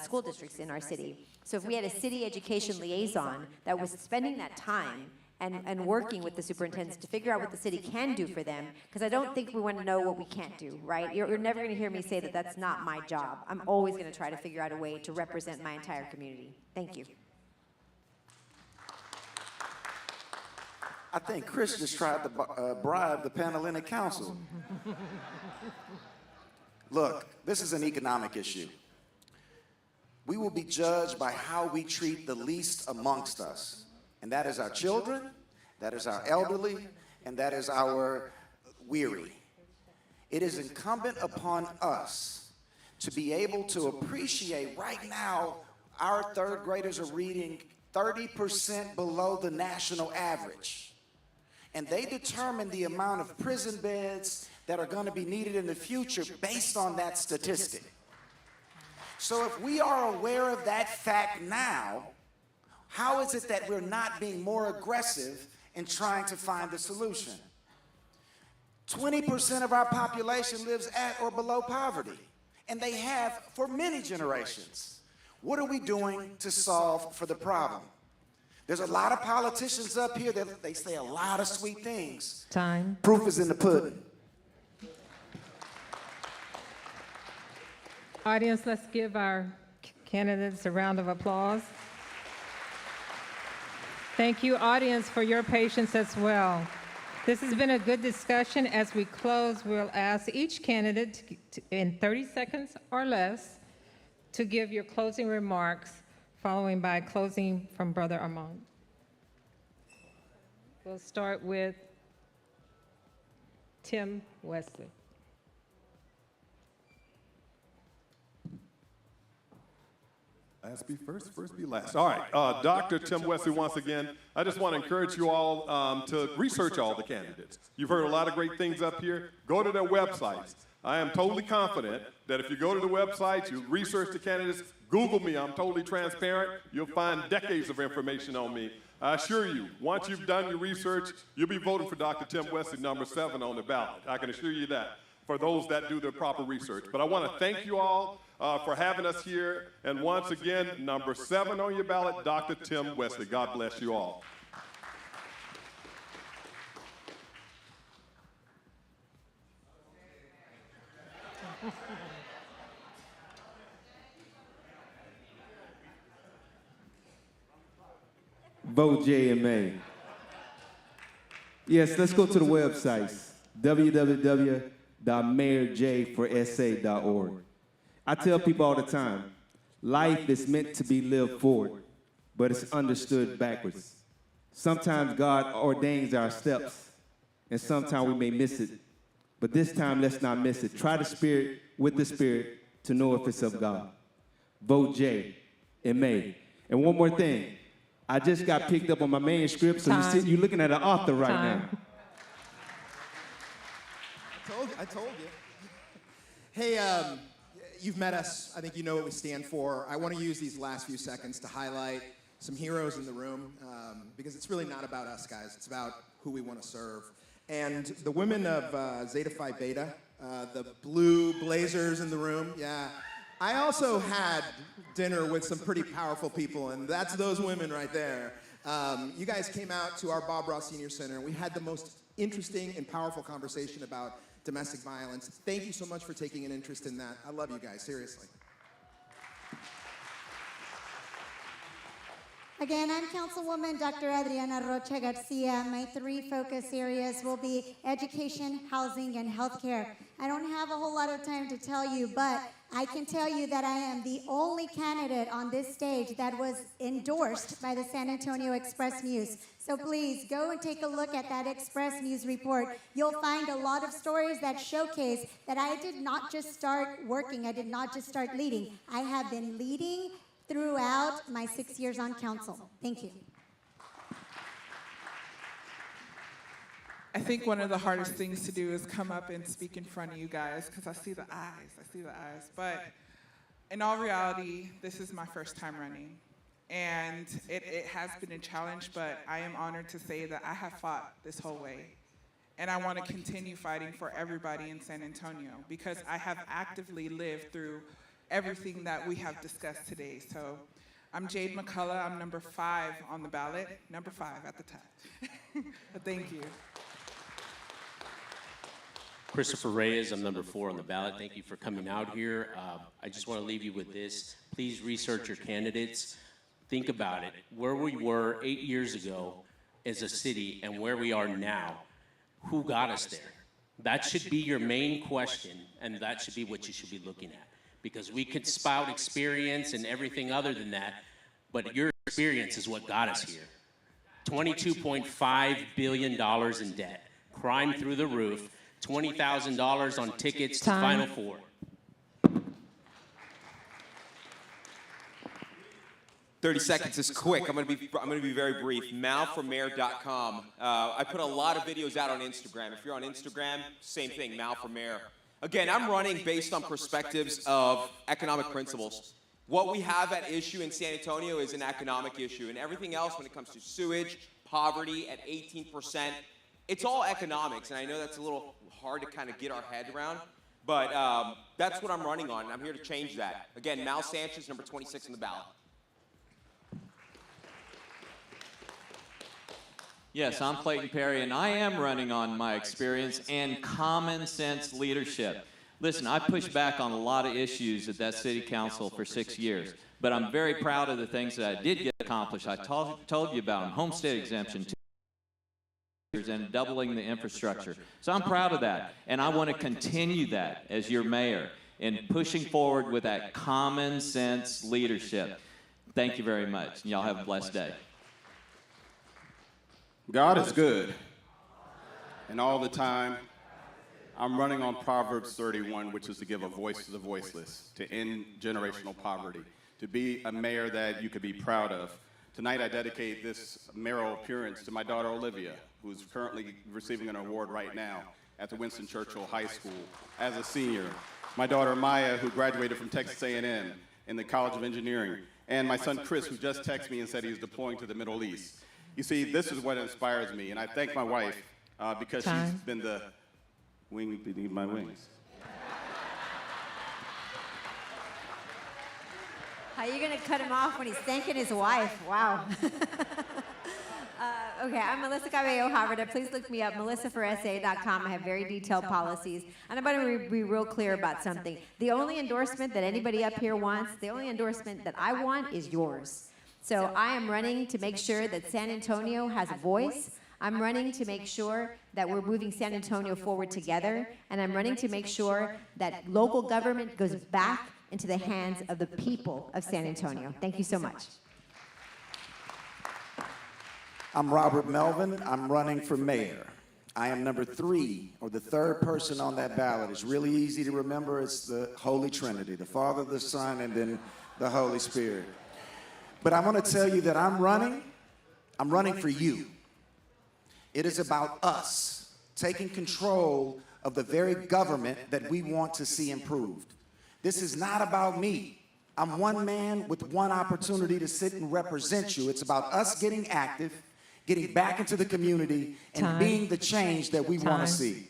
school districts in our city. So if we had a city education liaison that was spending that time and working with the superintendents to figure out what the city can do for them, because I don't think we want to know what we can't do, right? You're never going to hear me say that that's not my job. I'm always going to try to figure out a way to represent my entire community. Thank you. I think Chris just tried to bribe the Panhellenic Council. Look, this is an economic issue. We will be judged by how we treat the least amongst us. And that is our children, that is our elderly, and that is our weary. It is incumbent upon us to be able to appreciate right now our third graders are reading 30% below the national average. And they determine the amount of prison beds that are going to be needed in the future based on that statistic. So if we are aware of that fact now, how is it that we're not being more aggressive in trying to find the solution? 20% of our population lives at or below poverty, and they have for many generations. What are we doing to solve for the problem? There's a lot of politicians up here that they say a lot of sweet things. Time. Proof is in the pudding. Audience, let's give our candidates a round of applause. Thank you, audience, for your patience as well. This has been a good discussion. As we close, we'll ask each candidate in 30 seconds or less to give your closing remarks, following by closing from Brother Armand. We'll start with Tim Westley. Last be first, first be last. All right, Dr. Tim Westley, once again, I just want to encourage you all to research all the candidates. You've heard a lot of great things up here. Go to their websites. I am totally confident that if you go to the websites, you research the candidates, Google me, I'm totally transparent, you'll find decades of information on me. I assure you, once you've done your research, you'll be voting for Dr. Tim Westley, number 7 on the ballot. I can assure you that, for those that do their proper research. But I want to thank you all for having us here. And once again, number 7 on your ballot, Dr. Tim Westley. God bless you all. Vote JMA. Yes, let's go to the websites, www.mayorjforsa.org. I tell people all the time, life is meant to be lived forward, but it's understood backwards. Sometimes God ordains our steps, and sometimes we may miss it. But this time, let's not miss it. Try the Spirit with the Spirit to know if it's of God. Vote J in May. And one more thing. I just got picked up on my manuscript, so you're looking at an author right now. I told you. Hey, you've met us. I think you know what we stand for. I want to use these last few seconds to highlight some heroes in the room, because it's really not about us, guys. It's about who we want to serve. And the women of Zeta Phi Beta, the blue blazers in the room, yeah. I also had dinner with some pretty powerful people, and that's those women right there. You guys came out to our Bob Ross Senior Center, and we had the most interesting and powerful conversation about domestic violence. Thank you so much for taking an interest in that. I love you guys, seriously. Again, I'm Councilwoman Dr.Adriana Rocha Garcia. My 3 focus areas will be education, housing, and healthcare. I don't have a whole lot of time to tell you, but I can tell you that I am the only candidate on this stage that was endorsed by the San Antonio Express News. So please go and take a look at that Express News report. You'll find a lot of stories that showcase that I did not just start working, I did not just start leading. I have been leading throughout my 6 years on council. Thank you. I think one of the hardest things to do is come up and speak in front of you guys, because I see the eyes, But In all reality, this is my first time running. And it has been a challenge, but I am honored to say that I have fought this whole way. And I want to continue fighting for everybody in San Antonio because I have actively lived through everything that we have discussed today. So I'm Jade McCullough. I'm number 5 on the ballot, number 5 at the top. Thank you. Christopher Reyes, I'm number 4 on the ballot. Thank you for coming out here. I just want to leave you with this. Please research your candidates. Think about it. Where we were 8 years ago as a city and where we are now. Who got us there? That should be your main question, and that should be what you should be looking at. Because we could spout experience and everything other than that, but your experience is what got us here. $22.5 billion in debt, crime through the roof, $20,000 on tickets to Final Four. 30 seconds is quick. I'm gonna be very brief. MauForMayor.com. I put a lot of videos out on Instagram. If you're on Instagram, same thing, Mau for Mayor. Again, I'm running based on perspectives of economic principles. What we have at issue in San Antonio is an economic issue, and everything else when it comes to sewage, poverty at 18%, it's all economics, and I know that's a little hard to kind of get our head around, but that's what I'm running on, and I'm here to change that. Again, Mau Sanchez, number 26 on the ballot. Yes, I'm Clayton Perry, and I am running on my experience and common sense leadership. Listen, I pushed back on a lot of issues at that city council for 6 years, but I'm very proud of the things that I did get accomplished. I told you about them, homestead exemption, 2 years, and doubling the infrastructure. So I'm proud of that, and I want to continue that as your mayor in pushing forward with that common sense leadership. Thank you very much, and y'all have a blessed day. God is good, and all the time. I'm running on Proverbs 31, which is to give a voice to the voiceless, to end generational poverty, to be a mayor that you could be proud of. Tonight, I dedicate this mayoral appearance to my daughter, Olivia, who's currently receiving an award right now at the Winston Churchill High School as a senior. My daughter, Maya, who graduated from Texas A&M in the College of Engineering, and my son, Chris, who just texted me and said he's deploying to the Middle East. You see, this is what inspires me, and I thank my wife because she's been the wing beneath my wings. How are you going to cut him off when he's thanking his wife? Wow. Okay, I'm Melissa Cabello Haverda. Please look me up, melissaforsa.com. I have very detailed policies. And I'm going to be real clear about something. The only endorsement that anybody up here wants, the only endorsement that I want is yours. So I am running to make sure that San Antonio has a voice. I'm running to make sure that we're moving San Antonio forward together. And I'm running to make sure that local government goes back into the hands of the people of San Antonio. Thank you so much. I'm Robert Melvin. I'm running for mayor. I am number 3, or the 3rd person on that ballot. It's really easy to remember. It's the Holy Trinity, the Father, the Son, and then the Holy Spirit. But I want to tell you that I'm running for you. It is about us taking control of the very government that we want to see improved. This is not about me. I'm one man with one opportunity to sit and represent you. It's about us getting active, getting back into the community, and being the change that we want to see.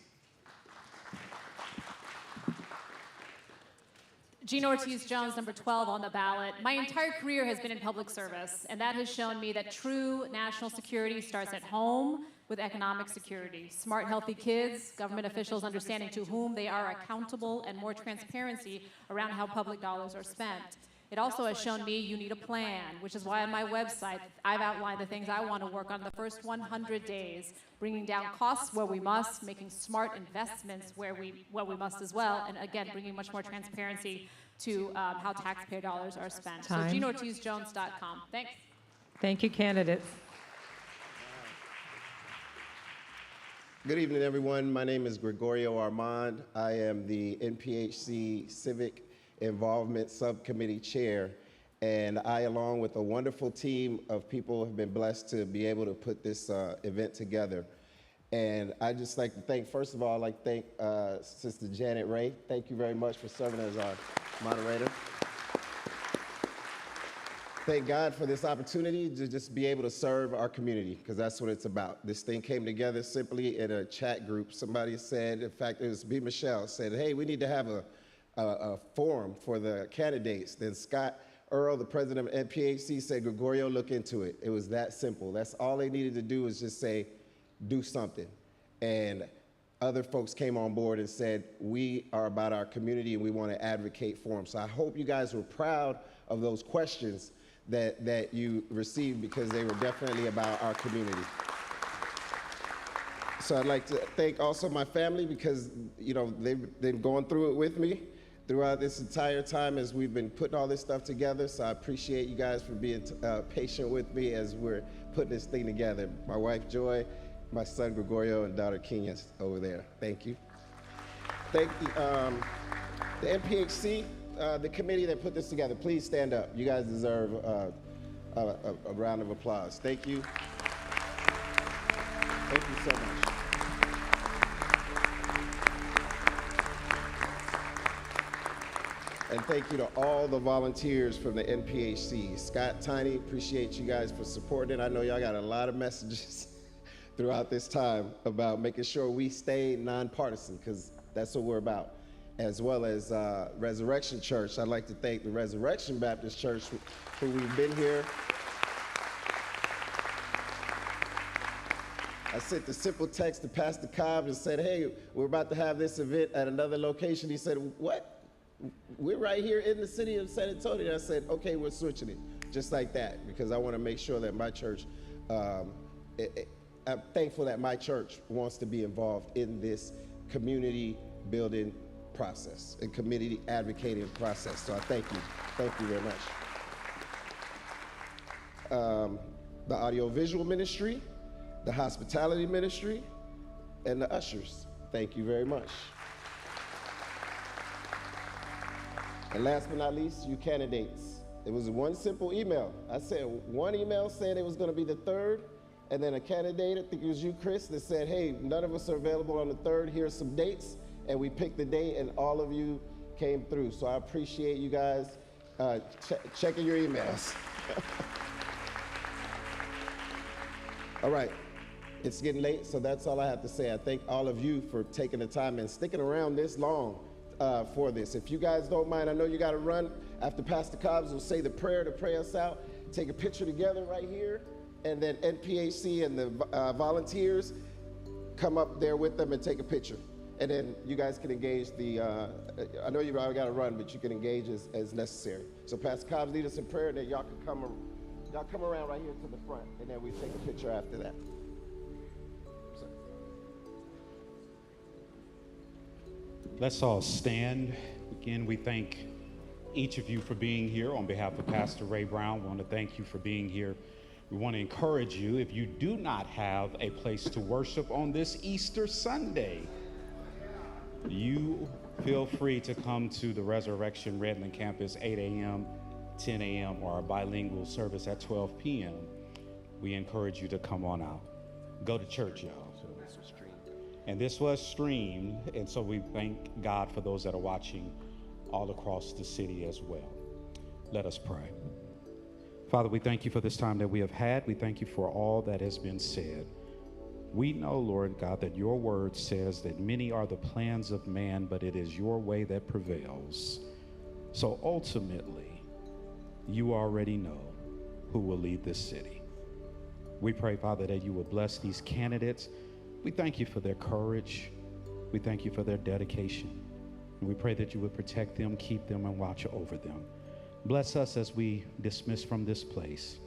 Gina Ortiz Jones, number 12 on the ballot. My entire career has been in public service, and that has shown me that true national security starts at home with economic security. Smart, healthy kids, government officials understanding to whom they are accountable, and more transparency around how public dollars are spent. It also has shown me you need a plan, which is why on my website I've outlined the things I want to work on the first 100 days, bringing down costs where we must, making smart investments where we must as well, and again, bringing much more transparency to how taxpayer dollars are spent. So GinaOrtizJones.com. Thanks. Thank you, candidates. Good evening, everyone. My name is Gregorio Armand. I am the NPHC Civic Involvement Subcommittee Chair, and I, along with a wonderful team of people, have been blessed to be able to put this event together. And I'd just like to thank, first of all, I'd like to thank Sister Janet Ray. Thank you very much for serving as our moderator. thank God for this opportunity to just be able to serve our community, because that's what it's about. This thing came together simply in a chat group. Somebody said, in fact, it was B. Michelle, said, hey, we need to have a forum for the candidates. Then Scott Earl, the president of NPHC, said, Gregorio, look into it. It was that simple. That's all they needed to do was just say, do something. And other folks came on board and said, we are about our community and we want to advocate for them. So I hope you guys were proud of those questions that you received, because they were definitely about our community. So I'd like to thank also my family, because they've been going through it with me throughout this entire time as we've been putting all this stuff together. So I appreciate you guys for being patient with me as we're putting this thing together. My wife Joy, my son Gregorio, and daughter Kenya over there. Thank you. Thank the NPHC, the committee that put this together. Please stand up. You guys deserve a round of applause. Thank you. Thank you so much. And thank you to all the volunteers from the NPHC. Scott, Tiny, appreciate you guys for supporting it. I know y'all got a lot of messages throughout this time about making sure we stay nonpartisan, because that's what we're about. As well as Resurrection Church. I'd like to thank the Resurrection Baptist Church, who we've been here. I sent the simple text to Pastor Cobb and said, hey, we're about to have this event at another location. He said, what? We're right here in the city of San Antonio. And I said, okay, we're switching it, just like that, because I want to make sure that my church, I'm thankful that my church wants to be involved in this community building process and community advocating process. So I thank you very much. The audiovisual ministry, the hospitality ministry, and the ushers, thank you very much. And last but not least, you candidates. It was one simple email. I said one email said it was going to be the 3rd, and then a candidate, I think it was you, Chris, that said, hey, none of us are available on the 3rd. Here's some dates. And we picked the date, and all of you came through. So I appreciate you guys checking your emails. All right, it's getting late, so that's all I have to say. I thank all of you for taking the time and sticking around this long for this. If you guys don't mind, I know you got to run. After Pastor Cobbs will say the prayer to pray us out, take a picture together right here, and then NPHC and the volunteers come up there with them and take a picture. And then you guys can engage I know you all got to run, but you can engage as necessary. So Pastor Cobbs, lead us in prayer, and then y'all come around right here to the front, and then we take a picture after that. Let's all stand. Again, we thank each of you for being here. On behalf of Pastor Ray Brown, we want to thank you for being here. We want to encourage you, if you do not have a place to worship on this Easter Sunday, you feel free to come to the Resurrection Redland campus, 8 a.m., 10 a.m., or our bilingual service at 12 p.m. We encourage you to come on out. Go to church, y'all. And this was streamed, and so we thank God for those that are watching all across the city as well. Let us pray. Father, we thank you for this time that we have had. We thank you for all that has been said. We know, Lord God, that your word says that many are the plans of man, but it is your way that prevails. So ultimately, you already know who will lead this city. We pray, Father, that you will bless these candidates. We thank you for their courage. We thank you for their dedication. And we pray that you would protect them, keep them, and watch over them. Bless us as we dismiss from this place.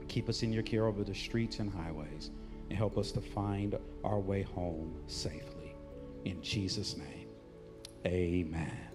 Keep us in your care over the streets and highways, and help us to find our way home safely. In Jesus' name, amen.